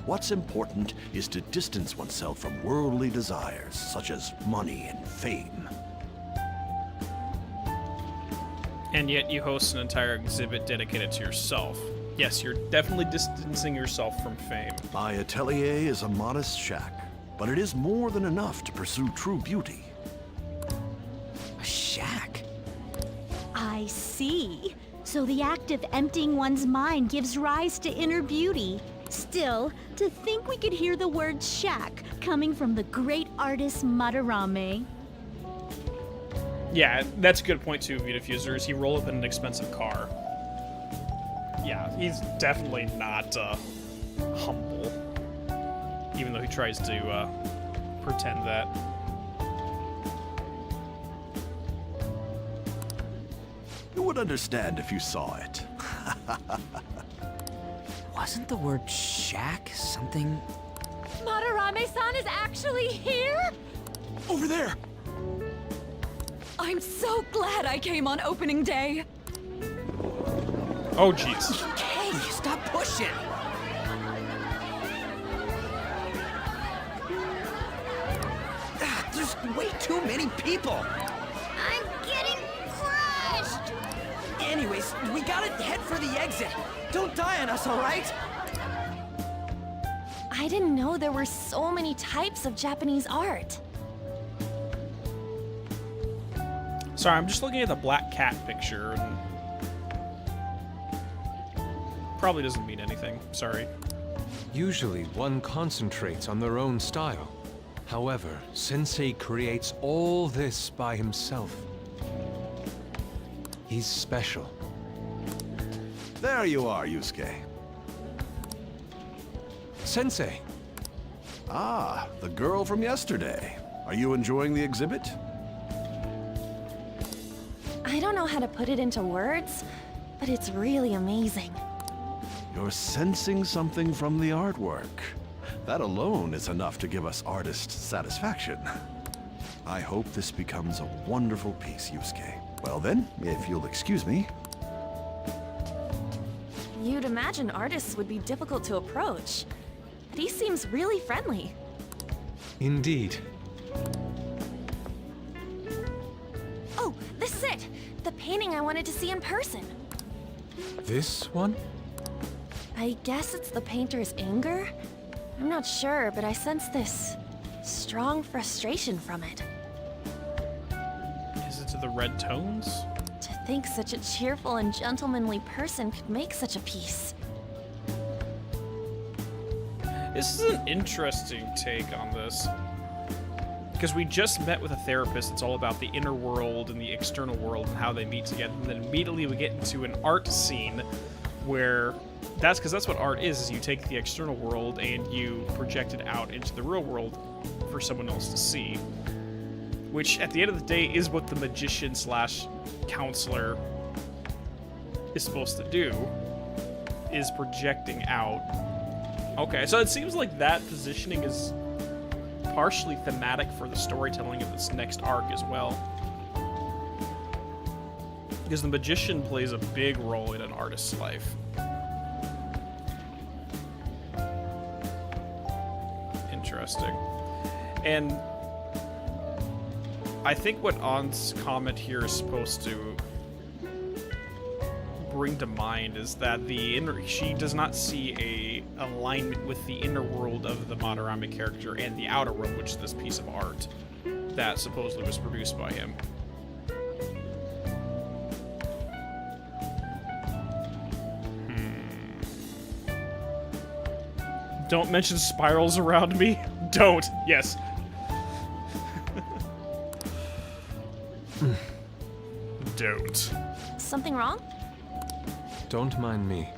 What's important is to distance oneself from worldly desires, such as money and fame. And yet you host an entire exhibit dedicated to yourself. Yes, you're definitely distancing yourself from fame. My atelier is a modest shack, but it is more than enough to pursue true beauty. A shack? I see. So the act of emptying one's mind gives rise to inner beauty. Still, to think we could hear the word shack coming from the great artist Madarame. Yeah, that's a good point too, Vitafusers. He rolled up in an expensive car. Yeah, he's definitely not humble, even though he tries to pretend that. You would understand if you saw it. Wasn't the word shack something? Madarame-san is actually here? Over there! I'm so glad I came on opening day. Oh, jeez. Hey, stop pushing! There's way too many people! I'm getting crushed! Anyways, we gotta head for the exit. Don't die on us, alright? I didn't know there were so many types of Japanese art. Sorry, I'm just looking at the black cat picture and probably doesn't mean anything. Sorry. Usually one concentrates on their own style. However, Sensei creates all this by himself. He's special. There you are, Yusuke. Sensei! Ah, the girl from yesterday. Are you enjoying the exhibit? I don't know how to put it into words, but it's really amazing. You're sensing something from the artwork. That alone is enough to give us artist satisfaction. I hope this becomes a wonderful piece, Yusuke. Well then, if you'll excuse me. You'd imagine artists would be difficult to approach, but he seems really friendly. Indeed. Oh, this is it! The painting I wanted to see in person. This one? I guess it's the painter's anger? I'm not sure, but I sense this strong frustration from it. Is it to the red tones? To think such a cheerful and gentlemanly person could make such a piece. This is an interesting take on this. Because we just met with a therapist that's all about the inner world and the external world and how they meet together. And then immediately we get into an art scene where that's what art is you take the external world and you project it out into the real world for someone else to see. Which, at the end of the day, is what the magician / counselor is supposed to do, is projecting out. Okay, so it seems like that positioning is partially thematic for the storytelling of this next arc as well. Because the magician plays a big role in an artist's life. Interesting. And I think what On's comment here is supposed to bring to mind is that she does not see a alignment with the inner world of the Madarame character and the outer world, which is this piece of art that supposedly was produced by him. Don't mention spirals around me. Don't. Yes. Don't. Something wrong? Don't mind me.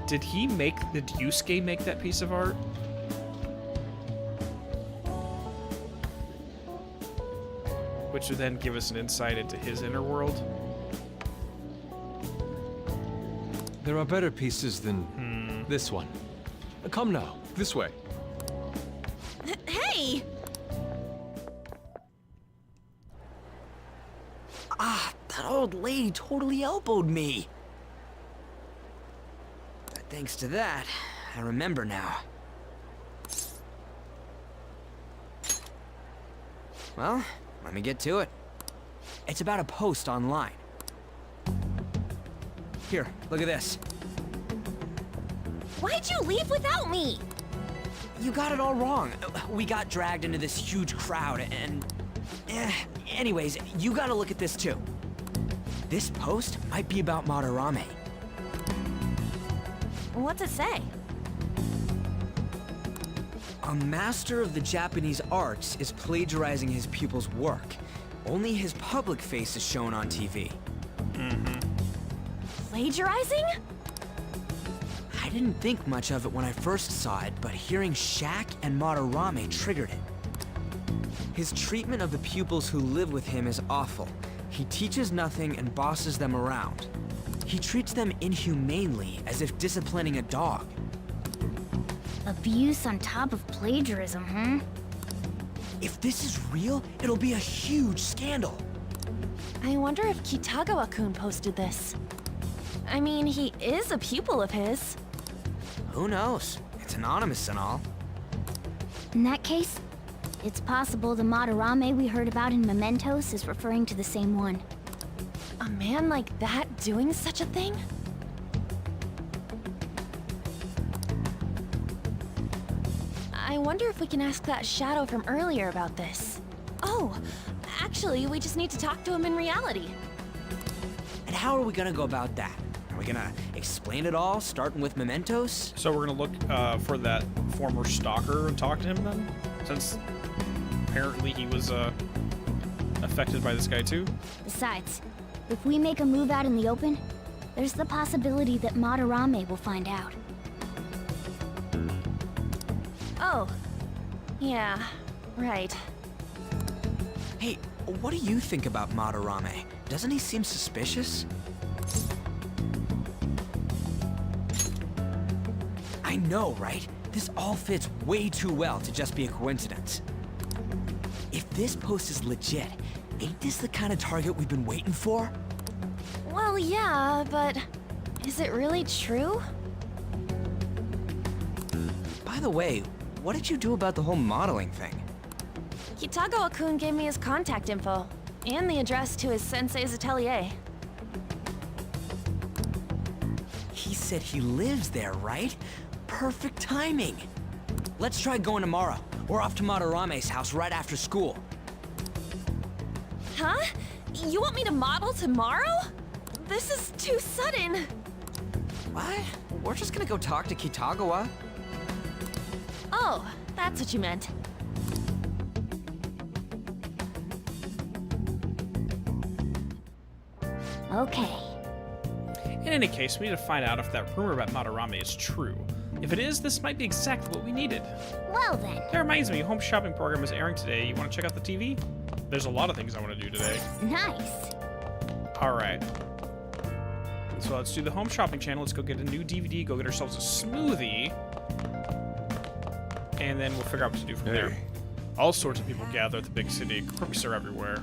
Did Yusuke make that piece of art? Which would then give us an insight into his inner world. There are better pieces than this one. Come now, this way. Hey! Ah, that old lady totally elbowed me. But thanks to that, I remember now. Well, let me get to it. It's about a post online. Here, look at this. Why'd you leave without me? You got it all wrong. We got dragged into this huge crowd and... anyways, you gotta look at this too. This post might be about Madarame. What's it say? A master of the Japanese arts is plagiarizing his pupil's work. Only his public face is shown on TV. Plagiarizing? I didn't think much of it when I first saw it, but hearing Shaq and Madarame triggered it. His treatment of the pupils who live with him is awful. He teaches nothing and bosses them around. He treats them inhumanely, as if disciplining a dog. Abuse on top of plagiarism, huh? If this is real, it'll be a huge scandal. I wonder if Kitagawa-kun posted this. I mean, he is a pupil of his. Who knows? It's anonymous and all. In that case, it's possible the Madarame we heard about in Mementos is referring to the same one. A man like that doing such a thing? I wonder if we can ask that shadow from earlier about this. Oh, actually, we just need to talk to him in reality. And how are we gonna go about that? Are we gonna explain it all, starting with mementos? So we're gonna look for that former stalker and talk to him then? Since apparently he was affected by this guy too? Besides, if we make a move out in the open, there's the possibility that Madarame will find out. Oh, yeah, right. Hey, what do you think about Madarame? Doesn't he seem suspicious? I know, right? This all fits way too well to just be a coincidence. If this post is legit, ain't this the kind of target we've been waiting for? Well, yeah, but is it really true? By the way, what did you do about the whole modeling thing? Kitagawa-kun gave me his contact info, and the address to his sensei's atelier. He said he lives there, right? Perfect timing. Let's try going tomorrow. We're off to Madarame's house right after school. Huh? You want me to model tomorrow? This is too sudden. What? We're just gonna go talk to Kitagawa. Oh, that's what you meant. Okay. In any case, we need to find out if that rumor about Madarame is true. If it is, this might be exactly what we needed. Well then. That reminds me, home shopping program is airing today. You want to check out the TV? There's a lot of things I want to do today. Nice. Alright. So let's do the home shopping channel. Let's go get a new DVD, go get ourselves a smoothie. And then we'll figure out what to do from there. All sorts of people gather at the big city. Crooks are everywhere.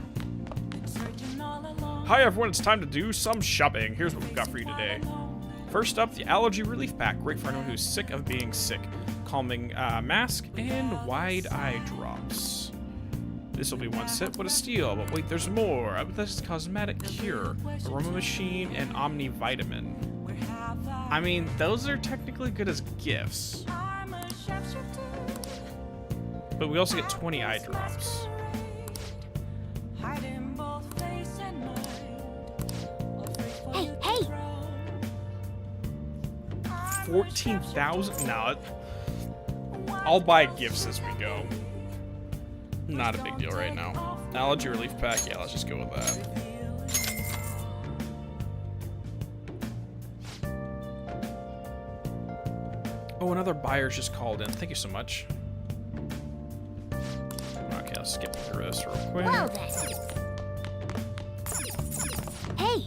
Hi everyone, it's time to do some shopping. Here's what we've got for you today. First up, the allergy relief pack. Great for anyone who's sick of being sick. Calming mask and wide eye drops. This will be one set. What a steal. But wait, there's more. This is cosmetic cure. Aroma machine and omnivitamin. I mean, those are technically good as gifts. But we also get 20 eye drops. 14,000? No, I'll buy gifts as we go. Not a big deal right now. Allergy relief pack, yeah, let's just go with that. Oh, another buyer's just called in. Thank you so much. Okay, let's skip through this real quick. Well then. Hey!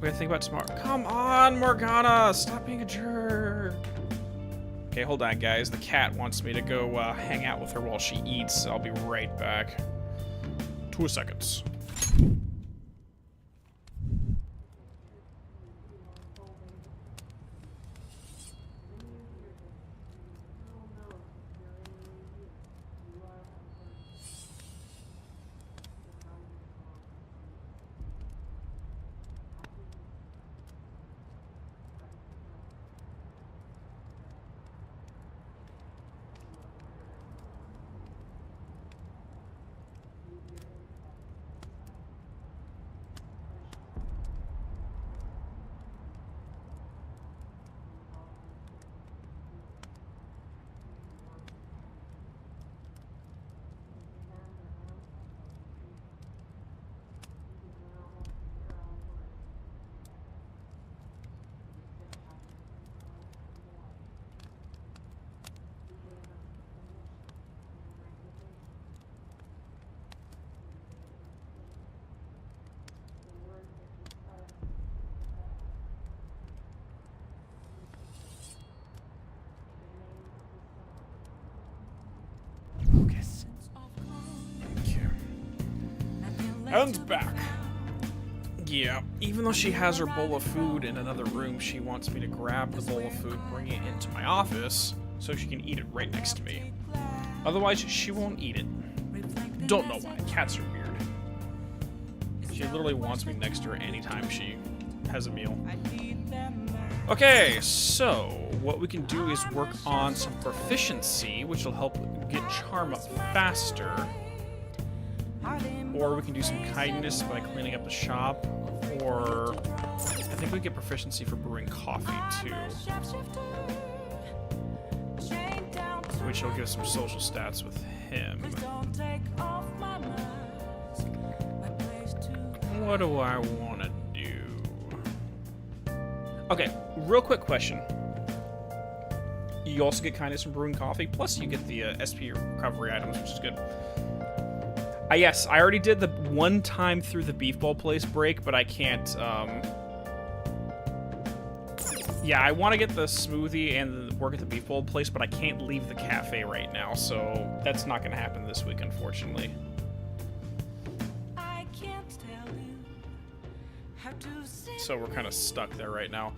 We gotta think about tomorrow. Come on, Morgana! Stop being a jerk! Okay, hold on, guys. The cat wants me to go hang out with her while she eats. I'll be right back. 2 seconds. And back. Yeah, even though she has her bowl of food in another room, she wants me to grab the bowl of food, bring it into my office, so she can eat it right next to me. Otherwise, she won't eat it. Don't know why. Cats are weird. She literally wants me next to her anytime she has a meal. Okay, so what we can do is work on some proficiency, which will help get charm up faster. Or we can do some kindness by cleaning up the shop. Or I think we get proficiency for brewing coffee too, which will give some social stats with him. What do I want to do? Okay, real quick question. You also get kindness from brewing coffee, plus you get the SP recovery items, which is good. Yes, I already did the one time through the beef bowl place break, but I can't, yeah, I want to get the smoothie and work at the beef bowl place, but I can't leave the cafe right now, so that's not going to happen this week, unfortunately. So we're kind of stuck there right now.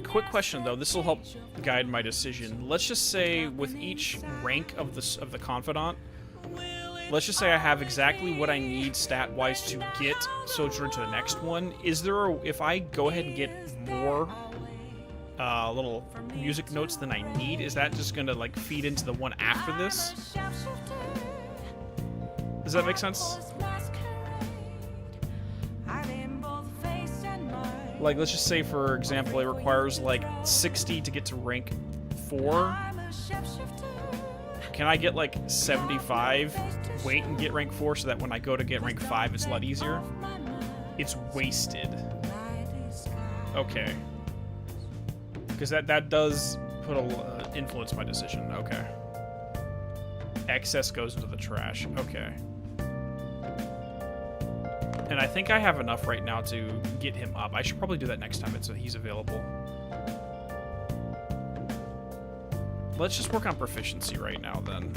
Quick question though, this will help guide my decision. Let's just say with each rank of the Confidant, let's just say I have exactly what I need stat-wise to get Sojourner to the next one. Is there if I go ahead and get more little music notes than I need, is that just gonna like feed into the one after this? Does that make sense? Like, let's just say, for example, it requires, like, 60 to get to rank 4. Can I get, like, 75, wait and get rank 4 so that when I go to get rank 5, it's a lot easier? It's wasted. Okay. Because that does put influence my decision. Okay. Excess goes into the trash. Okay. And I think I have enough right now to get him up. I should probably do that next time he's available. Let's just work on proficiency right now, then.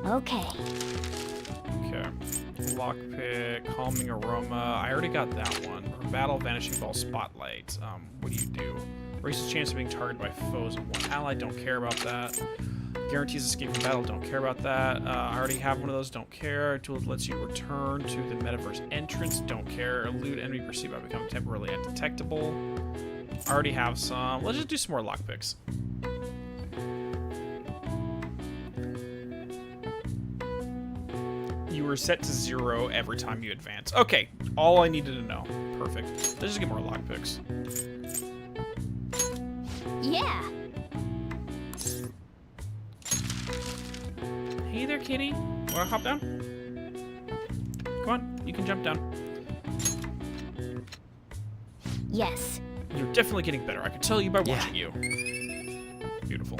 Okay. Okay. Lockpick, calming aroma. I already got that one. Battle, vanishing ball, spotlight. What do you do? Raises chance of being targeted by foes of one ally. Don't care about that. Guarantees escape from battle, don't care about that. I already have one of those, don't care. Tool that lets you return to the metaverse entrance, don't care. Elude enemy perceived by becoming temporarily undetectable. I already have some. Let's just do some more lockpicks. You were set to 0 every time you advance. Okay, all I needed to know. Perfect. Let's just get more lockpicks. Yeah. Hey there, kitty. Wanna hop down? Come on, you can jump down. Yes. You're definitely getting better. I can tell you by watching you. Beautiful.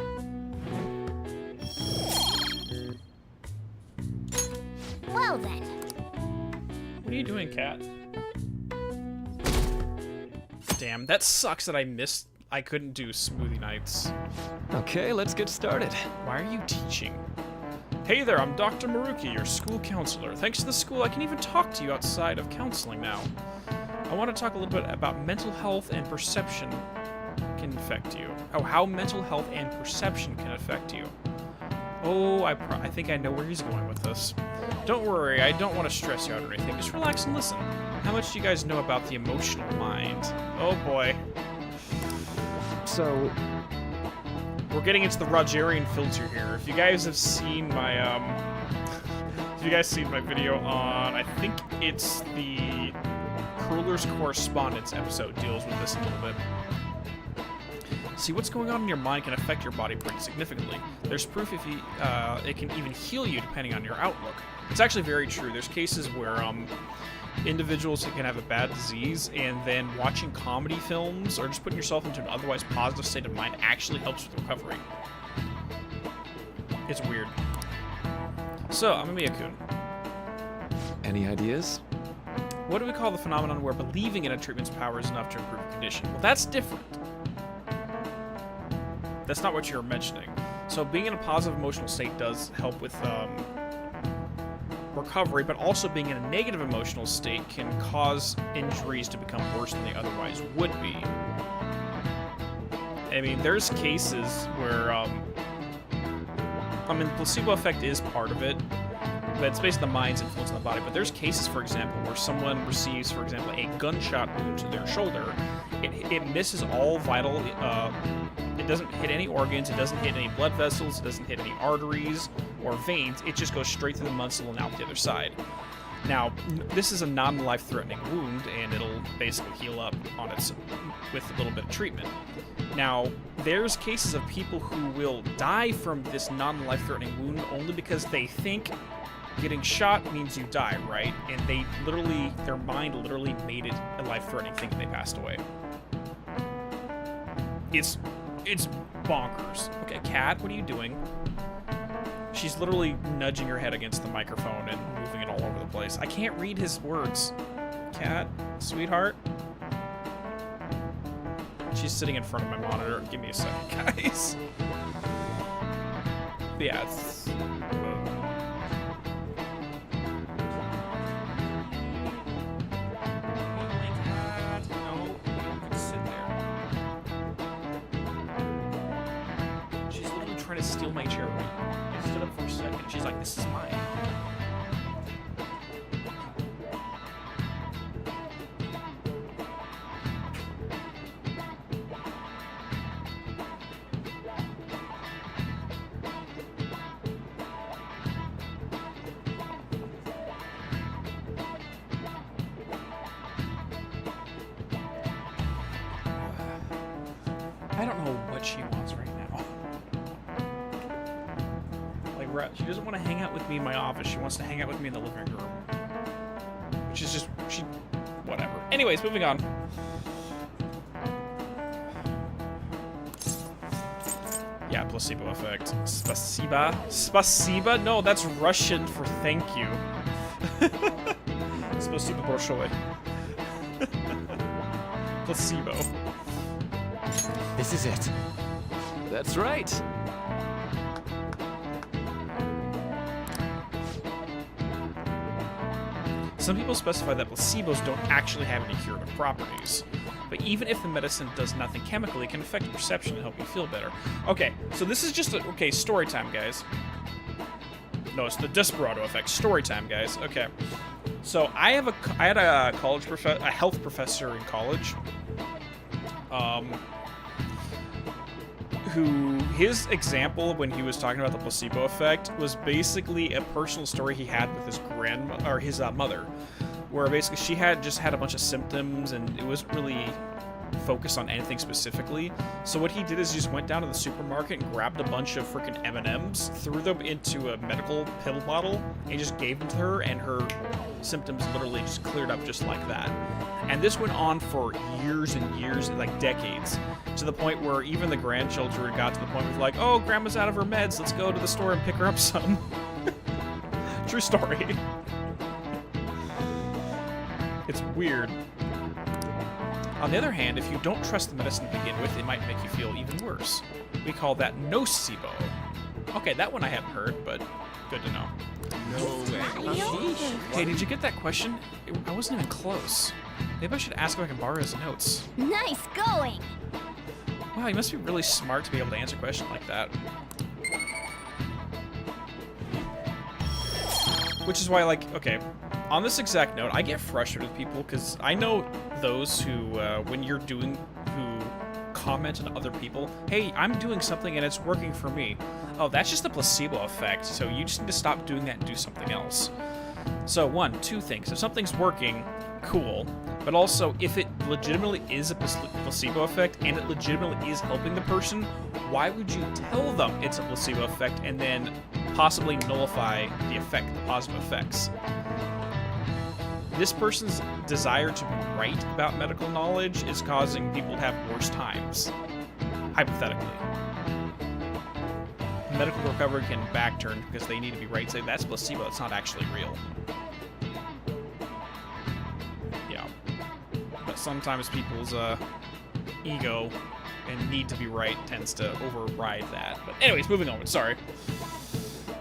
Well then. What are you doing, cat? Damn, that sucks that I couldn't do smoothie nights. Okay, let's get started. Why are you teaching? Hey there, I'm Dr. Maruki, your school counselor. Thanks to the school, I can even talk to you outside of counseling now. I want to talk a little bit about mental health and perception can affect you. Oh, how mental health and perception can affect you. Oh, I think I know where he's going with this. Don't worry, I don't want to stress you out or anything. Just relax and listen. How much do you guys know about the emotional mind? Oh boy. So, we're getting into the Rogerian filter here. If you guys have seen my, video on, I think it's the Crueller's Correspondence episode deals with this a little bit. See, what's going on in your mind can affect your body pretty significantly. There's proof it can even heal you depending on your outlook. It's actually very true. There's cases where individuals can have a bad disease, and then watching comedy films or just putting yourself into an otherwise positive state of mind actually helps with recovery. It's weird. So, I'm gonna be a coon. any ideas? What do we call the phenomenon where believing in a treatment's power is enough to improve a condition? Well, that's different. That's not what you're mentioning. So being in a positive emotional state does help with recovery, but also being in a negative emotional state can cause injuries to become worse than they otherwise would be. I mean, there's cases where, I mean, the placebo effect is part of it, but it's based on the mind's influence on the body. But there's cases, for example, where someone receives, for example, a gunshot wound to their shoulder. It misses all vital. It doesn't hit any organs. It doesn't hit any blood vessels. It doesn't hit any arteries or veins. It just goes straight through the muscle and out the other side. Now, this is a non-life-threatening wound, and it'll basically heal up on its with a little bit of treatment. Now, there's cases of people who will die from this non-life-threatening wound only because they think getting shot means you die, right? And they literally, their mind literally made it a life-threatening thing and they passed away. It's bonkers. Okay, Kat, what are you doing? She's literally nudging her head against the microphone and moving it all over the place. I can't read his words. Kat, sweetheart. She's sitting in front of my monitor. Give me a second, guys. Yeah, it's... No, you can sit there. She's literally trying to steal my chair. I stood up for a second. She's like, this is mine. I don't know what she wants right now. Like, she doesn't want to hang out with me in my office. She wants to hang out with me in the living room. Which is just, whatever. Anyways, moving on. Yeah, placebo effect. Spasiba? Spasiba? No, that's Russian for thank you. Spasiba Bolshoi. Placebo. This is it. That's right. Some people specify that placebos don't actually have any curative properties. But even if the medicine does nothing chemically, it can affect perception and help you feel better. Okay, so this is just okay, story time, guys. No, it's the Desperado effect. Story time, guys. Okay. So I had a health professor in college. Who his example when he was talking about the placebo effect was basically a personal story he had with his his mother, where basically she had just had a bunch of symptoms and it wasn't really focused on anything specifically. So what he did is he just went down to the supermarket and grabbed a bunch of freaking M&Ms, threw them into a medical pill bottle, and just gave them to her, and her symptoms literally just cleared up just like that. And this went on for years and years, like decades, to the point where even the grandchildren got to the point where like, oh, grandma's out of her meds, let's go to the store and pick her up some. True story. It's weird. On the other hand, if you don't trust the medicine to begin with, it might make you feel even worse. We call that nocebo. Okay, that one I haven't heard, but good to know. No way. Hey, did you get that question? I wasn't even close. Maybe I should ask if I can borrow his notes. Nice going! Wow, you must be really smart to be able to answer a question like that. Which is why, like, okay, on this exact note, I get frustrated with people because I know those who, when you're who comment on other people, hey, I'm doing something and it's working for me. Oh, that's just the placebo effect, so you just need to stop doing that and do something else. So, two things. If something's working, cool. But also, if it legitimately is a placebo effect and it legitimately is helping the person, why would you tell them it's a placebo effect and then possibly nullify the positive effects? This person's desire to be right about medical knowledge is causing people to have worse times, hypothetically. Medical recovery can backturn because they need to be right. Say that's placebo, it's not actually real. Yeah. But sometimes people's ego and need to be right tends to override that. But anyways, moving on. Sorry.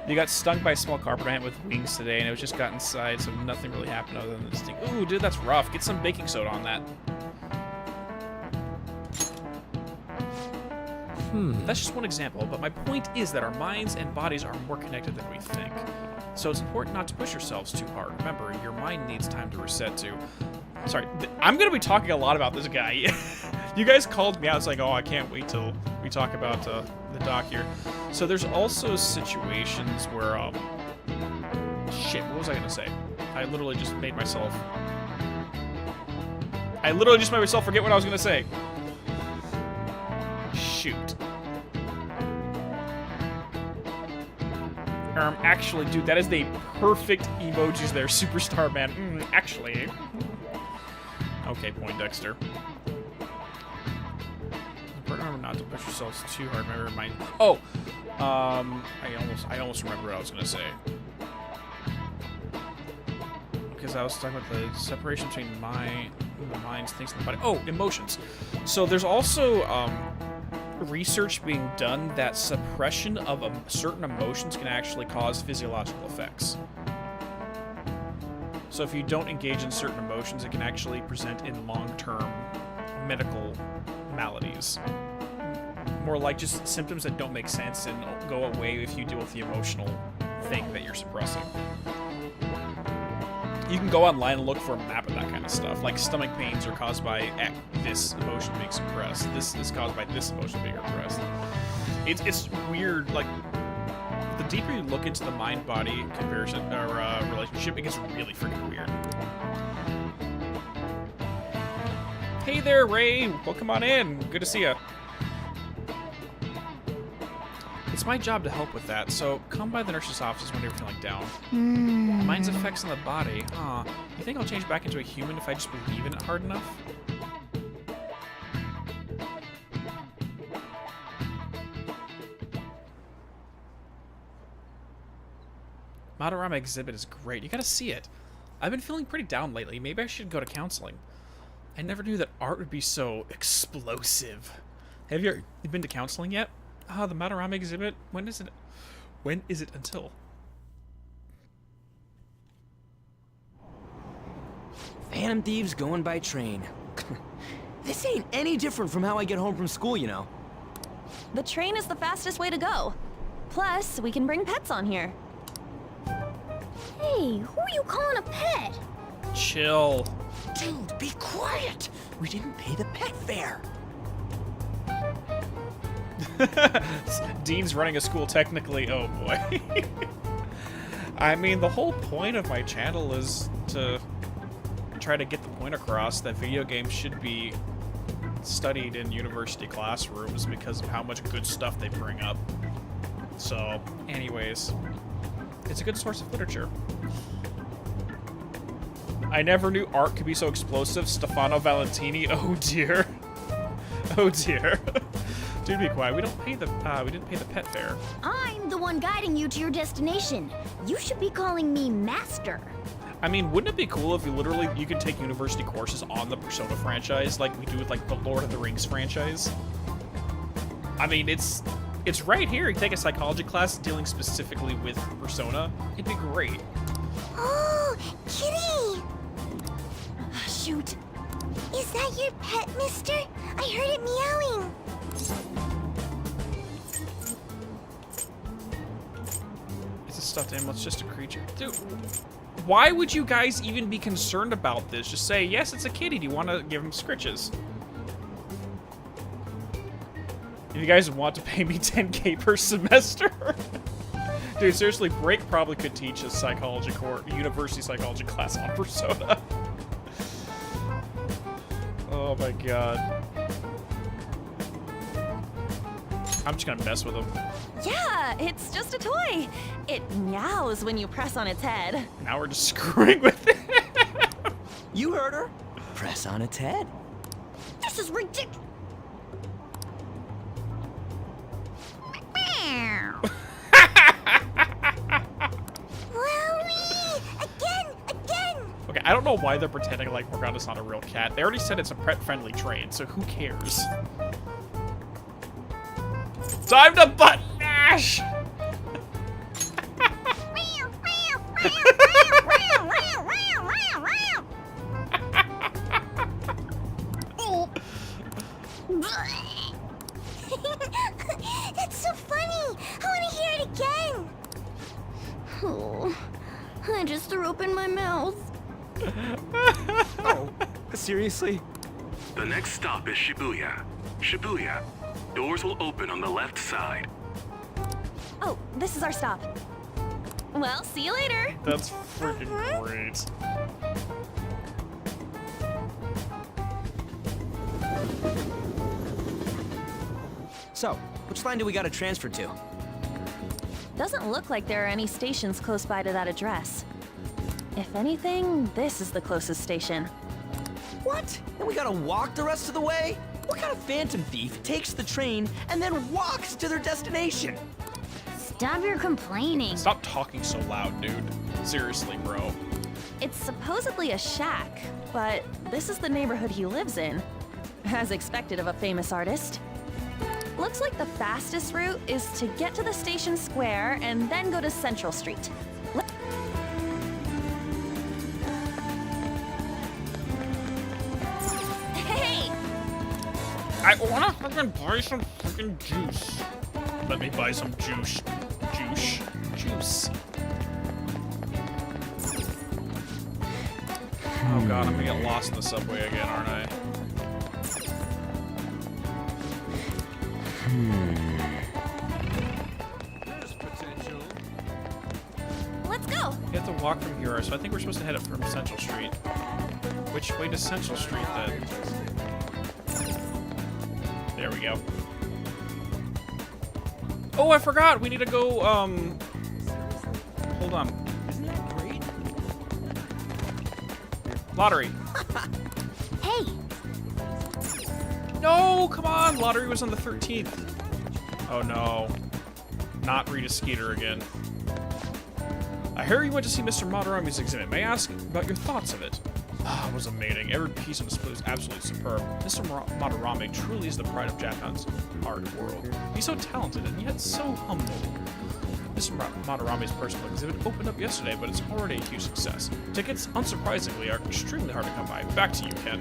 You got stung by a small carpet ant with wings today, and it was just got inside, so nothing really happened other than this thing. Ooh, dude, that's rough. Get some baking soda on that. That's just one example, but my point is that our minds and bodies are more connected than we think. So it's important not to push yourselves too hard. Remember, your mind needs time to reset too. Sorry, I'm gonna be talking a lot about this guy. You guys called me out. It's like, oh, I can't wait till we talk about the doc here. So there's also situations where, shit, what was I gonna say? I literally just made myself forget what I was gonna say. Shoot. Actually, dude, that is the perfect emojis there, Superstar Man. Actually. Okay, Poindexter. Remember not to push yourselves too hard. Remember my... Oh! I almost remember what I was gonna say. Because I was talking about the separation between the minds, things, and the body. Oh, emotions. So there's also, research being done that suppression of certain emotions can actually cause physiological effects. So if you don't engage in certain emotions, it can actually present in long-term medical maladies. More like just symptoms that don't make sense and go away if you deal with the emotional thing that you're suppressing. You can go online and look for a map of that kind of stuff. Like stomach pains are caused by this emotion being suppressed. This is caused by this emotion being repressed. It's weird. Like the deeper you look into the mind-body comparison or relationship, it gets really freaking weird. Hey there, Ray. Welcome on in. Good to see you. It's my job to help with that, so come by the nurse's office when you're feeling down. Mind's effects on the body. Huh. You think I'll change back into a human if I just believe in it hard enough? Madarama exhibit is great. You gotta see it. I've been feeling pretty down lately. Maybe I should go to counseling. I never knew that art would be so explosive. Have you been to counseling yet? Ah, the Madarama exhibit. When is it until? Phantom thieves going by train. This ain't any different from how I get home from school, you know. The train is the fastest way to go. Plus, we can bring pets on here. Hey, who are you calling a pet? Chill. Dude, be quiet! We didn't pay the pet fare. Dean's running a school technically. Oh boy. I mean, the whole point of my channel is to try to get the point across that video games should be studied in university classrooms because of how much good stuff they bring up. So, anyways, it's a good source of literature. I never knew art could be so explosive. Stefano Valentini. Oh dear. Oh dear. Dude, be quiet. We didn't pay the pet fare. I'm the one guiding you to your destination. You should be calling me Master. I mean, wouldn't it be cool if you could take university courses on the Persona franchise like we do with like the Lord of the Rings franchise? I mean, it's right here. You take a psychology class dealing specifically with Persona. It'd be great. Oh, kitty! Shoot. Is that your pet, mister? I heard it meowing. It's a stuffed animal. It's just a creature. Dude, why would you guys even be concerned about this? Just say, yes, it's a kitty. Do you want to give him scritches? If you guys want to pay me 10K per semester. Dude, seriously, Break probably could teach a psychology university psychology class on Persona. Oh my god. I'm just gonna mess with him. Yeah, it's just a toy. It meows when you press on its head. Now we're just screwing with it. You heard her. Press on its head. This is ridiculous. Okay, I don't know why they're pretending like Morgana's not a real cat. They already said it's a pet-friendly train, so who cares? Time to button mash! That's so funny! I want to hear it again! Oh. Oh, seriously? The next stop is Shibuya. Shibuya. Doors will open on the left side. Oh, this is our stop. Well, see you later. That's freaking great. So, which line do we gotta transfer to? Doesn't look like there are any stations close by to that address. If anything, this is the closest station. What? And we gotta walk the rest of the way? What kind of phantom thief takes the train and then walks to their destination? Stop your complaining. Stop talking so loud, dude. Seriously, bro. It's supposedly a shack, but this is the neighborhood he lives in. As expected of a famous artist. Looks like the fastest route is to get to the station square and then go to Central Street. Hey! I wanna freaking buy some freaking juice. Let me buy some juice. Juice. Oh god, I'm gonna get lost in the subway again, aren't I? There's potential. Let's go! You have to walk from here, so I think we're supposed to head up from Central Street. Which way to Central Street, then? There we go. Oh, I forgot! We need to go, hold on. Isn't that great? Lottery. Hey, No, come on! Lottery was on the 13th. Oh no. Not Rita Skeeter again. I hear you went to see Mr. Madarami's exhibit. May I ask about your thoughts of it? Ah, it was amazing. Every piece on display was absolutely superb. Mr. Madarame truly is the pride of Japan's art world. He's so talented and yet so humble. Mr. Madarame's personal exhibit opened up yesterday, but it's already a huge success. Tickets, unsurprisingly, are extremely hard to come by. Back to you, Ken.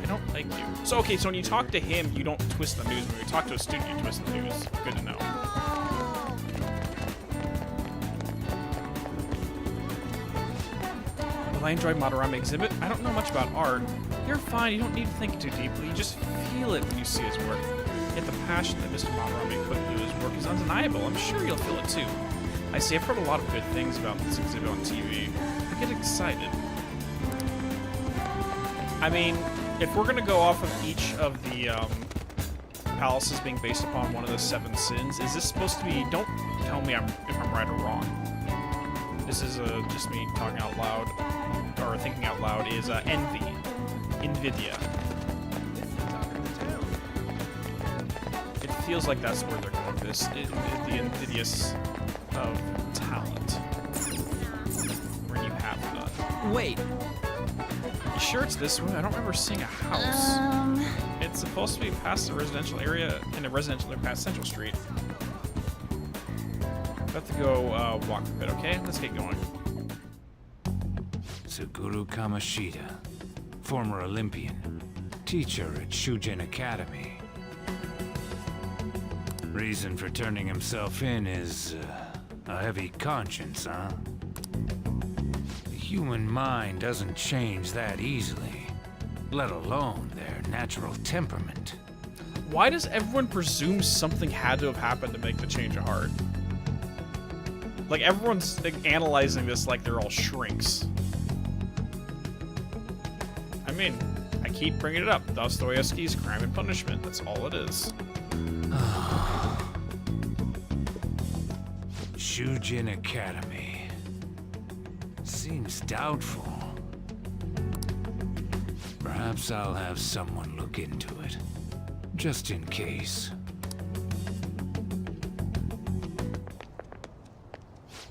I don't like you. So, okay, so when you talk to him, you don't twist the news. When you talk to a student, you twist the news. Good to know. Well, I enjoyed Madarame exhibit. I don't know much about art. You're fine. You don't need to think too deeply. You just feel it when you see his work. Yet the passion that Mr. Madarame put into his work is undeniable. I'm sure you'll feel it too. I see, I've heard a lot of good things about this exhibit on TV. I get excited. I mean, if we're gonna go off of each of the palaces being based upon one of the 7 sins, is this supposed to be? Don't tell me if I'm right or wrong. This is just me talking out loud or thinking out loud. Is envy, invidia. It feels like that's where they're going with this. The invidious of talent, where you have none. Wait. You sure it's this way? I don't remember seeing a house. It's supposed to be past the residential area, in a residential area past Central Street. Have to go walk a bit, okay? Let's get going. Suguru Kamoshida, former Olympian, teacher at Shujin Academy. Reason for turning himself in is a heavy conscience, huh? The human mind doesn't change that easily, let alone their natural temperament. Why does everyone presume something had to have happened to make the change of heart? Like, everyone's like, analyzing this like they're all shrinks. I mean, I keep bringing it up. Dostoevsky's Crime and Punishment. That's all it is. Shujin Academy. Seems doubtful. Perhaps I'll have someone look into it. Just in case.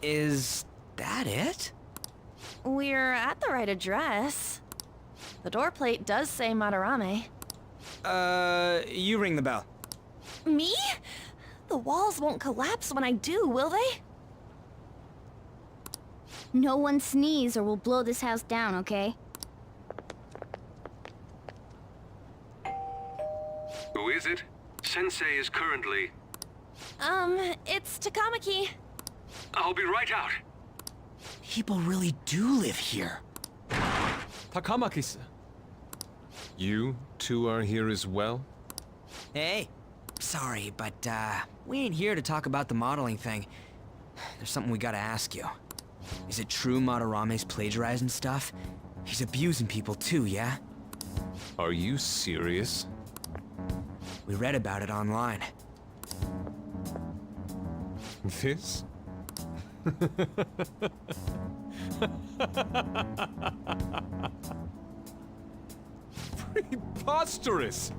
Is that it? We're at the right address. The door plate does say Madarame. You ring the bell. Me? The walls won't collapse when I do, will they? no one sneeze or we'll blow this house down, okay? Who is it? Sensei is currently... It's Takemi. I'll be right out. People really do live here. Takamaki-san. You two are here as well? Hey, sorry, but we ain't here to talk about the modeling thing. There's something we gotta ask you. Is it true Madarame's plagiarizing stuff? He's abusing people too, yeah? Are you serious? We read about it online. This? Preposterous!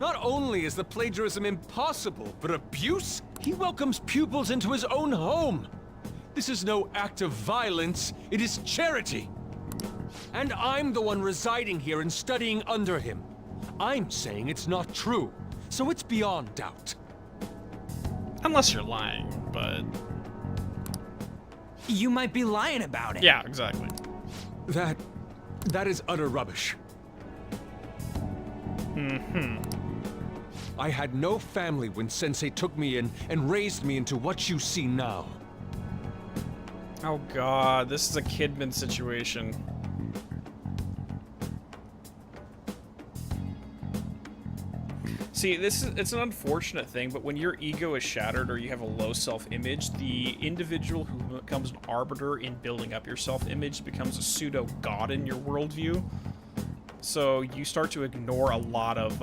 Not only is the plagiarism impossible, but abuse? He welcomes pupils into his own home! This is no act of violence, it is charity! And I'm the one residing here and studying under him. I'm saying it's not true, so it's beyond doubt. Unless you're lying, but... You might be lying about it. Yeah, exactly. That is utter rubbish. I had no family when Sensei took me in and raised me into what you see now. Oh god, this is a Kidman situation. See, it's an unfortunate thing, but when your ego is shattered or you have a low self-image, the individual who becomes an arbiter in building up your self-image becomes a pseudo-god in your worldview. So you start to ignore a lot of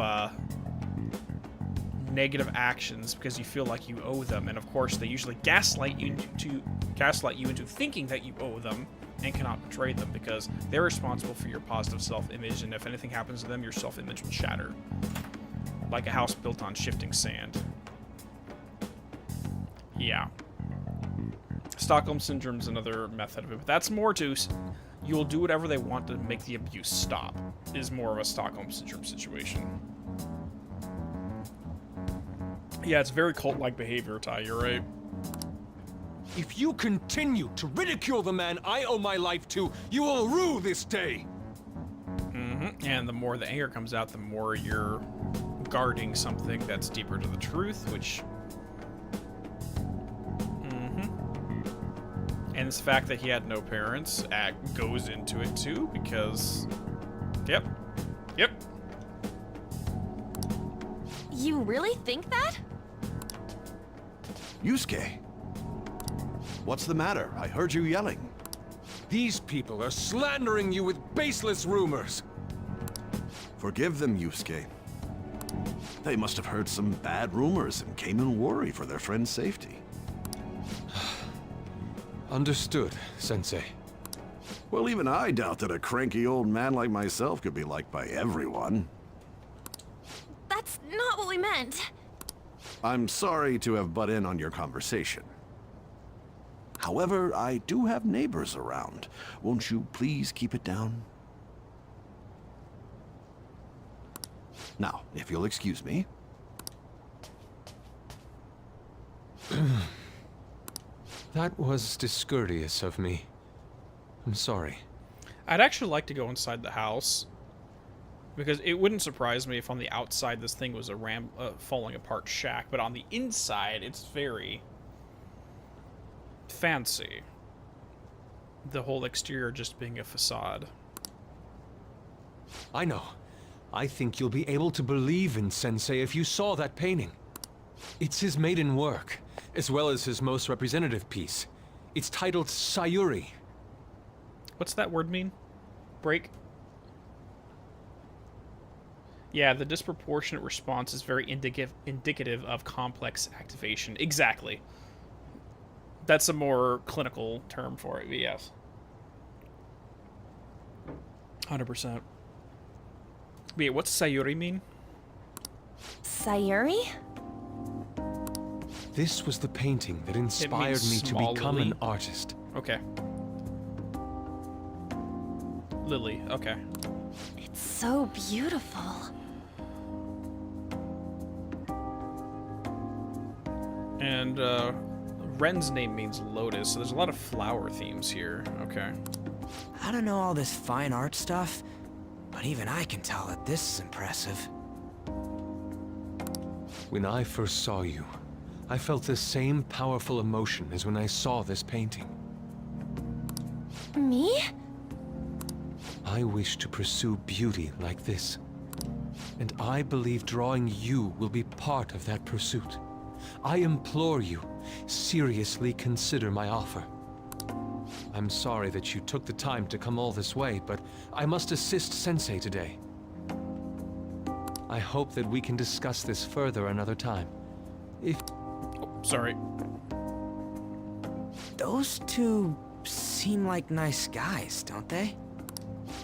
negative actions because you feel like you owe them, and of course they usually gaslight you into thinking that you owe them and cannot betray them because they're responsible for your positive self-image, and if anything happens to them, your self-image will shatter. Like a house built on shifting sand. Yeah. Stockholm Syndrome's another method of it, but that's more to... You'll do whatever they want to make the abuse stop, is more of a Stockholm Syndrome situation. Yeah, it's very cult-like behavior, Ty, you're right. If you continue to ridicule the man I owe my life to, you will rue this day! And the more the anger comes out, the more you're guarding something that's deeper to the truth, which... And this fact that he had no parents goes into it too, because... Yep. You really think that? Yusuke! What's the matter? I heard you yelling. These people are slandering you with baseless rumors! Forgive them, Yusuke. They must have heard some bad rumors and came in worry for their friend's safety. Understood, Sensei. Well, even I doubt that a cranky old man like myself could be liked by everyone. That's not what we meant. I'm sorry to have butt in on your conversation. However, I do have neighbors around. Won't you please keep it down? Now, if you'll excuse me. That was discourteous of me. I'm sorry. I'd actually like to go inside the house, because it wouldn't surprise me if on the outside this thing was a falling apart shack, but on the inside it's very fancy. The whole exterior just being a facade. I know. I think you'll be able to believe in Sensei if you saw that painting. It's his maiden work, as well as his most representative piece. It's titled Sayuri. What's that word mean? Break? Yeah, the disproportionate response is very indicative of complex activation. Exactly. That's a more clinical term for it, but yes. 100%. Wait, what's Sayuri mean? Sayuri? This was the painting that inspired me to become an artist. Okay. Lily, okay. It's so beautiful. And, Ren's name means lotus, so there's a lot of flower themes here. Okay. I don't know all this fine art stuff, but even I can tell that this is impressive. When I first saw you, I felt the same powerful emotion as when I saw this painting. Me? I wish to pursue beauty like this. And I believe drawing you will be part of that pursuit. I implore you, seriously consider my offer. I'm sorry that you took the time to come all this way, but I must assist Sensei today. I hope that we can discuss this further another time. If... Oh, sorry. Those two seem like nice guys, don't they?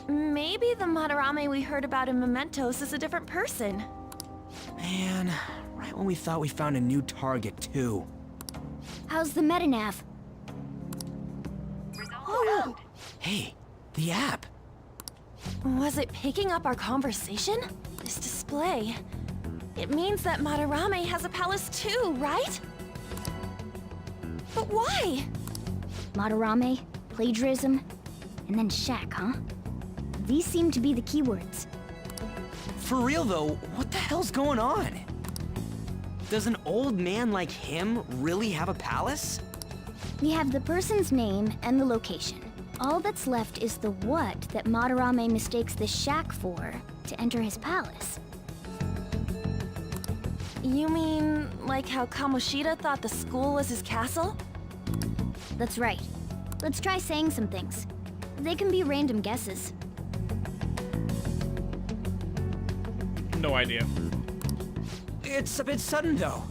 Maybe the Madarame we heard about in Mementos is a different person. Man, right when we thought we found a new target, too. How's the metanav? Oh, Hey, the app. was it picking up our conversation? This display. It means that Madarame has a palace too, right? But why? Madarame, plagiarism, and then shack, huh? These seem to be the keywords. For real though, what the hell's going on? Does an old man like him really have a palace? We have the person's name and the location. All that's left is the what that Madarame mistakes the shack for to enter his palace. You mean, like how Kamoshida thought the school was his castle? That's right. Let's try saying some things. They can be random guesses. No idea. It's a bit sudden though.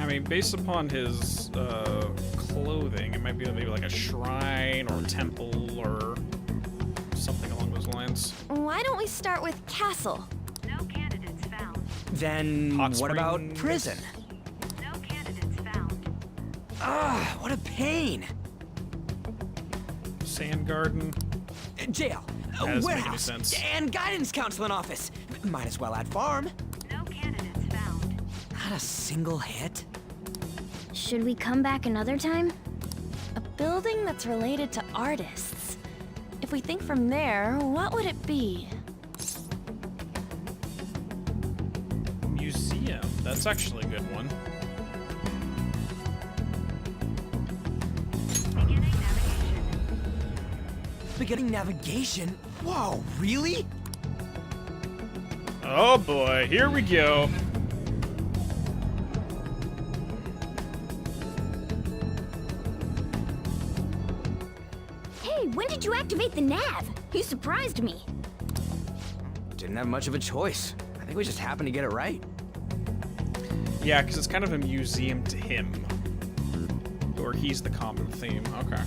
I mean, based upon his clothing, it might be maybe like a shrine or a temple or something along those lines. Why don't we start with castle? No candidates found. Then Hot what about springs. prison? No candidates found. Ah, what a pain. Sand garden. Jail, That doesn't make any warehouse, sense. and guidance counseling office. Might as well add farm. No candidates found. Not a single hit. Should we come back another time? A building that's related to artists. If we think from there, what would it be? Museum. That's actually a good one. Beginning navigation. Beginning navigation? Whoa, really? Oh boy, here we go. Hey, when did you activate the nav? You surprised me. Didn't have much of a choice. I think we just happened to get it right. Yeah, because it's kind of a museum to him. Or he's the common theme. Okay.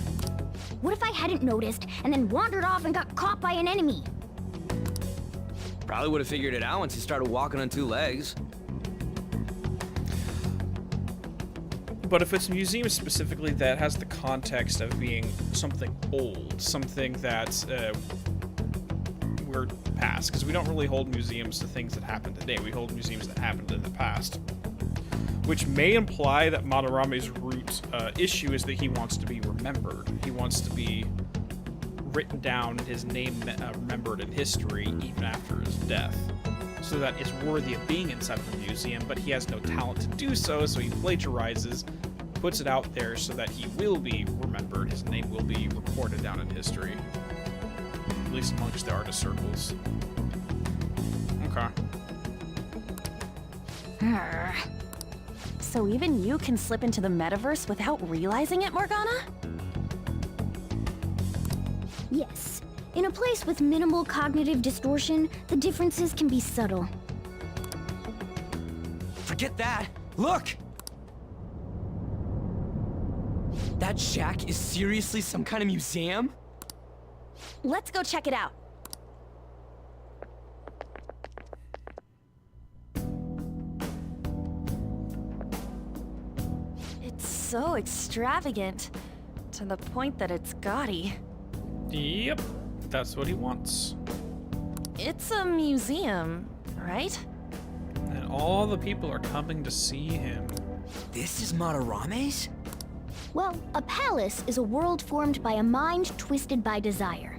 What if I hadn't noticed and then wandered off and got caught by an enemy? Probably would have figured it out once he started walking on two legs. But if it's a museum specifically that has the context of being something old, something that we're past, because we don't really hold museums to things that happen today. We hold museums that happened in the past. Which may imply that Madarame's root issue is that he wants to be remembered. He wants to be written down and his name remembered in history even after his death. So that it's worthy of being inside of the museum, but he has no talent to do so, so he plagiarizes, puts it out there so that he will be remembered, his name will be recorded down in history. At least amongst the artist circles. Okay. So even you can slip into the metaverse without realizing it, Morgana? Yes. In a place with minimal cognitive distortion, the differences can be subtle. Forget that. Look! That shack is seriously some kind of museum? Let's go check it out. It's so extravagant, to the point that it's gaudy. Yep. That's what he wants. It's a museum, right? And all the people are coming to see him. This is Madarame's? Well, a palace is a world formed by a mind twisted by desire.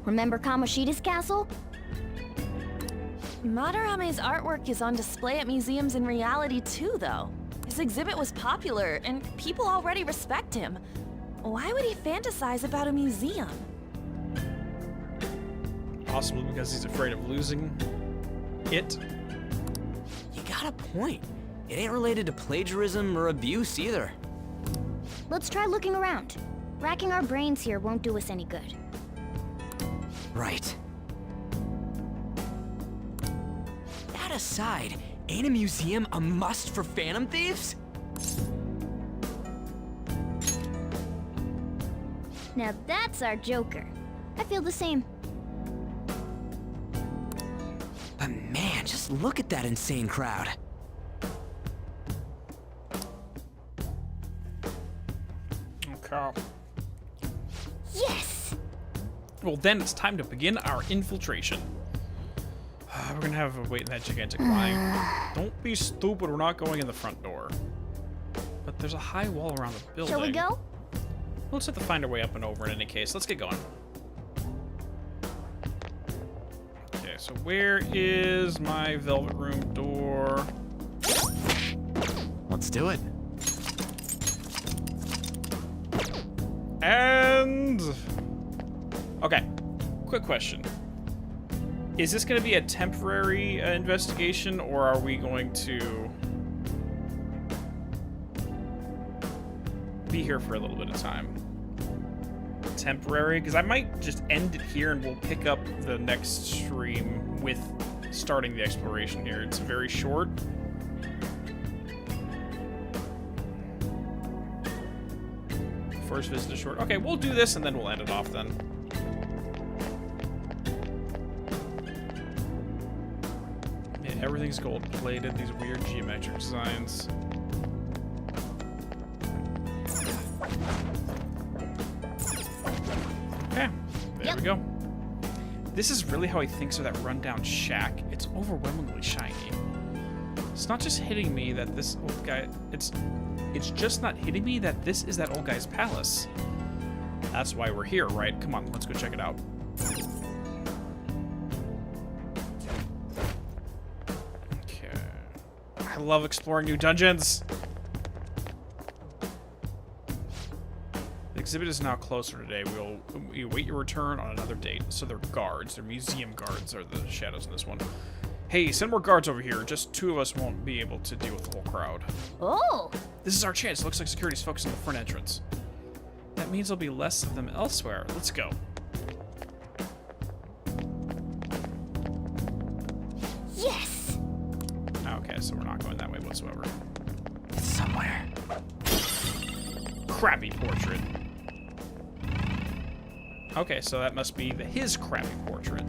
Remember Kamoshida's castle? Madarame's artwork is on display at museums in reality too, though. His exhibit was popular, and people already respect him. Why would he fantasize about a museum? Possibly because he's afraid of losing it. You got a point. It ain't related to plagiarism or abuse either. Let's try looking around. Racking our brains here won't do us any good. Right. That aside, ain't a museum a must for Phantom Thieves? Now that's our Joker. I feel the same. But man, just look at that insane crowd. Okay. Yes! Well, then it's time to begin our infiltration. We're gonna have to wait in that gigantic line. Don't be stupid, we're not going in the front door. But there's a high wall around the building. Shall we go? We'll just have to find our way up and over in any case. Let's get going. Okay, so where is my velvet room door? Let's do it. And... okay, quick question. Is this going to be a temporary investigation, or are we going to be here for a little bit of time? Temporary? Because I might just end it here and we'll pick up the next stream with starting the exploration here. It's very short. First visit is short. Okay, we'll do this and then we'll end it off then. Yeah, everything's gold plated, these weird geometric designs. Okay, there we go. This is really how he thinks of that rundown shack. It's overwhelmingly shiny. It's not just hitting me that this old guy... It's just not hitting me that this is that old guy's palace. That's why we're here, right? Come on, let's go check it out. Okay. I love exploring new dungeons. The exhibit is now closer today. We await your return on another date. So they're guards. They're museum guards are the shadows in this one. Hey, send more guards over here. Just 2 of us won't be able to deal with the whole crowd. Oh! This is our chance. Looks like security's focused on the front entrance. That means there'll be less of them elsewhere. Let's go. Yes! Okay, so we're not going that way whatsoever. It's somewhere. Crappy portrait. Okay, so that must be his crappy portrait.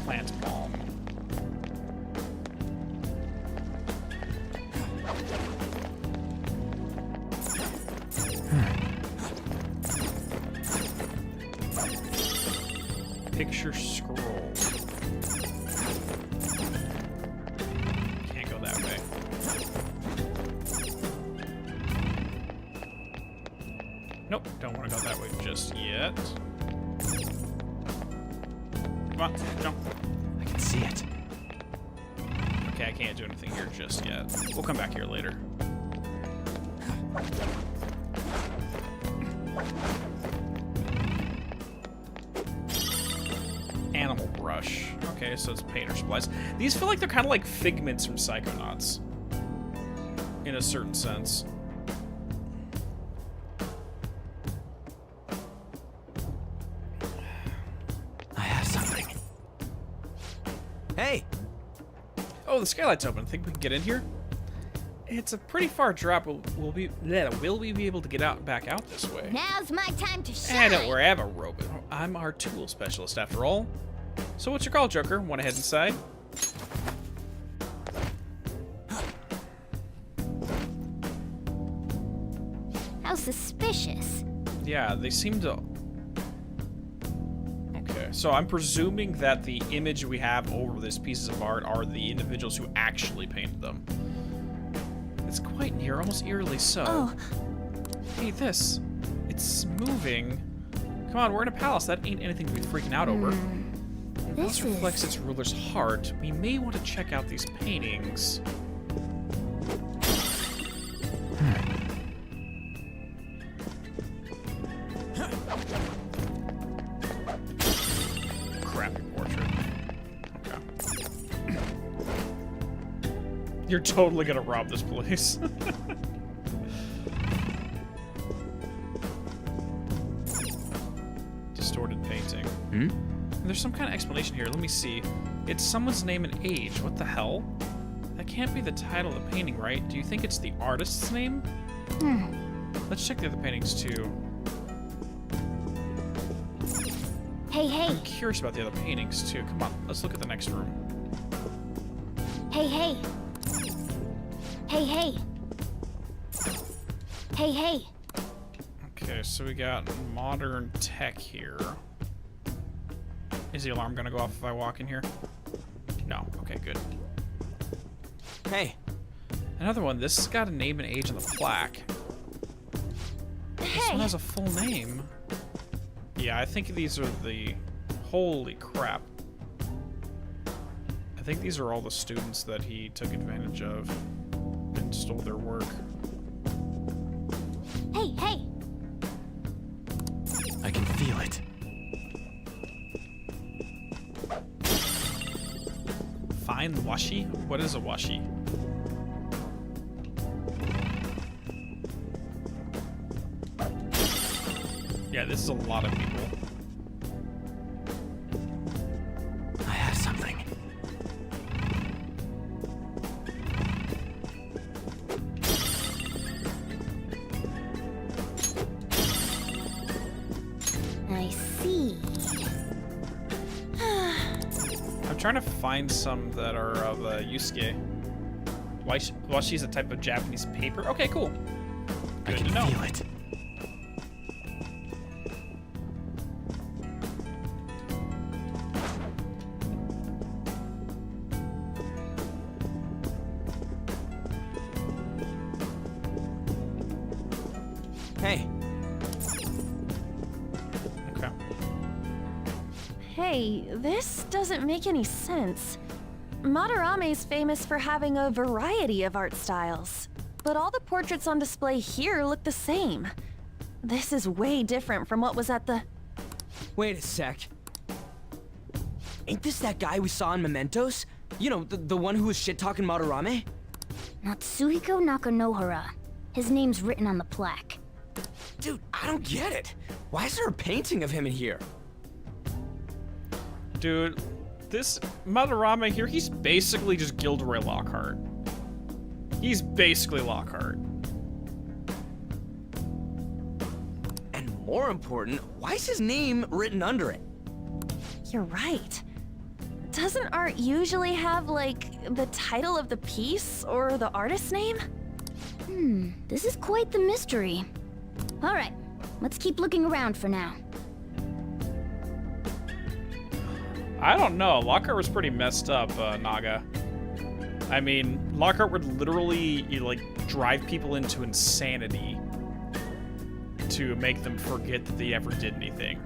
Plant bomb. Picture scroll. Can't go that way. Nope, don't want to go that way just yet. Come on, jump. I can see it. Okay, I can't do anything here just yet. We'll come back here later. Animal brush. Okay, so it's painter supplies. These feel like they're kind of like figments from Psychonauts. In a certain sense. I have something. Hey! Oh, the skylight's open. Think we can get in here? It's a pretty far drop. Will we be able to get back out this way? Now's my time to shine! Don't worry, I have a robot. I'm our tool specialist after all. So what's your call, Joker? Want to head inside? How suspicious. Yeah, they seem to... Okay, so I'm presuming that the image we have over these pieces of art are the individuals who actually painted them. It's quite near, almost eerily so. Oh. Hey, this. It's moving. Come on, we're in a palace. That ain't anything to be freaking out over. This reflects is... its ruler's heart. We may want to check out these paintings. Crappy portrait. Okay. You're totally gonna rob this place. Distorted painting. There's some kind of explanation here. Let me see. It's someone's name and age. What the hell? That can't be the title of the painting, right? Do you think it's the artist's name? Let's check the other paintings too. Hey, hey. I'm curious about the other paintings too. Come on, let's look at the next room. Hey, hey. Hey, hey. Hey, hey. Okay, so we got modern tech here. Is the alarm gonna go off if I walk in here? No. Okay, good. Hey. Another one. This has got a name and age on the plaque. This one has a full name. Yeah, I think these are the... Holy crap. I think these are all the students that he took advantage of and stole their work. Hey, hey. I can feel it. Find washi? What is a washi? Yeah, this is a lot of people. I have something. I see. I'm trying to find some that are of Yusuke. Washi's a type of Japanese paper. Okay, cool. I Good can to know. feel it. Hey. Okay. Hey, this doesn't make any sense. Madarame's famous for having a variety of art styles, but all the portraits on display here look the same. This is way different from what was at the... Wait a sec. Ain't this that guy we saw in Mementos? You know, the one who was shit-talking Madarame? Natsuhiko Nakanohara. His name's written on the plaque. Dude, I don't get it. Why is there a painting of him in here? Dude, this Madarame here, he's basically just Gilderoy Lockhart. He's basically Lockhart. And more important, why is his name written under it? You're right. Doesn't art usually have, like, the title of the piece or the artist's name? This is quite the mystery. All right, let's keep looking around for now. I don't know. Lockhart was pretty messed up, Naga. I mean, Lockhart would literally, like, drive people into insanity to make them forget that they ever did anything.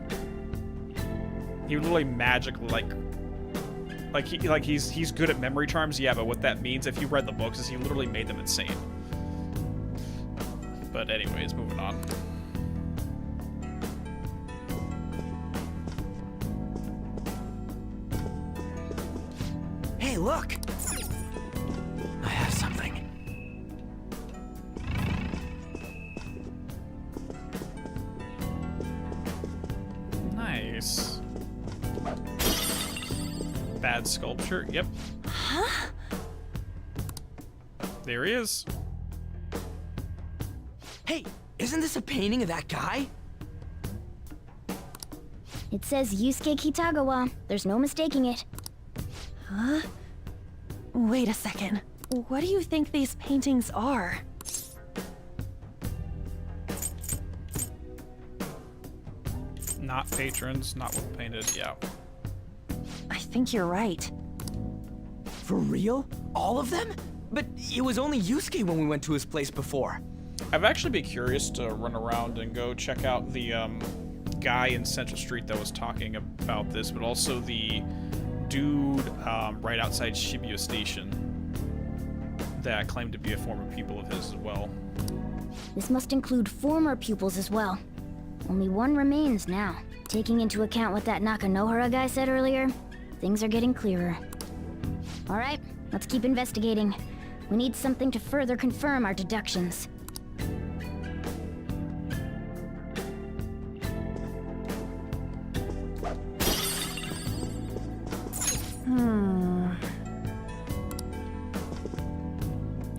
He would literally magically, he's good at memory charms, yeah, but what that means, if you read the books, is he literally made them insane. But anyways, moving on. Hey, look! I have something. Nice. Bad sculpture, yep. Huh? There he is. Hey, isn't this a painting of that guy? It says Yusuke Kitagawa. There's no mistaking it. Huh? Wait a second. What do you think these paintings are? Not patrons, not what painted, yeah. I think you're right. For real? All of them? But it was only Yusuke when we went to his place before. I've actually been curious to run around and go check out the guy in Central Street that was talking about this, but also the dude right outside Shibuya Station that claimed to be a former pupil of his as well. This must include former pupils as well. Only one remains now. Taking into account what that Nakanohara guy said earlier, things are getting clearer. Alright, let's keep investigating. We need something to further confirm our deductions.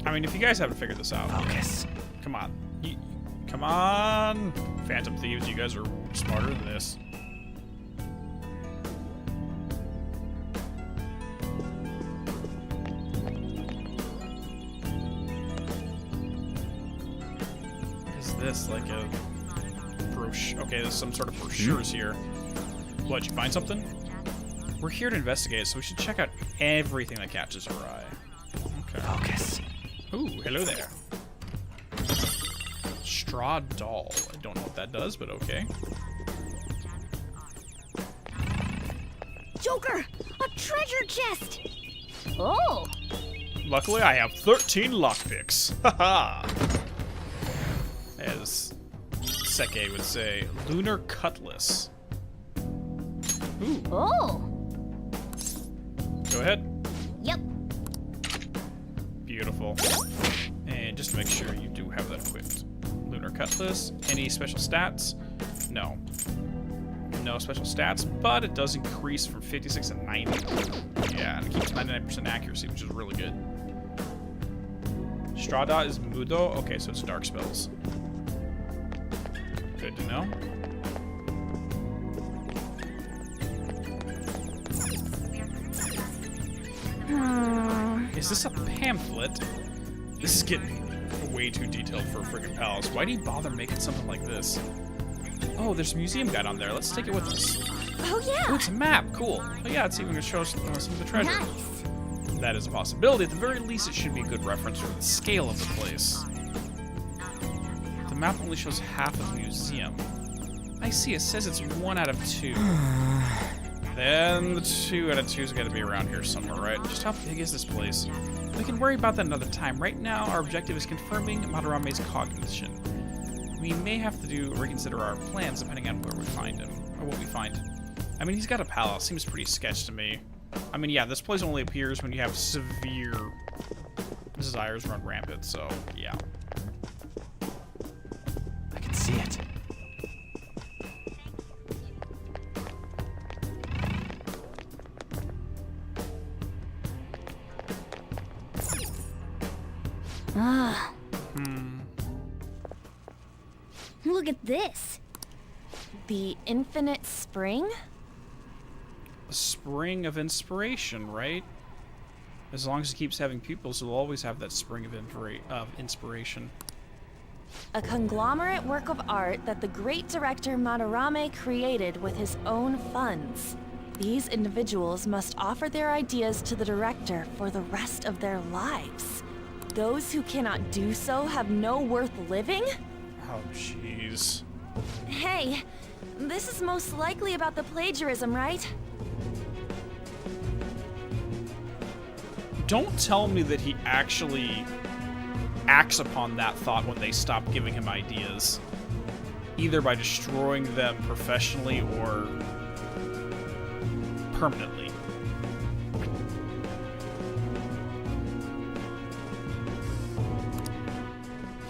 I mean, if you guys haven't figured this out, Focus. Come on. Come on! Phantom Thieves, you guys are smarter than this. Is this like a brochure? Okay, there's some sort of brochures here. What, you find something? We're here to investigate, so we should check out everything that catches our eye. Okay. Focus. Ooh, hello there. Straw doll. I don't know what that does, but okay. Joker! A treasure chest! Oh! Luckily, I have 13 lockpicks. Haha! As Seke would say, lunar cutlass. Ooh. Oh! Go ahead. Yep. Beautiful. And just to make sure you do have that equipped. Lunar cutlass. Any special stats? No. No special stats, but it does increase from 56 to 90. Yeah, and it keeps 99% accuracy, which is really good. Strada is Mudo. Okay, so it's dark spells. Good to know. Is this a pamphlet? This is getting way too detailed for a friggin' palace. Why do you bother making something like this? Oh, there's a museum guide on there. Let's take it with us. Oh, yeah! Oh, it's a map. Cool. Oh, yeah, it's even going to show us some of the treasure. Nice. That is a possibility. At the very least, it should be a good reference for the scale of the place. The map only shows half of the museum. I see. It says it's 1 out of 2. Then the 2 out of 2's got to be around here somewhere, right? Just how big is this place? We can worry about that another time. Right now, our objective is confirming Madarame's cognition. We may have to reconsider our plans depending on where we find him, or what we find. I mean, he's got a palace. Seems pretty sketch to me. I mean, yeah, this place only appears when you have severe desires run rampant, so, yeah. I can see it. Ah. Look at this. The infinite spring? A spring of inspiration, right? As long as he keeps having pupils, he'll always have that spring of inspiration. A conglomerate work of art that the great director Madarame created with his own funds. These individuals must offer their ideas to the director for the rest of their lives. Those who cannot do so have no worth living? Oh, jeez. Hey, this is most likely about the plagiarism, right? Don't tell me that he actually acts upon that thought when they stop giving him ideas. Either by destroying them professionally or permanently.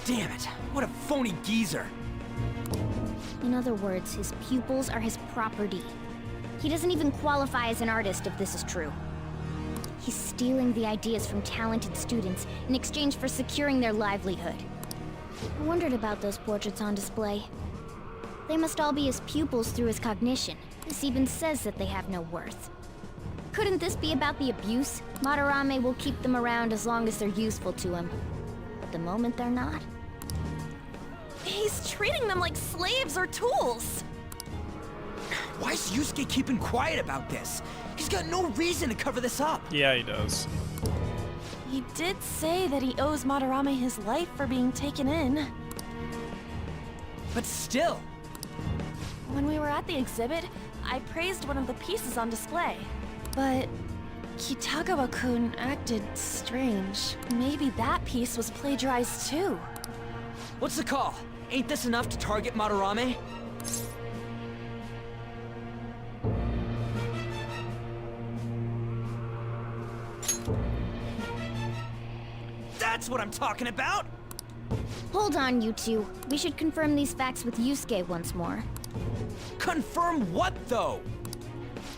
Damn it! What a phony geezer! In other words, his pupils are his property. He doesn't even qualify as an artist if this is true. He's stealing the ideas from talented students in exchange for securing their livelihood. I wondered about those portraits on display. They must all be his pupils through his cognition. This even says that they have no worth. Couldn't this be about the abuse? Madarame will keep them around as long as they're useful to him. But the moment they're not... He's treating them like slaves or tools! Why is Yusuke keeping quiet about this? He's got no reason to cover this up. Yeah, he does. He did say that he owes Madarame his life for being taken in. But still... When we were at the exhibit, I praised one of the pieces on display. But Kitagawa-kun acted strange. Maybe that piece was plagiarized too. What's the call? Ain't this enough to target Madarame? That's what I'm talking about! Hold on, you two. We should confirm these facts with Yusuke once more. Confirm what, though?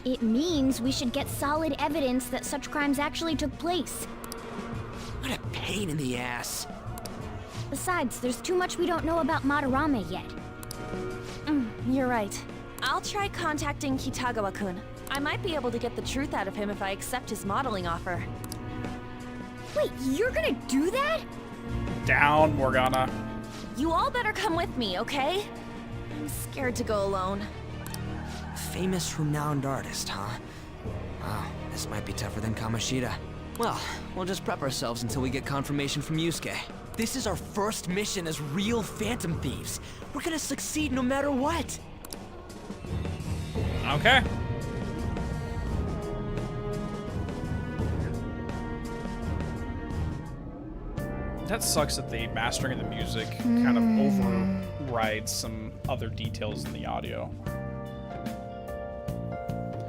It means we should get solid evidence that such crimes actually took place. What a pain in the ass. Besides, there's too much we don't know about Madarame yet. You're right. I'll try contacting Kitagawa-kun. I might be able to get the truth out of him if I accept his modeling offer. Wait, you're gonna do that? Down, Morgana. You all better come with me, okay? I'm scared to go alone. Famous, renowned artist, huh? Wow, this might be tougher than Kamoshida. Well, we'll just prep ourselves until we get confirmation from Yusuke. This is our first mission as real Phantom Thieves. We're gonna succeed no matter what. Okay. That sucks that the mastering of the music kind of overrides some other details in the audio.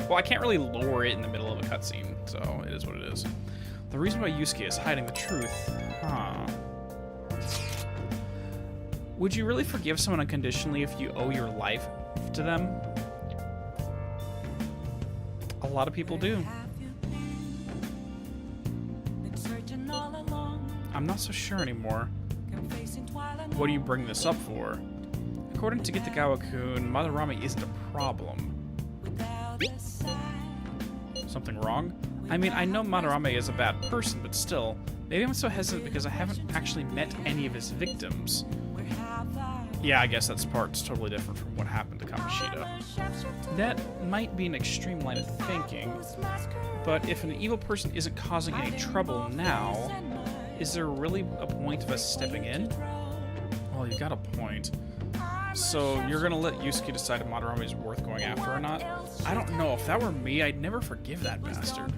Well, I can't really lower it in the middle of a cutscene, so it is what it is. The reason why Yusuke is hiding the truth, huh? Would you really forgive someone unconditionally if you owe your life to them? A lot of people do. I'm not so sure anymore. What do you bring this up for? According to Kitagawa-kun, Madarame isn't a problem. Something wrong? I mean, I know Madarame is a bad person, but still, maybe I'm so hesitant because I haven't actually met any of his victims. Yeah, I guess that's part's totally different from what happened to Kamoshida. That might be an extreme line of thinking, but if an evil person isn't causing any trouble now, is there really a point of us stepping in? Well, you got a point. So you're gonna let Yusuke decide if Madarame is worth going after or not? I don't know. If that were me, I'd never forgive that bastard.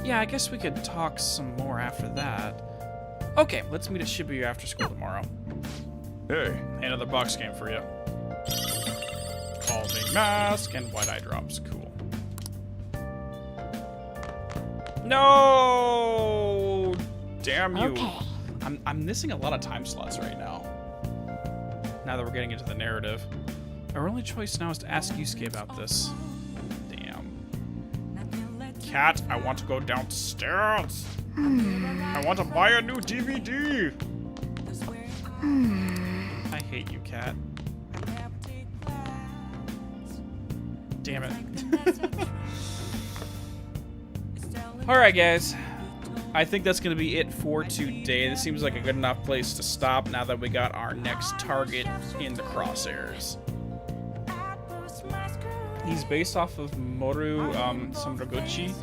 Yeah, I guess we could talk some more after that. Okay, let's meet at Shibuya after school tomorrow. Hey, another box game for you. Calming mask and white eye drops. Cool. No! Damn you. Okay. I'm missing a lot of time slots right now. Now that we're getting into the narrative. Our only choice now is to ask Yusuke about this. Damn. Cat, I want to go downstairs. I want to buy a new DVD. I hate you, Cat. Damn it. Alright, guys. I think that's going to be it for today. This seems like a good enough place to stop now that we got our next target in the crosshairs. He's based off of Moru Samuraguchi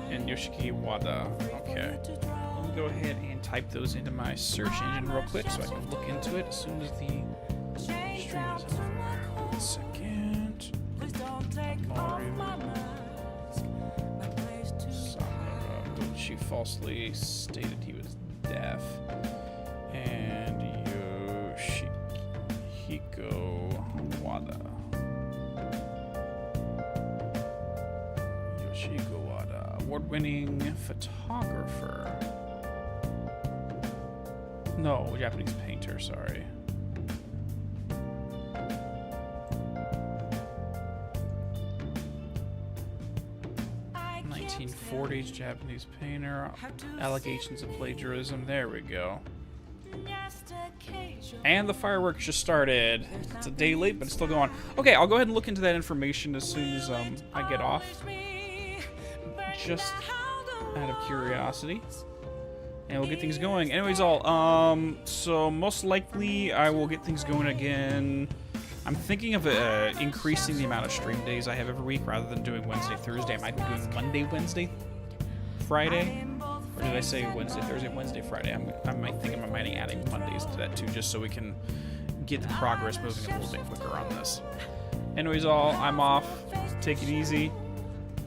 and Yoshiki Wada. Okay. Let me go ahead and type those into my search engine real quick so I can look into it as soon as the stream is over. 1 second. Moru Samuraguchi falsely stated he was deaf. And Yoshihiko Wada. Award-winning photographer. No, Japanese painter, sorry. '40s Japanese painter. Allegations of plagiarism. There we go. And the fireworks just started. It's a day late, but it's still going. Okay, I'll go ahead and look into that information as soon as I get off. Just out of curiosity. And we'll get things going. Anyways, so most likely I will get things going again. I'm thinking of increasing the amount of stream days I have every week rather than doing Wednesday, Thursday. I might be doing Monday, Wednesday, Friday, Or did I say Wednesday, Thursday, Wednesday, Friday? I might think I'm adding Mondays to that too, just so we can get the progress moving a little bit quicker on this. Anyways, I'm off. Take it easy,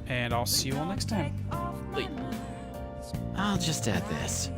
and I'll see you all next time. I'll just add this.